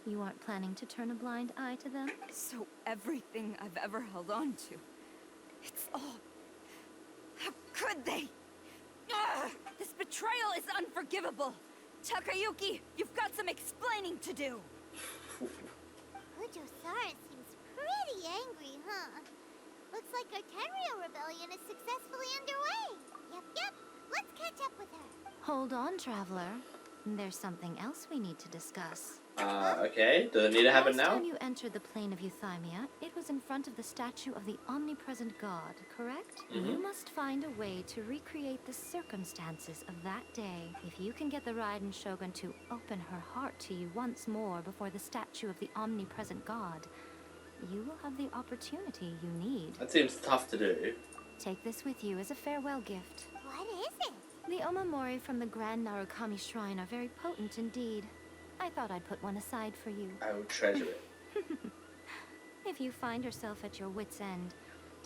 You aren't planning to turn a blind eye to them? So everything I've ever held on to, it's all... How could they? Ugh! This betrayal is unforgivable! Takayuki, you've got some explaining to do! Kujo-Sara seems pretty angry, huh? Looks like our Tenryou rebellion is successfully underway. Yep. Let's catch up with her. Hold on, Traveler. There's something else we need to discuss. Okay. Does it need to happen now? Last time you entered the plane of Euthymia, it was in front of the statue of the omnipresent god, correct? Mm-hmm. You must find a way to recreate the circumstances of that day. If you can get the Raiden Shogun to open her heart to you once more before the statue of the omnipresent god, you will have the opportunity you need. That seems tough to do. Take this with you as a farewell gift. What is it? The Omamori from the Grand Narukami Shrine are very potent indeed. I thought I'd put one aside for you. I will treasure it. If you find yourself at your wit's end,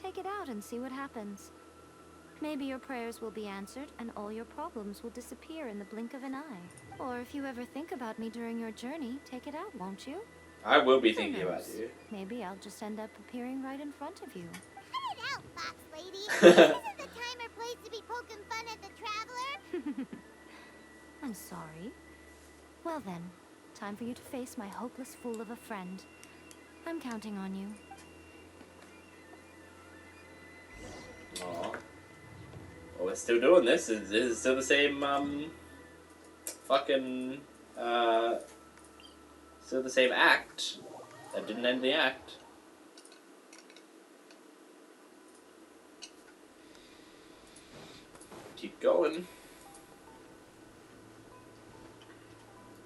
take it out and see what happens. Maybe your prayers will be answered and all your problems will disappear in the blink of an eye. Or if you ever think about me during your journey, take it out, won't you? I will be thinking about you. Maybe I'll just end up appearing right in front of you. Cut it out, Fox Lady. This isn't the time or place to be poking fun at the Traveler. I'm sorry. Well then, time for you to face my hopeless fool of a friend. I'm counting on you. Aw. Well, we're still doing this. This is still the same, still the same act. That didn't end the act. Keep going.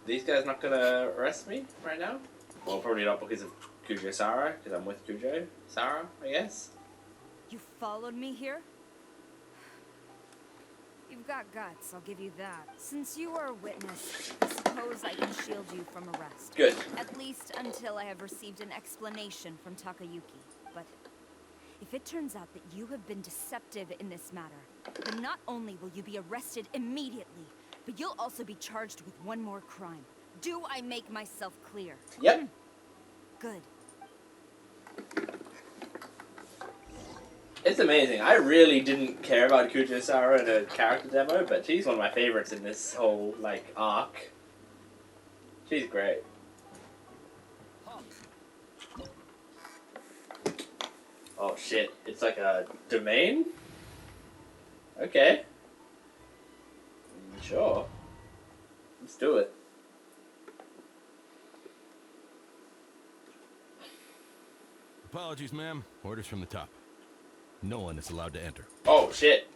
These guys not gonna arrest me right now? Well, probably not because of Kujo-Sara, because I'm with Kujo-Sara, I guess. You followed me here? You've got guts, I'll give you that. Since you are a witness, I suppose I can shield you from arrest. Good. At least until I have received an explanation from Takayuki. But if it turns out that you have been deceptive in this matter, then not only will you be arrested immediately, but you'll also be charged with one more crime. Do I make myself clear? Yep. Good. It's amazing. I really didn't care about Kujo-Sara in her character demo, but she's one of my favorites in this whole, like, arc. She's great. Oh shit, it's like a domain? Okay. Sure. Let's do it. Apologies, ma'am. Orders from the top. No one is allowed to enter. Oh shit.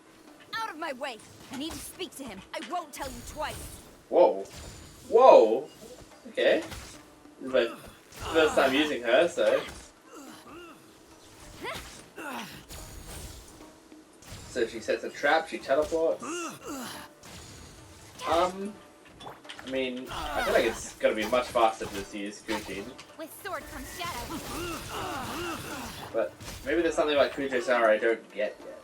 Out of my way! I need to speak to him. I won't tell you twice. Whoa. Whoa. Okay. This is my first time using her, so. So if she sets a trap, she teleports. I mean, I feel like it's gonna be much faster to just use Kujin. With sword comes shadow. But maybe there's something about Kujo-Sara I don't get yet.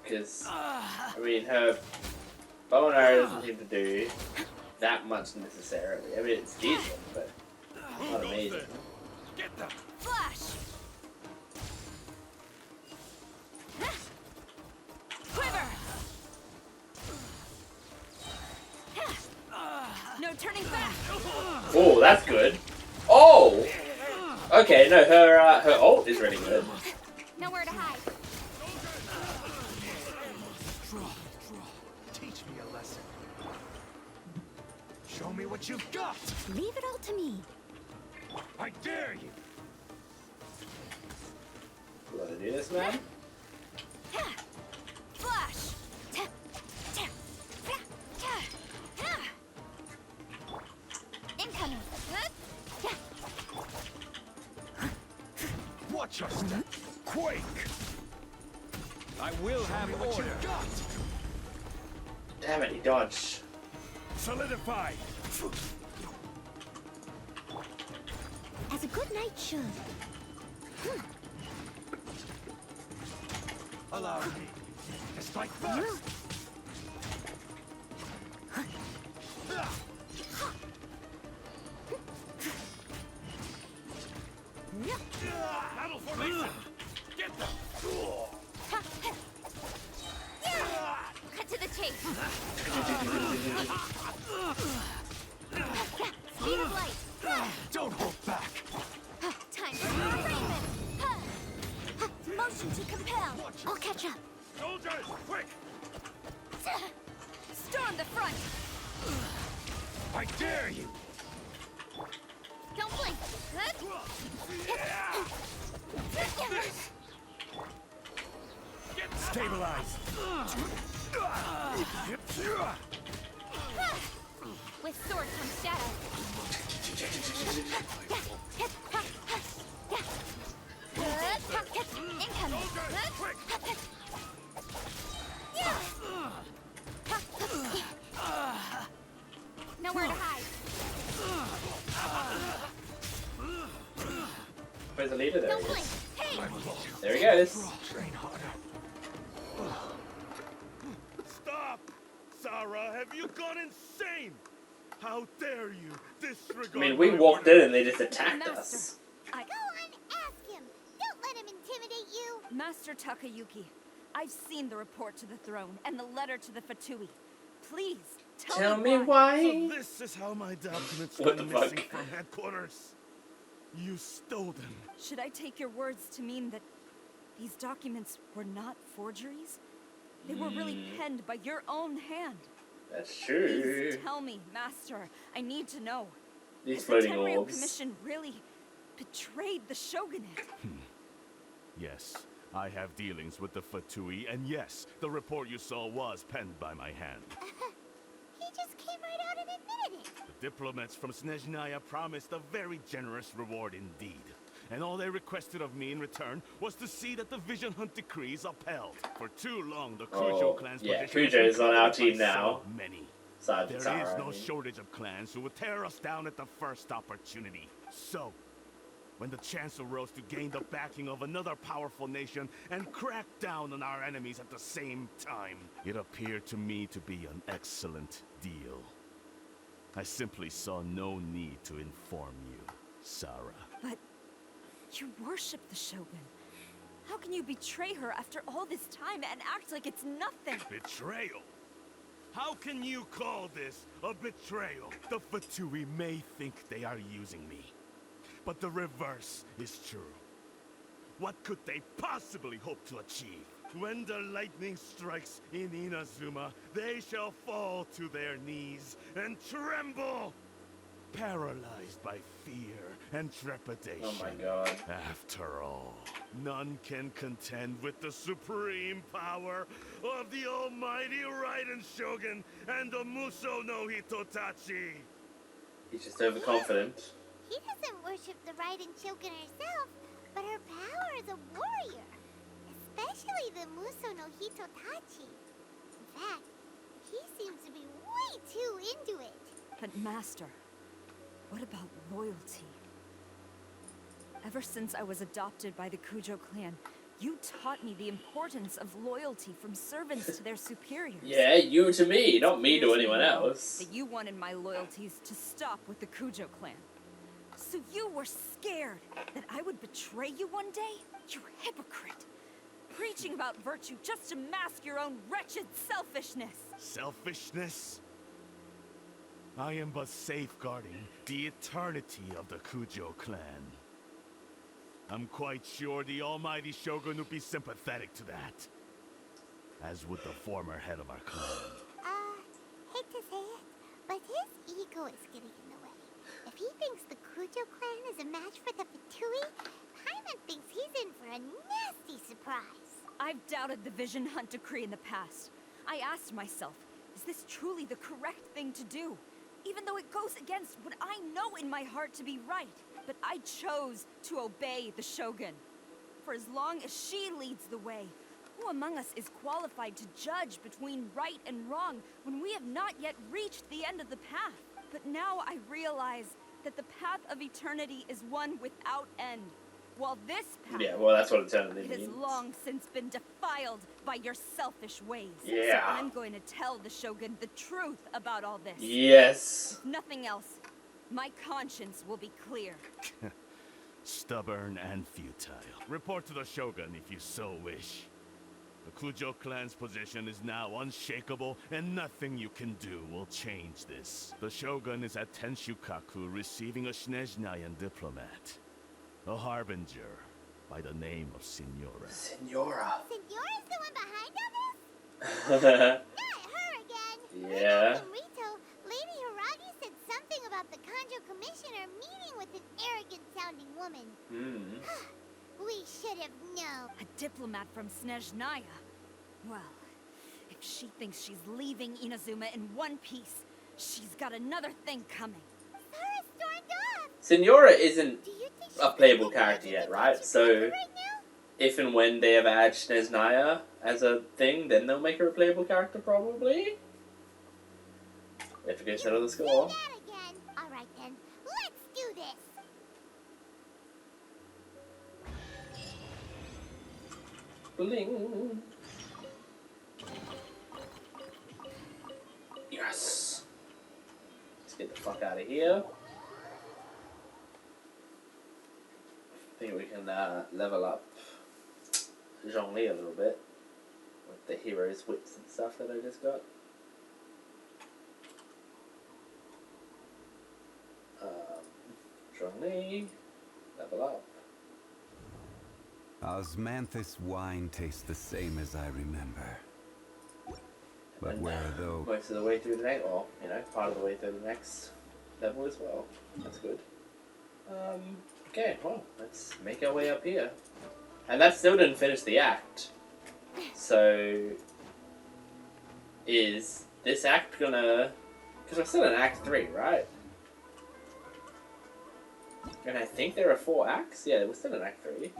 Because, I mean, her bow and arrow doesn't seem to do that much necessarily. I mean, it's decent, but not amazing. Get them! Flash! Quiver! No turning back! Oh, that's good. Oh! Okay, no, her ult is really good. Nowhere to hide. Teach me a lesson. Show me what you've got. Leave it all to me. I dare you! You wanna do this, man? Flash! Incoming. Watch your step! Quake! I will have order! Damn it, he dodged. Solidify! As a good knight should. Allow me to strike first! Battle formation! Get them! Cut to the chase. Speed of light. Don't hold back! Time for entertainment. Motion to compel. I'll catch up. Soldiers, quick! Storm the front! I dare you! Don't blink. Stabilize! With sword comes shadow. Incoming. Nowhere to hide. Where's the leader? There Don't he blink. is. Hey! There he goes. Train harder. Stop! Sarah, have you gone insane? How dare you disregard I mean, we my walked order? in and they just attacked Master. us. I... Go and ask him. Don't let him intimidate you. Master Takayuki, I've seen the report to the throne and the letter to the Fatui. Please, Tell me why. So this is how my documents What went the fuck? missing from headquarters. You stole them. Should I take your words to mean that these documents were not forgeries? They were really penned by your own hand. That's true. Please tell me, Master. I need to know. These Has floating the Tenryo orbs. Commission really betrayed the shogunate? Yes, I have dealings with the Fatui, and yes, the report you saw was penned by my hand. He just came right out and admitted it. The diplomats from Snezhnaya promised a very generous reward indeed. And all they requested of me in return was to see that the Vision Hunt decrees upheld. For too long, the Kujo clan's yeah, position Kujo was is on our encumbered by team now. so many. There There is no shortage of clans who would tear us down at the first opportunity. So, when the chance arose to gain the backing of another powerful nation and crack down on our enemies at the same time. It appeared to me to be an excellent deal. I simply saw no need to inform you, Sarah. But you worship the Shogun. How can you betray her after all this time and act like it's nothing? Betrayal? How can you call this a betrayal? The Fatui may think they are using me, but the reverse is true. What could they possibly hope to achieve? When the lightning strikes in Inazuma, they shall fall to their knees and tremble, paralyzed by fear and trepidation. Oh my god. After all, none can contend with the supreme power of the almighty Raiden Shogun and the Muso no Hitotachi. He's just overconfident. He doesn't worship the Raiden Shogun herself, but her power as a warrior. Especially the Muso no Hitotachi. In fact, he seems to be way too into it. But Master, what about loyalty? Ever since I was adopted by the Kujo clan, you taught me the importance of loyalty from servants to their superiors. Yeah, you to me, not me to anyone else. That you wanted my loyalties to stop with the Kujo clan. So you were scared that I would betray you one day? You hypocrite! Preaching about virtue just to mask your own wretched selfishness! Selfishness? I am but safeguarding the eternity of the Kujo clan. I'm quite sure the almighty Shogun would be sympathetic to that. As would the former head of our clan. Hate to say it, but his ego is getting in the way. If he thinks the Kujo clan is a match for the Fatui, Paimon thinks he's in for a nasty surprise. I've doubted the Vision Hunt decree in the past. I asked myself, is this truly the correct thing to do? Even though it goes against what I know in my heart to be right. But I chose to obey the Shogun. For as long as she leads the way, who among us is qualified to judge between right and wrong when we have not yet reached the end of the path? But now I realize that the path of eternity is one without end. While this path, Yeah, well, that's what eternity has means. long since been defiled by your selfish ways. Yeah. So I'm going to tell the Shogun the truth about all this. Yes. If nothing else, my conscience will be clear. Stubborn and futile. Report to the Shogun if you so wish. The Kujo clan's position is now unshakable, and nothing you can do will change this. The Shogun is at Tenshukaku receiving a Snezhnayan diplomat. A harbinger by the name of Signora. Signora. Signora's the one behind all this? Not her again. Yeah. In Rito, Lady Hiragi said something about the Kanjo Commissioner meeting with an arrogant-sounding woman. We should have known. A diplomat from Snezhnaya. Well, if she thinks she's leaving Inazuma in one piece, she's got another thing coming. Sarah stormed off. Signora isn't a playable character yet, right? So, if and when they ever add Snezhnaya as a thing, then they'll make her a playable character, probably. We have to go settle the score. That again. All right then, let's do this. Bling. Yes. Let's get the fuck out of here. I think we can level up Zhongli a little bit with the hero's wits and stuff that I just got. Zhongli, level up. Osmanthus wine tastes the same as I remember. But where are those? Most of the way through the next, or, you know, part of the way through the next level as well. That's good. Okay, well, let's make our way up here. And that still didn't finish the act. So, is this act gonna... Because we're still in Act 3, right? And I think there are 4 acts? Yeah, we're still in Act 3.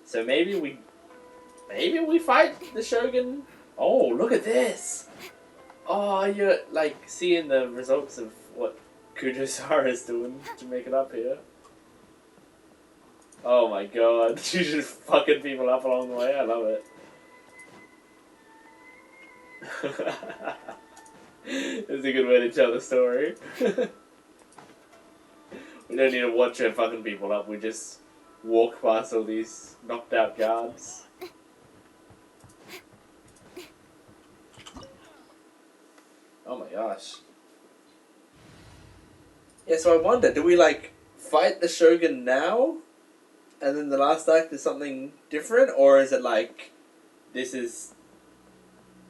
So maybe we fight the Shogun? Oh, look at this! Oh, you're, like, seeing the results of what Kujo-Sara is doing to make it up here. Oh my god, she's just fucking people up along the way. I love it. It's a good way to tell the story. We don't need to watch her fucking people up. We just walk past all these knocked out guards. Oh my gosh. Yeah, so I wonder, do we like fight the Shogun now? And then the last act is something different? Or is it like, this is...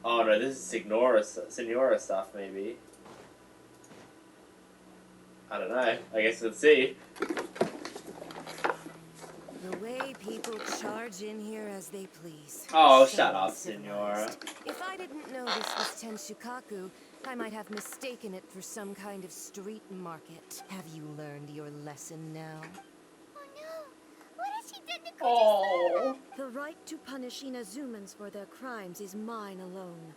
Oh no, this is Signora stuff maybe. I don't know. I guess let's see. The way people charge in here as they please. Oh, So shut up, uncivilized. Signora. If I didn't know this was Tenshukaku, I might have mistaken it for some kind of street market. Have you learned your lesson now? What has she done to Oh. The right to punish Inazumans for their crimes is mine alone.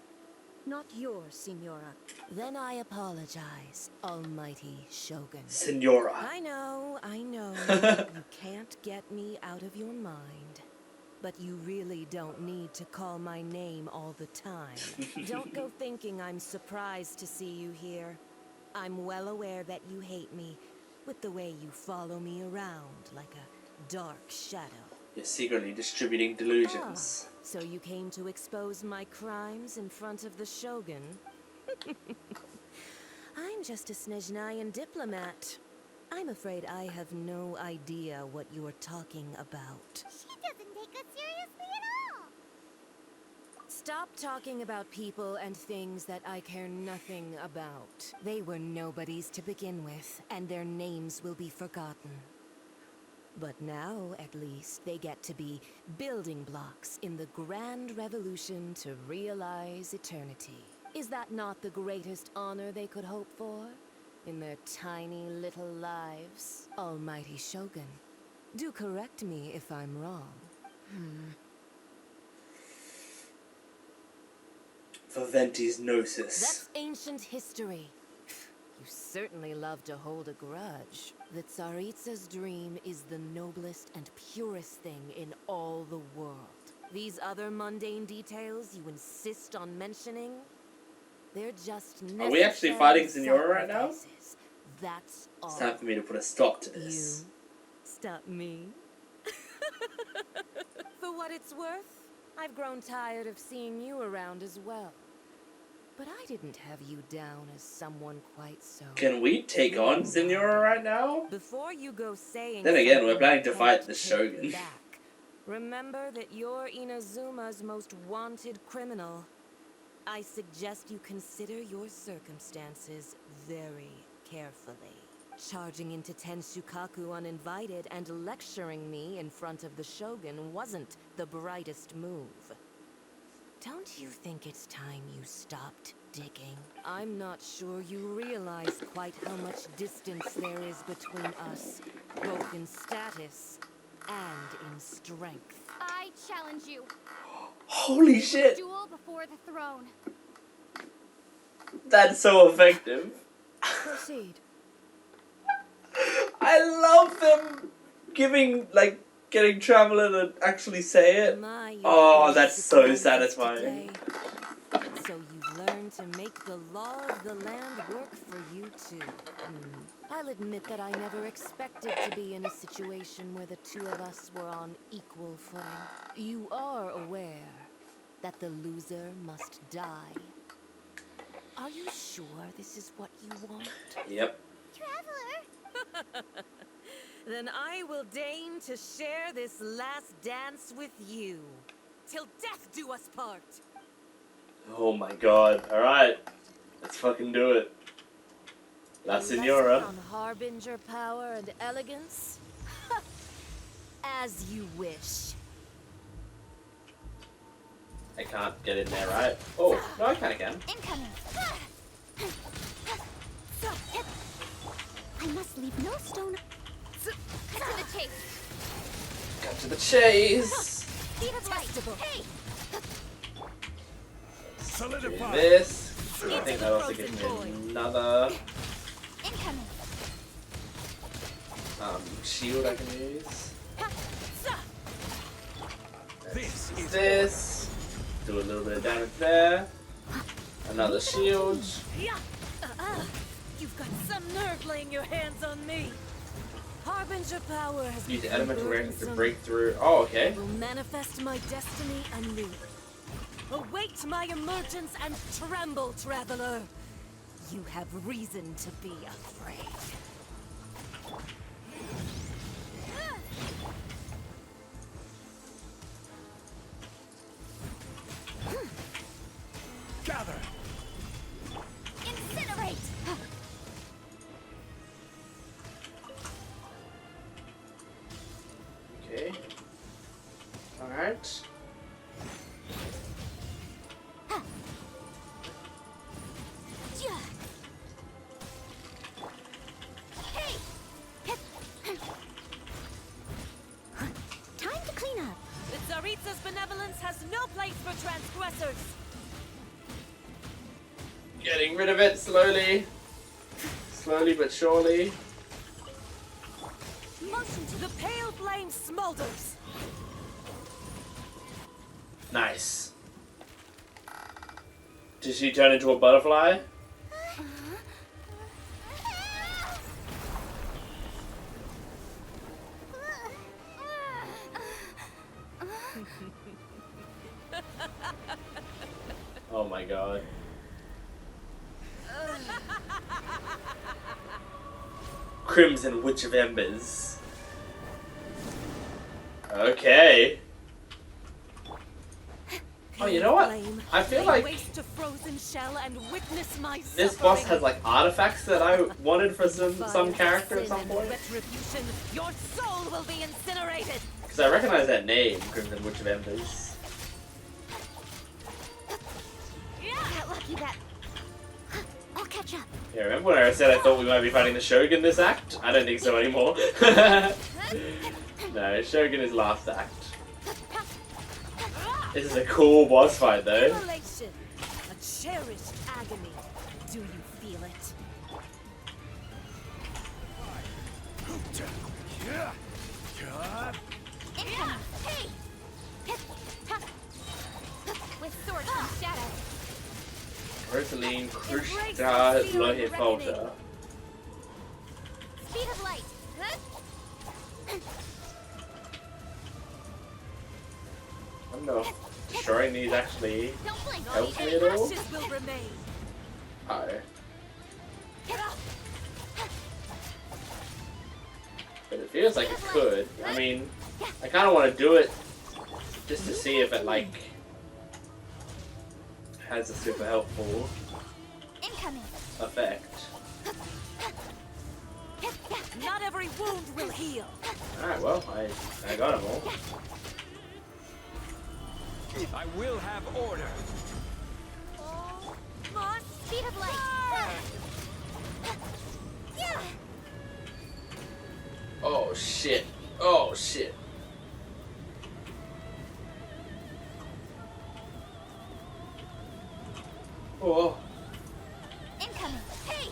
Not yours, Signora. Then I apologize, almighty Shogun. Signora. I know. You can't get me out of your mind. But you really don't need to call my name all the time. Don't go thinking I'm surprised to see you here. I'm well aware that you hate me, with the way you follow me around like a dark shadow. You're secretly distributing delusions. So you came to expose my crimes in front of the Shogun? I'm just a Snezhnayan diplomat. I'm afraid I have no idea what you're talking about. She doesn't take us seriously at all. Stop talking about people and things that I care nothing about. They were nobodies to begin with, and their names will be forgotten. But now, at least, they get to be building blocks in the grand revolution to realize eternity. Is that not the greatest honor they could hope for? In their tiny little lives? Almighty Shogun, do correct me if I'm wrong. For Venti's gnosis. That's ancient history. You certainly love to hold a grudge. The Tsaritsa's dream is the noblest and purest thing in all the world. These other mundane details you insist on mentioning, they're just Are we actually fighting necessary Signora right now? sacrifices. That's all. It's time for me to put a stop to this. Stop me? For what it's worth, I've grown tired of seeing you around as well. But I didn't have you down as someone quite so... Can we take on Signora right now? Before you go saying... Then again, we're something planning to you fight can't the take Shogun. back, remember that you're Inazuma's most wanted criminal. I suggest you consider your circumstances very carefully. Charging into Tenshukaku uninvited and lecturing me in front of the Shogun wasn't the brightest move. Don't you think it's time you stopped digging? I'm not sure you realize quite how much distance there is between us, both in status and in strength. I challenge you. Holy shit! Duel before the throne. That's so effective. Proceed. I love them getting Traveler to actually say it. Oh, that's so satisfying. So you've learned to make the law of the land work for you too. I'll admit that I never expected to be in a situation where the two of us were on equal footing. You are aware that the loser must die. Are you sure this is what you want? Yep. Traveler! Then I will deign to share this last dance with you. Till death do us part. Oh my god. Alright. Let's fucking do it. La Signora. On harbinger power and elegance? As you wish. I can't get in there, right? Oh, no, I kinda can. Incoming. I must leave no stone. Cut to the chase. Cut to the chase. Detestable. Hey. Do this. I think that also gives me another Incoming. shield I can use. This. Do a little bit of damage there. Another shield. You've got some nerve laying your hands on me. Harbinger power has Use become elemental reaction to burdensome. break through. Oh, okay. I will manifest my destiny anew. Await my emergence and tremble, traveler. You have reason to be afraid. Gather. Incinerate! Okay. Alright. Time to clean up. The Tsaritsa's benevolence has no place for transgressors. Getting rid of it slowly. Slowly but surely. Motion to the pale flame smolders. Nice. Did she turn into a butterfly? Oh my god. Crimson Witch of Embers. Okay. Oh, you know what? I feel like Waste a frozen shell and witness my this boss has like artifacts that I wanted for some character at some point. Retribution, your soul will be incinerated. Because I recognize that name, Crimson Witch of Embers. Get lucky that... I'll catch up. Yeah, remember when I said I thought we might be fighting the Shogun this act? I don't think so anymore. No, Shogun is last act. This is a cool boss fight though. Immolation, a cherished agony. Do you feel it? Incoming! Hey! With swords from shadow. Rosaline Krushta Lohe Falter. Speed of light. I don't know if destroying these actually Don't blink. helps me at all. Ashes will remain. Oh. But it feels like it could. I mean, I kind of want to do it just to see if it like has a super helpful Incoming. effect. Not every wound will heal. Alright, well, I got them all. I will have order. Moss, speed of light. Yeah. Oh shit. Oh shit. Oh. Incoming. Hey.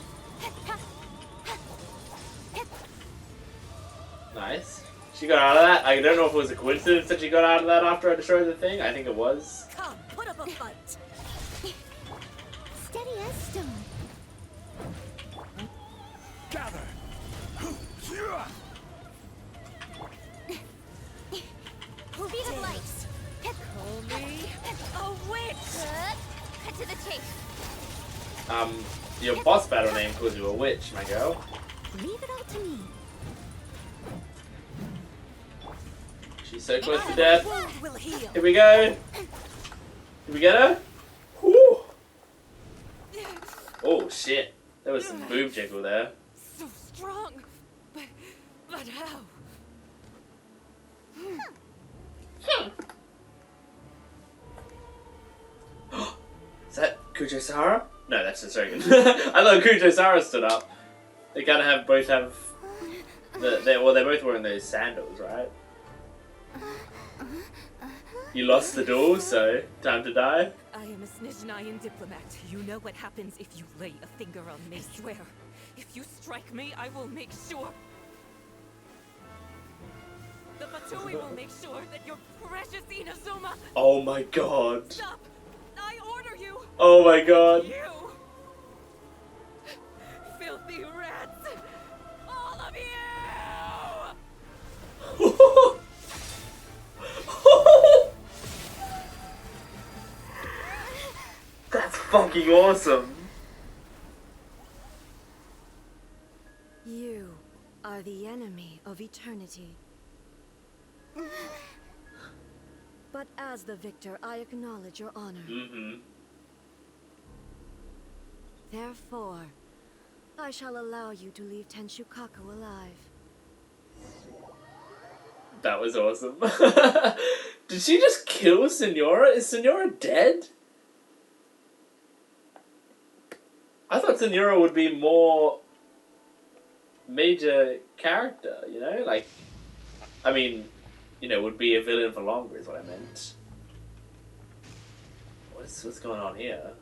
Nice. She got out of that. I don't know if it was a coincidence that she got out of that after I destroyed the thing. I think it was. Come, put up a fight. Steady as stone. Gather. Speed of light. Call me a witch. Cut to the chase. Your boss battle name calls you a witch, my girl. Leave it all to me. She's so close to death. Wound will heal. Here we go. Did we get her? Woo. Oh shit. There was some boob jiggle there. So strong, but how? Is that Kujo Sahara? No, that's the Shogun. I thought Kujo Sahara stood up. They kind of both have they're both wearing those sandals, right? You lost the duel, so time to die. I am a Snizhnayan diplomat. You know what happens if you lay a finger on me, swear. If you strike me, I will make sure. The Fatui will make sure that your precious Inazuma... Oh my god. Stop! I order you! Oh my god. You! Filthy rats! All of you! That's fucking awesome. You are the enemy of eternity. But as the victor, I acknowledge your honor. Mm-hmm. Therefore, I shall allow you to leave Tenshukaku alive. That was awesome. Did she just kill Senora? Is Senora dead? I thought Senora would be more major character, you know? Like, I mean, you know, would be a villain for longer is what I meant. What's going on here?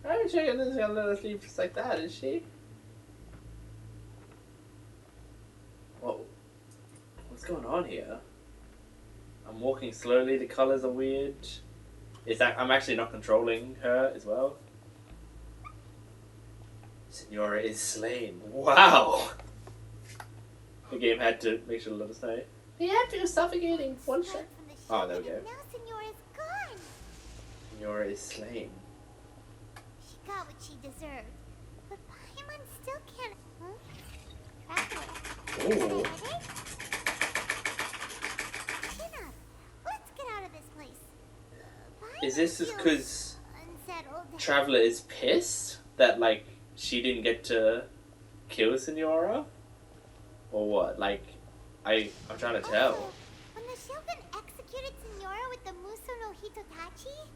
I'm sure this is gonna let us leave just like that, is she? Whoa. What's going on here? I'm walking slowly, the colors are weird. I'm actually not controlling her as well. Senora is slain. Wow! The game had to make sure to let us know. The actor is suffocating. One shot. Oh, there we go. Now Senora's gone. Senora is slain. She got what she deserved. But Paimon still can't... Huh? Ooh. Chin up. Let's get out of this place. Is this just because Unsettled. Traveler is pissed that, like, she didn't get to kill Senora? Or what? Like, I'm trying to tell. Also, when the Shogun executed Senora with the Muso no Hitotachi,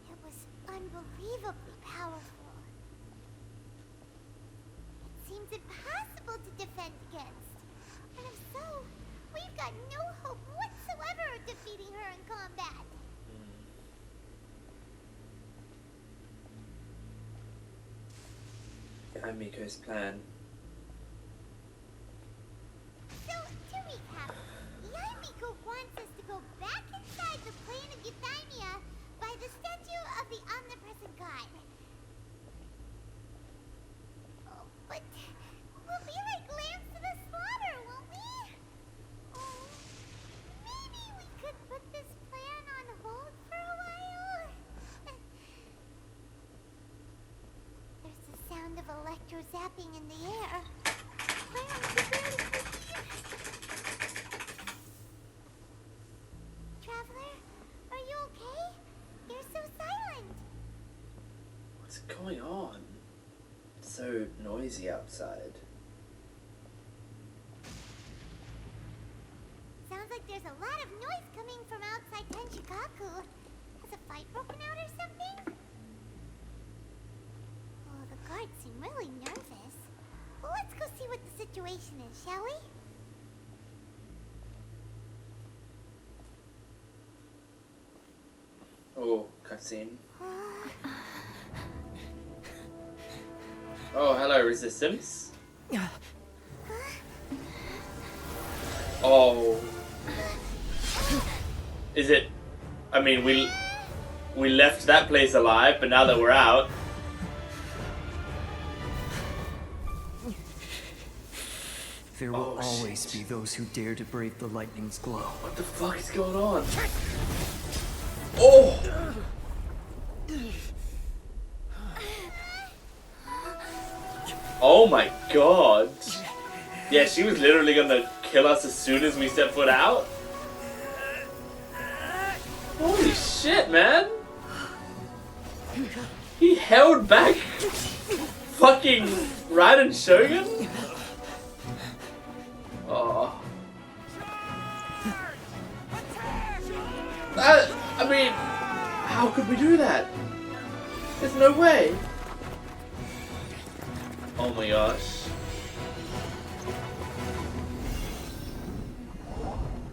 it was unbelievably powerful. It seems impossible to defend against. And if so, we've got no hope whatsoever of defeating her in combat. Behind Miko's plan. So, to recap, Yaimiko wants us to go back inside the plane of Euthymia by the statue of the omnipresent god. Oh, but we'll be like lambs to the slaughter, won't we? Oh, maybe we could put this plan on hold for a while? There's the sound of electro zapping in the air. Why aren't you barely Traveler, are you okay? You're so silent. What's going on? It's so noisy outside. Sounds like there's a lot of noise coming from outside Tenshukaku. Has a fight broken out or something? Oh, the guards seem really nervous. Well, let's go see what the situation is, shall we? Oh, cutscene. Oh, hello, Resistance. Oh. Is it... I mean, we left that place alive, but now that we're out... There will always be those who dare to brave the lightning's glow. What the fuck is going on? Oh! Oh my god. Yeah, she was literally gonna kill us as soon as we set foot out. Holy shit, man. He held back fucking Raiden Shogun? Oh. I mean, how could we do that? There's no way. Oh my gosh.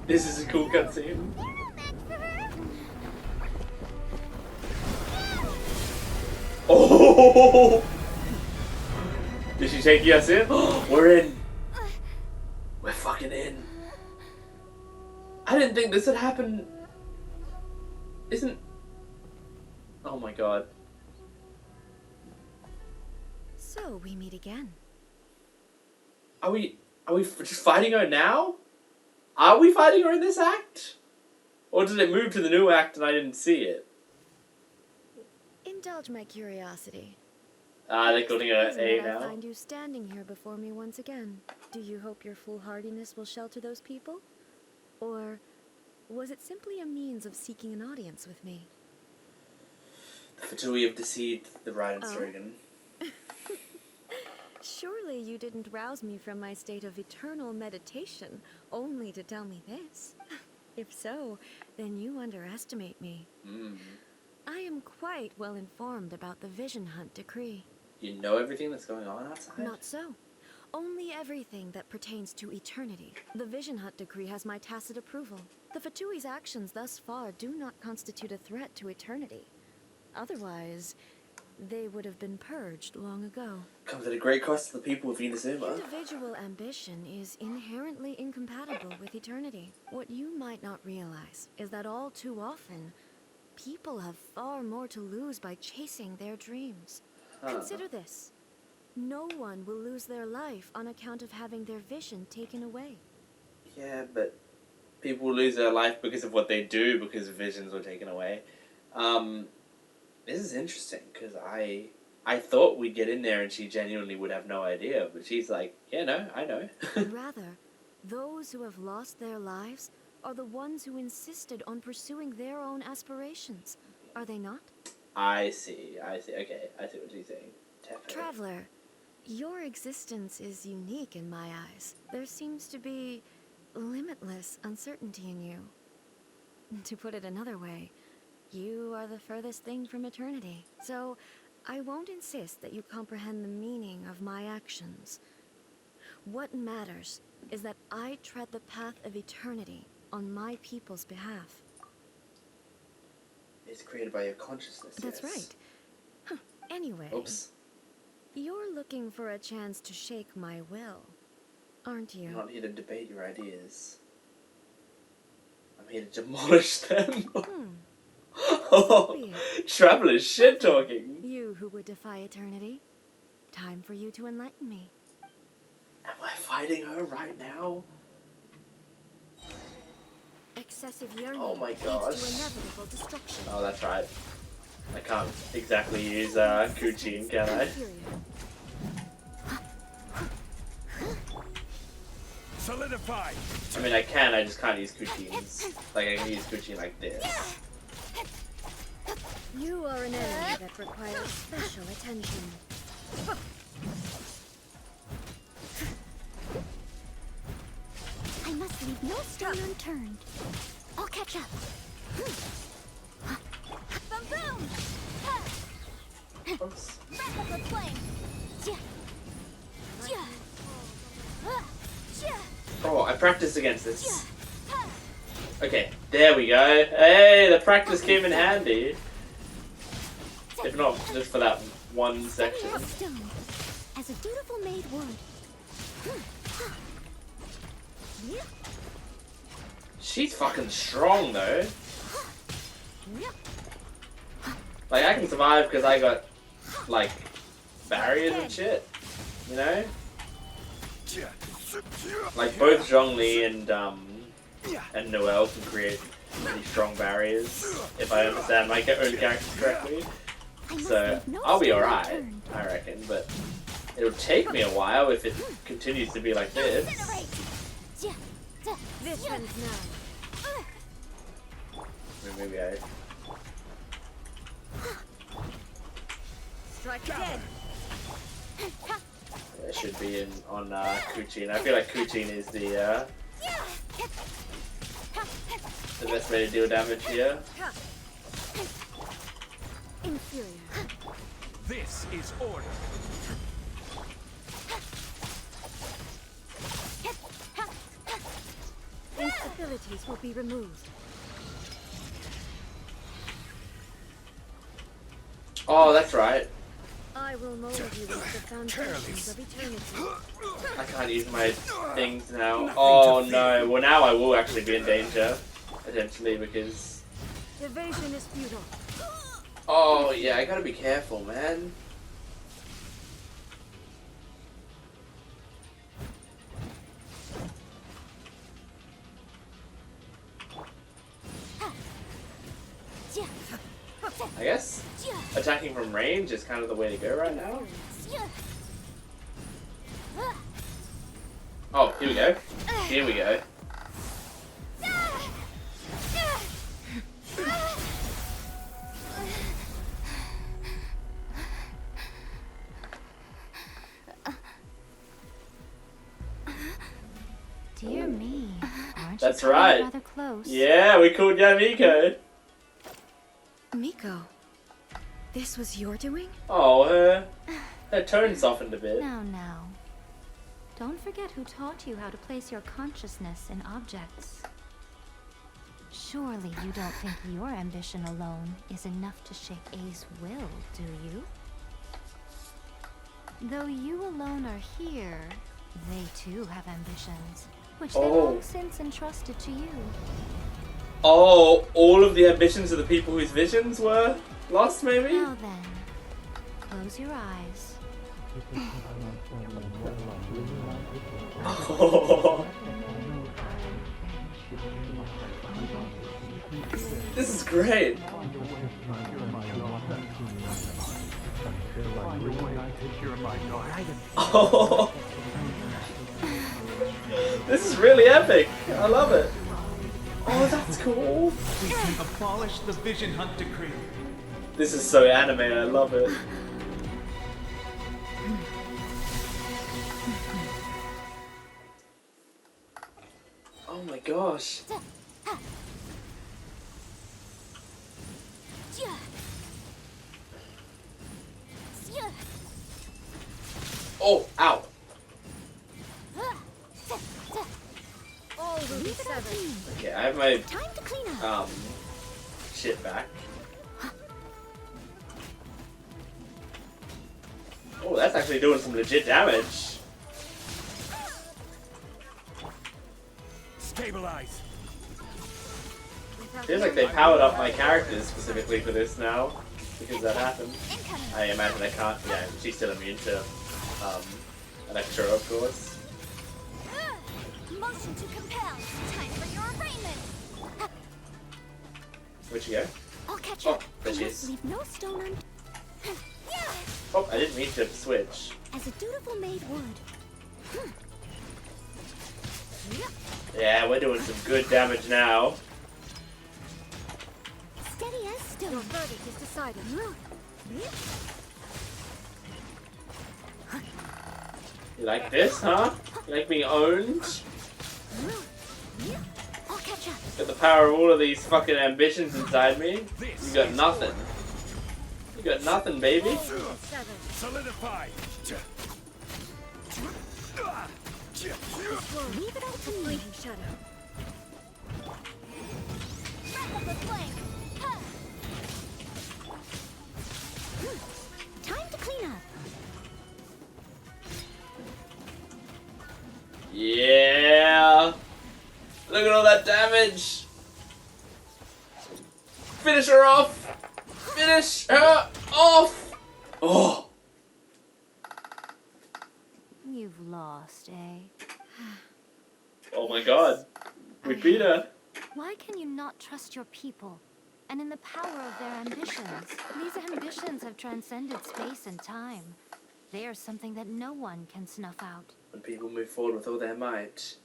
This is a cool cutscene. Oh! Did she take us in? We're in. We're fucking in. I didn't think this would happen. Isn't... Oh my god. So, we meet again. Are we just fighting her now? Are we fighting her in this act? Or did it move to the new act and I didn't see it? Indulge my curiosity. They're calling her Isn't A it I now. find you standing here before me once again. Do you hope your foolhardiness will shelter those people? Or was it simply a means of seeking an audience with me? The Fatui have deceived the Raiden Oh. Sturgeon. Surely you didn't rouse me from my state of eternal meditation only to tell me this. If so, then you underestimate me. I am quite well informed about the Vision Hunt decree. You know everything that's going on outside? Not so. Only everything that pertains to eternity. The Vision Hunt decree has my tacit approval. The Fatui's actions thus far do not constitute a threat to eternity. Otherwise, they would have been purged long ago. Comes at a great cost to the people of Inazuma. Individual ambition is inherently incompatible with eternity. What you might not realize is that all too often, people have far more to lose by chasing their dreams. Consider this. No one will lose their life on account of having their vision taken away. Yeah, but people lose their life because of what they do because visions were taken away. This is interesting because I thought we'd get in there and she genuinely would have no idea, but she's like, yeah, no, I know. Rather, those who have lost their lives are the ones who insisted on pursuing their own aspirations. Are they not? I see. Okay, I see what she's saying. Definitely. Traveler, your existence is unique in my eyes. There seems to be limitless uncertainty in you. To put it another way, you are the furthest thing from eternity. So, I won't insist that you comprehend the meaning of my actions. What matters is that I tread the path of eternity on my people's behalf. It's created by your consciousness. That's yes. right. Huh. Anyway, Oops. you're looking for a chance to shake my will, aren't you? I'm not here to debate your ideas. I'm here to demolish them. Oh, Traveler's shit talking. You who would defy eternity. Time for you to enlighten me. Am I fighting her right now? Excessive yearning Oh my leads gosh. to inevitable destruction. Oh, that's right. I can't exactly use Kuchin, can I? Solidify. I mean, I can, I just can't use Kuchins. Like, I can use Kuchin like this. You are an enemy that requires special attention. I must leave no stone unturned. I'll catch up. Boom boom! Oops. Wrap up the flame. Oh, I practiced against this. Okay, there we go. Hey, the practice came in handy. If not, just for that one section. Stone, as a dutiful maid would. She's fucking strong though. Like, I can survive because I got, like, barriers and shit. You know? Like, both Zhongli and Noelle can create pretty strong barriers, if I understand my own characters correctly. So, I'll be alright, I reckon, but it'll take me a while if it continues to be like this. This ends now. Maybe I... Strike dead. It should be on Kuchin. I feel like Kuchin is the best way to deal damage here. Inferior. This is order. Instabilities will be removed. Oh, that's right. I I will mold you into the foundations of eternity. I can't use my things now. Oh no. Well, now I will actually be in danger, potentially, because... Evasion is futile. Oh yeah, I gotta be careful, man. I guess attacking from range is kind of the way to go right now. Oh, here we go. Here we go. Dear me, aren't That's you coming right. rather close? Yeah, we called Yamiko. Miko, this was your doing? Oh, her tone softened a bit. Now. Don't forget who taught you how to place your consciousness in objects. Surely you don't think your ambition alone is enough to shake A's will, do you? Though you alone are here, they too have ambitions, which they long since entrusted to you. Oh, all of the ambitions of the people whose visions were lost, maybe? Now then, close your eyes. Oh. This is great. Oh. This is really epic. I love it. Oh, that's cool. We can abolish the Vision Hunt Decree. This is so anime. I love it. Oh my gosh. Oh, ow. All will be severed. Okay, I have my Time to clean up. shit back. Oh, that's actually doing some legit damage. Stabilize. Feels like they powered up my characters specifically for this now, because that happened. I imagine I can't. Yeah, she's still immune to Electro, of course. Motion to compel. Time for your arraignment. Where'd she go? I'll catch Oh, up. there she I must is. leave no stone unturned. Oh, I didn't mean to switch. As a dutiful maid would. Yeah, we're doing some good damage now. Steady as stone. Your verdict is decided. You like this, huh? You like being owned? I'll catch up. Got the power of all of these fucking ambitions inside me. You got nothing. You got nothing, baby. Solidify. Leave it up to fleeting shadow. Wrap up the flame. Time to clean up. Yeah. Look at all that damage. Finish her off. Finish her off. Oh. You've lost, eh? Oh my god. We beat her. Why can you not trust your people and in the power of their ambitions? These ambitions have transcended space and time. They are something that no one can snuff out. When people move forward with all their might,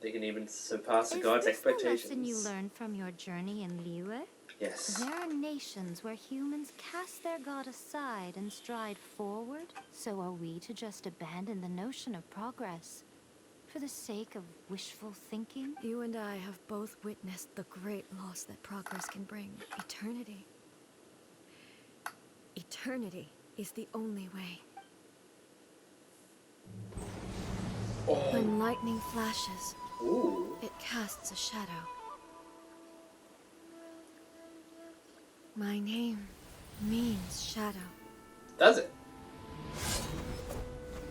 they can even surpass a god's expectations. Is this the lesson you learned from your journey in Liyue? Yes. There are nations where humans cast their god aside and stride forward. So are we to just abandon the notion of progress for the sake of wishful thinking? You and I have both witnessed the great loss that progress can bring. Eternity. Eternity is the only way. When lightning flashes, it casts a shadow. My name means shadow. Does it?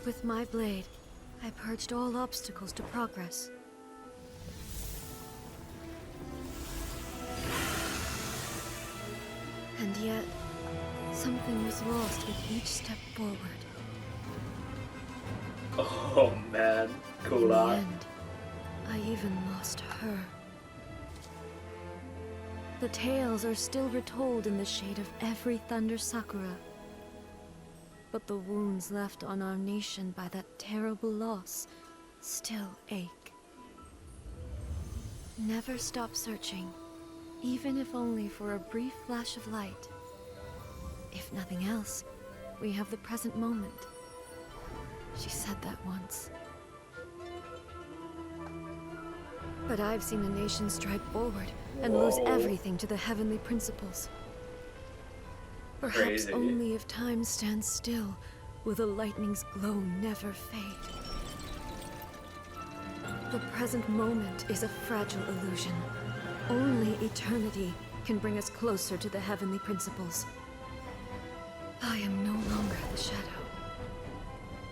With my blade, I purged all obstacles to progress. And yet, something was lost with each step forward. Oh man, In cool the art. end, I even lost her. The tales are still retold in the shade of every Thunder Sakura. But the wounds left on our nation by that terrible loss still ache. Never stop searching, even if only for a brief flash of light. If nothing else, we have the present moment. She said that once. But I've seen a nation stride forward and lose Whoa. everything to the heavenly principles. Perhaps Crazy. only if time stands still will the lightning's glow never fade. The present moment is a fragile illusion. Only eternity can bring us closer to the heavenly principles. I am no longer the shadow.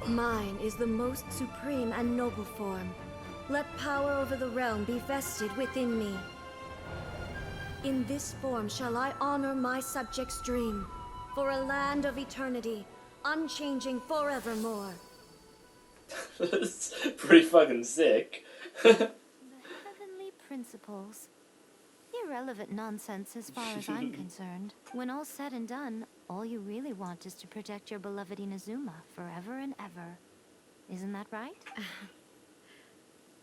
Mine is the most supreme and noble form. Let power over the realm be vested within me. In this form shall I honor my subjects' dream, for a land of eternity, unchanging forevermore. That's pretty fucking sick. Heavenly principles. Irrelevant nonsense as far as I'm concerned. When all's said and done, all you really want is to protect your beloved Inazuma forever and ever. Isn't that right?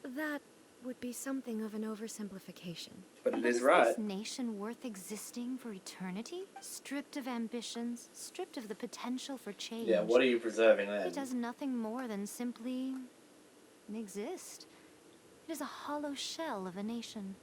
That would be something of an oversimplification. But it But is right. this nation worth existing for eternity? Stripped of ambitions, stripped of the potential for change. Yeah, what are you preserving then? It does nothing more than simply exist. It is a hollow shell of a nation.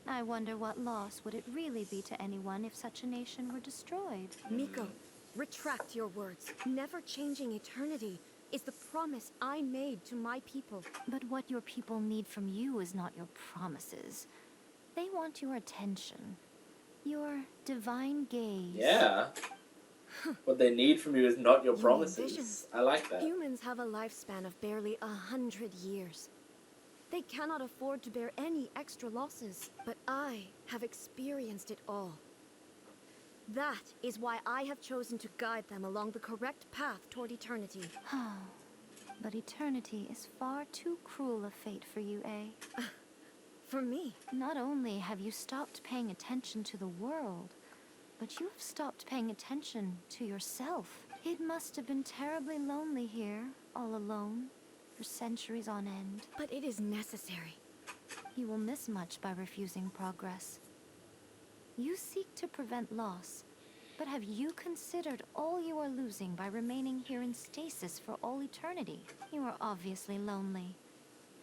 I wonder what loss would it really be to anyone if such a nation were destroyed. Miko, retract your words. Never changing eternity is the promise I made to my people. But what your people need from you is not your promises. They want your attention. Your divine gaze. Yeah. What they need from you is not your You mean promises. visions. I like that. Humans have a lifespan of barely 100 years. They cannot afford to bear any extra losses. But I have experienced it all. That is why I have chosen to guide them along the correct path toward eternity. But eternity is far too cruel a fate for you, eh? For me? Not only have you stopped paying attention to the world, but you have stopped paying attention to yourself. It must have been terribly lonely here, all alone, for centuries on end. But it is necessary. You will miss much by refusing progress. You seek to prevent loss, but have you considered all you are losing by remaining here in stasis for all eternity? You are obviously lonely,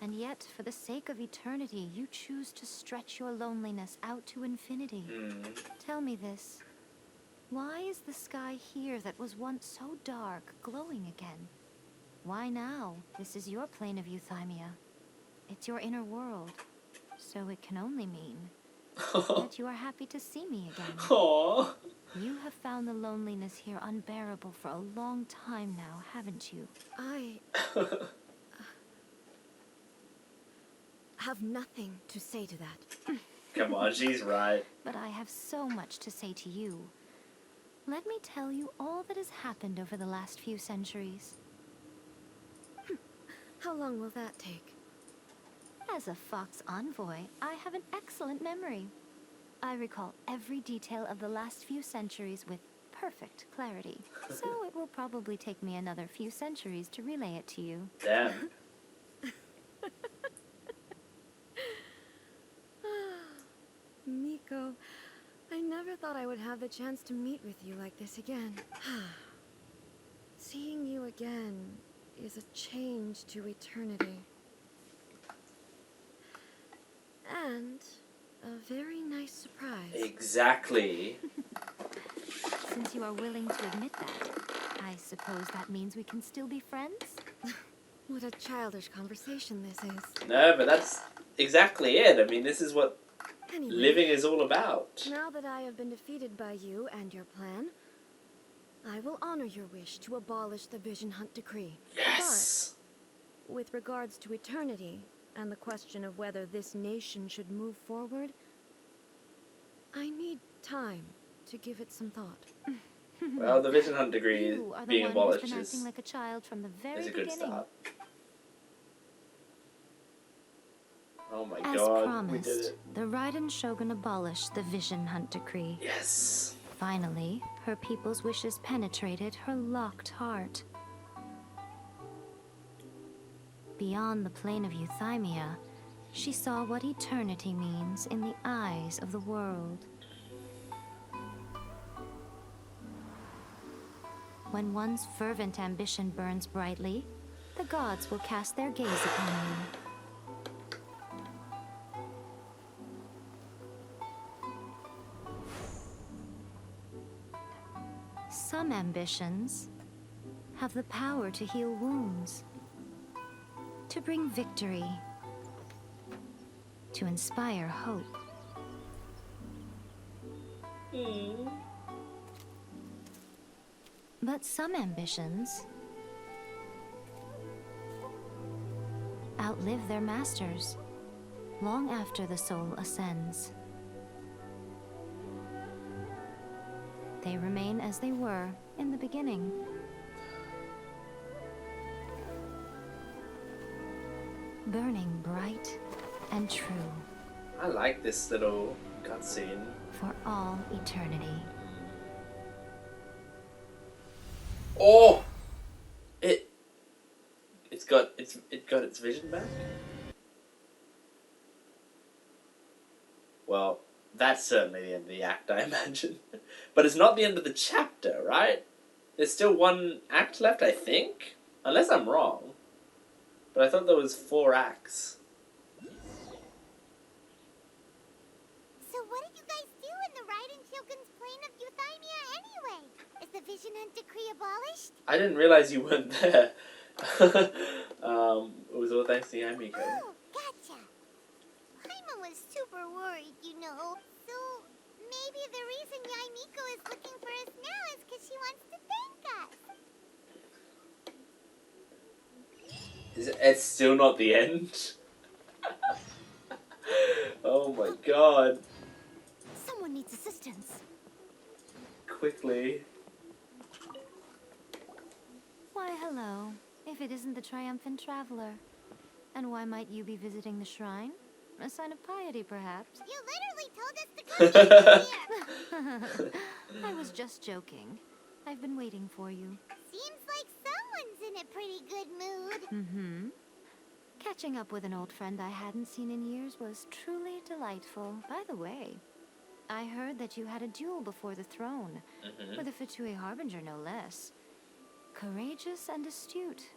and yet, for the sake of eternity, you choose to stretch your loneliness out to infinity. Tell me this. Why is the sky here that was once so dark glowing again? Why now? This is your plane of euthymia. It's your inner world, so it can only mean that you are happy to see me again. Aww. You have found the loneliness here unbearable for a long time now, haven't you? I have nothing to say to that. Come on, she's right. But I have so much to say to you. Let me tell you all that has happened over the last few centuries. How long will that take? As a Fox envoy, I have an excellent memory. I recall every detail of the last few centuries with perfect clarity. So it will probably take me another few centuries to relay it to you. Damn. Miko, I never thought I would have the chance to meet with you like this again. Seeing you again is a change to eternity. And a very nice surprise. Exactly. Since you are willing to admit that, I suppose that means we can still be friends? What a childish conversation this is. No, but that's exactly it. I mean, this is what Anyway, living is all about. now that I have been defeated by you and your plan, I will honor your wish to abolish the Vision Hunt Decree. Yes! But with regards to eternity and the question of whether this nation should move forward, I need time to give it some thought. Well, the Vision Hunt Decree You are the being one abolished who's been is acting like a child from the very a good beginning. start. Oh my As god, promised, we did it. the Raiden Shogun abolished the Vision Hunt Decree. Yes! Finally, her people's wishes penetrated her locked heart. Beyond the plane of Euthymia, she saw what eternity means in the eyes of the world. When one's fervent ambition burns brightly, the gods will cast their gaze upon you. Some ambitions have the power to heal wounds, to bring victory, to inspire hope. But some ambitions outlive their masters long after the soul ascends. They remain as they were in the beginning. Burning bright and true. I like this little cutscene. For all eternity. Oh! It got its vision back? Well, that's certainly the end of the act, I imagine. But it's not the end of the chapter, right? There's still one act left, I think? Unless I'm wrong. But I thought there was 4 acts. So what did you guys do in the Raiden Shogun's plane of Euthymia anyway? Is the Vision Hunt Decree abolished? I didn't realize you weren't there. It was all thanks to Yamiko. Oh, gotcha. Paimon was super worried, you know. So maybe the reason Yamiko is looking for us now is because she wants to thank us. It's still not the end? Oh my god. Someone needs assistance. Quickly. Why, hello. If it isn't the triumphant traveler. And why might you be visiting the shrine? A sign of piety, perhaps? You literally told us to come here. I was just joking. I've been waiting for you. Seems like someone's in a pretty good mood. Mm-hmm. Catching up with an old friend I hadn't seen in years was truly delightful. By the way, I heard that you had a duel before the throne. With a Fatui Harbinger, no less. Courageous and astute.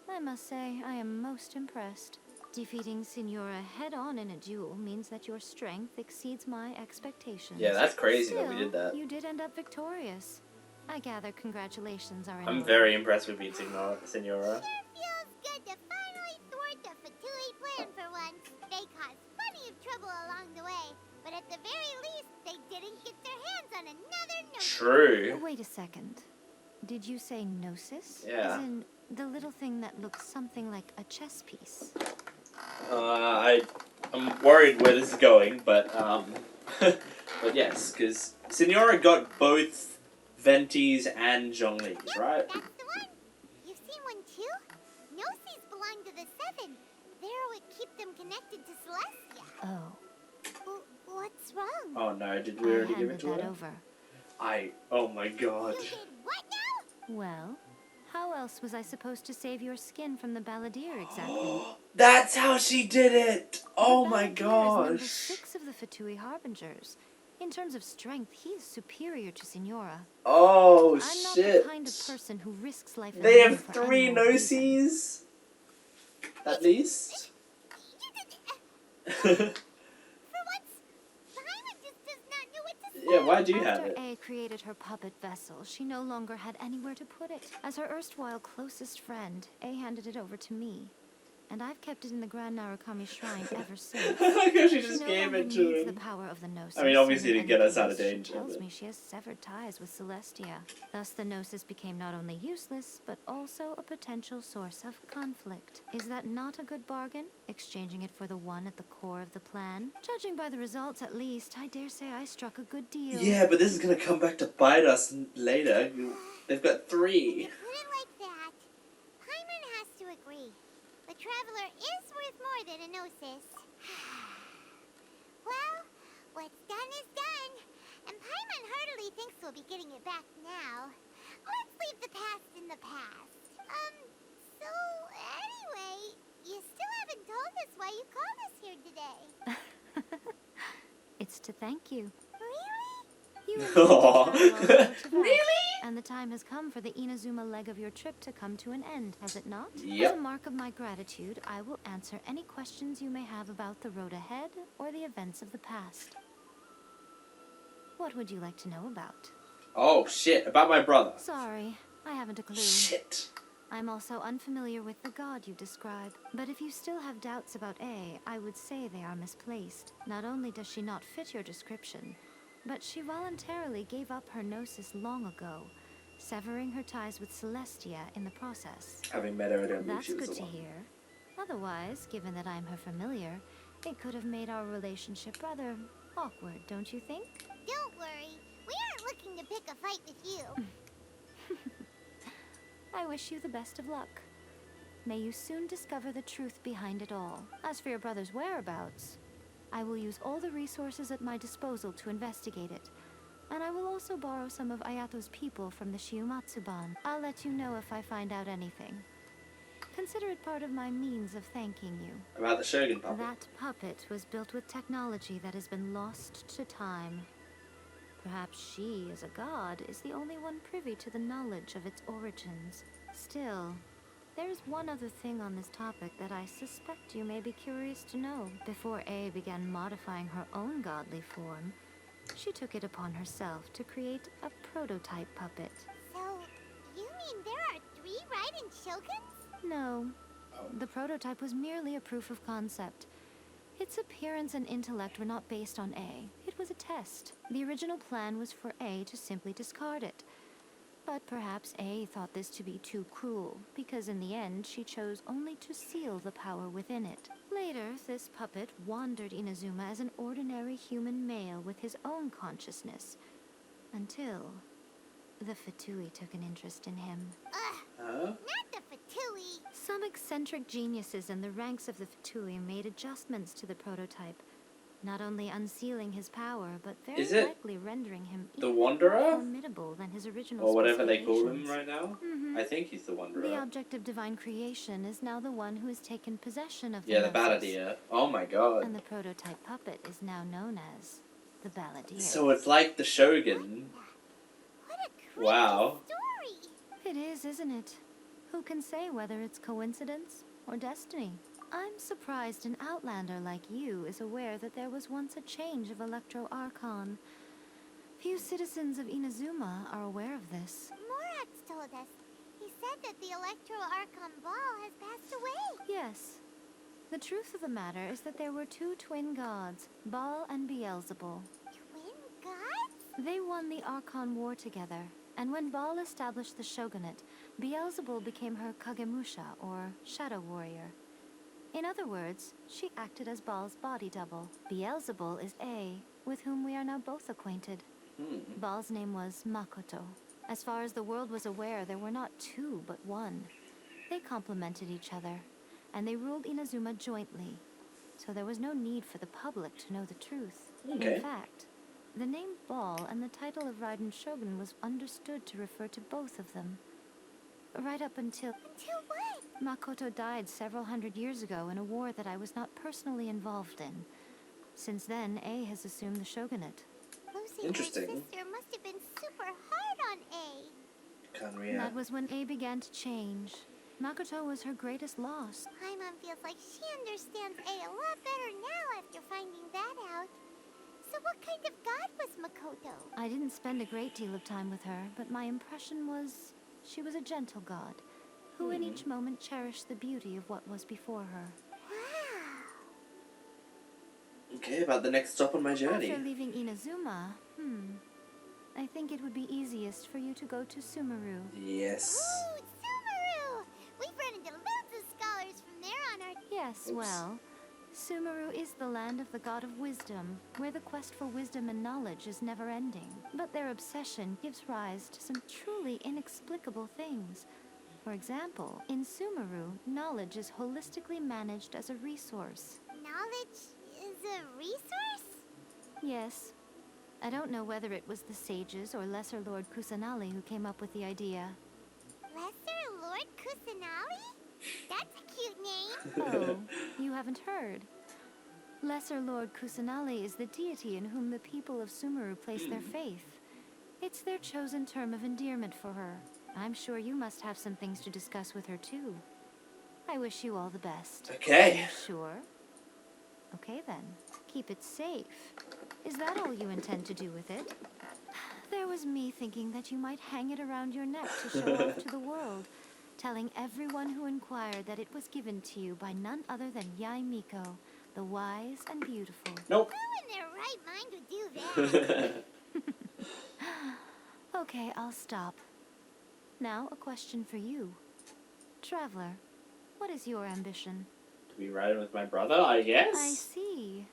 I must say, I am most impressed. Defeating Signora head-on in a duel means that your strength exceeds my expectations. Yeah, that's crazy that we Still, did that. You did end up victorious. I gather congratulations are in I'm order. very impressed with beating Signora. Feels good to finally thwart the Fatui plan for once. They caused plenty of trouble along the way, but at the very least, they didn't get their hands on another Gnosis. True. Wait a second. Did you say Gnosis? Yeah. As in the little thing that looks something like a chess piece. I'm worried where this is going, but but yes, because Signora got both Ventis and Zhongli's, right? That's the one. You've seen one too? Gnosis belong to the Seven. They're what keep them connected to Celestia. Oh. What's wrong? Oh no, did we already give it to that her? over. Oh my god. What now? Well, how else was I supposed to save your skin from the Balladeer exactly? That's how she did it! Oh my Balladeer is number gosh. 6 of the Fatui Harbingers. In terms of strength, he is superior to Signora. Oh I'm not shit. the kind of person who risks life and They limb have for 3 any old reason. Gnosis? At least? Yeah, why do you have After it? A created her puppet vessel, she no longer had anywhere to put it. As her erstwhile closest friend, A handed it over to me. and I've kept it in the Grand Narukami Shrine ever since. I like how she She just no gave longer it to needs him. the power of the Gnosis. I mean, obviously and to in get any us out of case, danger, She tells but- me she has severed ties with Celestia. Thus, the Gnosis became not only useless, but also a potential source of conflict. Is that not a good bargain? Exchanging it for the one at the core of the plan? Judging by the results, at least, I dare say I struck a good deal. Yeah, but this is gonna come back to bite us later. They've got 3. Put it like that. Paimon has to agree. The Traveler is worth more than a Gnosis. Well, what's done is done. And Paimon hardly thinks we'll be getting it back now. Let's leave the past in the past. So anyway, you still haven't told us why you called us here today. It's to thank you. Really? You Aw. intend to travel all the way to Val, Really? and the time has come for the Inazuma leg of your trip to come to an end, has it not? Yep. As a mark of my gratitude, I will answer any questions you may have about the road ahead or the events of the past. What would you like to know about? Oh shit, about my brother. Sorry, I haven't a clue. Shit. I'm also unfamiliar with the god you describe, but if you still have doubts about A, I would say they are misplaced. Not only does she not fit your description, but she voluntarily gave up her Gnosis long ago, severing her ties with Celestia in the process. Having met her, I don't believe That's she was good the to one. hear. Otherwise, given that I'm her familiar, it could have made our relationship rather awkward, don't you think? Don't worry. We aren't looking to pick a fight with you. I wish you the best of luck. May you soon discover the truth behind it all. As for your brother's whereabouts, I will use all the resources at my disposal to investigate it. And I will also borrow some of Ayato's people from the Shiumatsuban. I'll let you know if I find out anything. Consider it part of my means of thanking you. About the Shogun puppet. That puppet was built with technology that has been lost to time. Perhaps she, as a god, is the only one privy to the knowledge of its origins. Still, there is one other thing on this topic that I suspect you may be curious to know. Before A began modifying her own godly form, she took it upon herself to create a prototype puppet. So, you mean there are 3 riding Shoguns? No. The prototype was merely a proof of concept. Its appearance and intellect were not based on A. It was a test. The original plan was for A to simply discard it. But perhaps A thought this to be too cruel, because in the end she chose only to seal the power within it. Later, this puppet wandered Inazuma as an ordinary human male with his own consciousness, until the Fatui took an interest in him. Not the Fatui. Some eccentric geniuses in the ranks of the Fatui made adjustments to the prototype, not only unsealing his power, but very Is it likely rendering him the even Wanderer? more formidable than his original Or whatever they call him specifications. right now. Mhm. I think he's the Wanderer. The object of divine creation is now the one who has taken possession of the Yeah, the Gnosis, Balladeer. Oh my god. and the prototype puppet is now known as the Balladeer. So it's like the Shogun. Wow. It is, isn't it? Who can say whether it's coincidence or destiny? I'm surprised an outlander like you is aware that there was once a change of Electro Archon. Few citizens of Inazuma are aware of this. Morat's told us. He said that the Electro Archon Ball has passed away. Yes. The truth of the matter is that there were 2 twin gods, Baal and Beelzebul. Twin gods? They won the Archon War together, and when Baal established the shogunate, Beelzebul became her Kagemusha, or shadow warrior. In other words, she acted as Baal's body double. Beelzebul is A, with whom we are now both acquainted. Baal's name was Makoto. As far as the world was aware, there were not 2, but 1. They complemented each other, and they ruled Inazuma jointly, so there was no need for the public to know the truth. Okay. In fact, the name Baal and the title of Raiden Shogun was understood to refer to both of them. Right up until... Until what? Makoto died several hundred years ago in a war that I was not personally involved in. Since then, A has assumed the shogunate. Losing Interesting. her sister must have been super hard on A. Kanria. That was when A began to change. Makoto was her greatest loss. Paimon feels like she understands A a lot better now after finding that out. So what kind of god was Makoto? I didn't spend a great deal of time with her, but my impression was she was a gentle god, who in each moment cherished the beauty of what was before her. Okay, about the next stop on my journey. After leaving Inazuma, I think it would be easiest for you to go to Sumeru. Yes. Ooh, Sumeru! We've run into loads of scholars from there on our... Yes, well, Sumeru is the land of the god of wisdom, where the quest for wisdom and knowledge is never-ending. But their obsession gives rise to some truly inexplicable things. For example, in Sumeru, knowledge is holistically managed as a resource. Knowledge is a resource? Yes. I don't know whether it was the sages or Lesser Lord Kusanali who came up with the idea. Lesser Lord Kusanali? That's a cute name. Oh, you haven't heard. Lesser Lord Kusanali is the deity in whom the people of Sumeru place their faith. It's their chosen term of endearment for her. I'm sure you must have some things to discuss with her too. I wish you all the best. Okay. Sure? Okay then. Keep it safe. Is that all you intend to do with it? There was me thinking that you might hang it around your neck to show off to the world, telling everyone who inquired that it was given to you by none other than Yai Miko, the wise and beautiful. Nope. Who in their right mind would do that? Okay, I'll stop. Now, a question for you. Traveler, what is your ambition? To be riding with my brother, I guess? I see.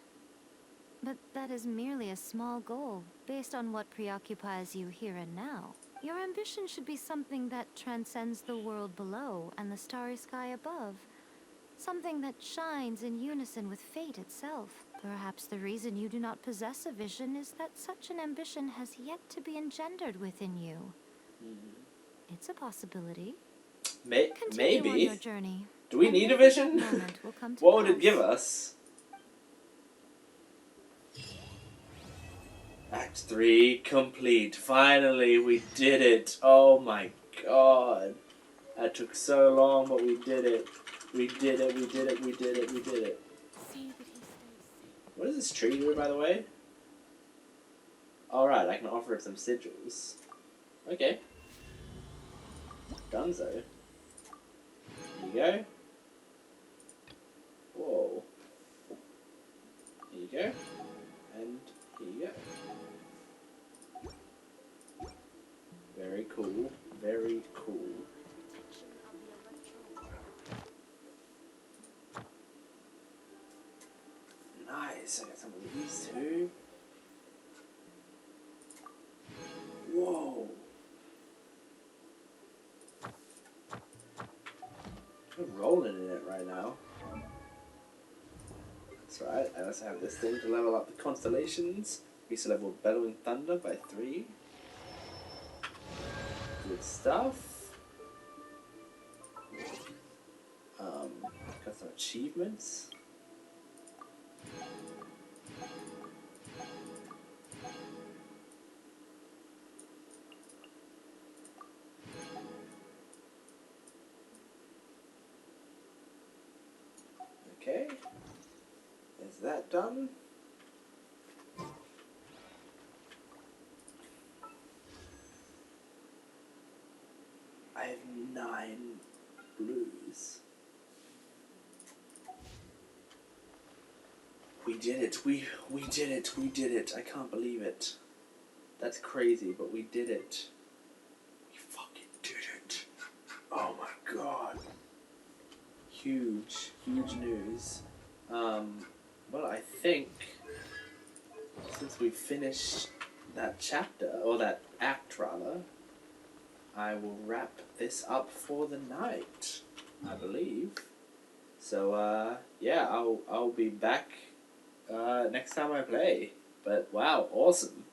But that is merely a small goal, based on what preoccupies you here and now. Your ambition should be something that transcends the world below and the starry sky above. Something that shines in unison with fate itself. Perhaps the reason you do not possess a vision is that such an ambition has yet to be engendered within you. It's a possibility. Continue on your journey. Do we need a vision? What would it give us? Act 3 complete. Finally, we did it. Oh my god. That took so long, but we did it. We did it, we did it, we did it, we did it. What does this tree do, by the way? Alright, I can offer it some sigils. Okay. Dunzo. Here you go. Whoa. Here you go. And here you go. Very cool. Very cool. Nice. I got some of these too. Whoa. I'm rolling in it right now. That's right. I also have this thing to level up the constellations. We still level Bellowing Thunder by 3. Good stuff. Got some achievements. Okay. Is that done? I have 9 blues. We did it. We did it. We did it. I can't believe it. That's crazy, but we did it. We fucking did it. Oh my god. Huge, huge news. Well, I think since we finished that chapter, or that act rather, I will wrap this up for the night, I believe. So, yeah, I'll be back next time I play. But wow, awesome.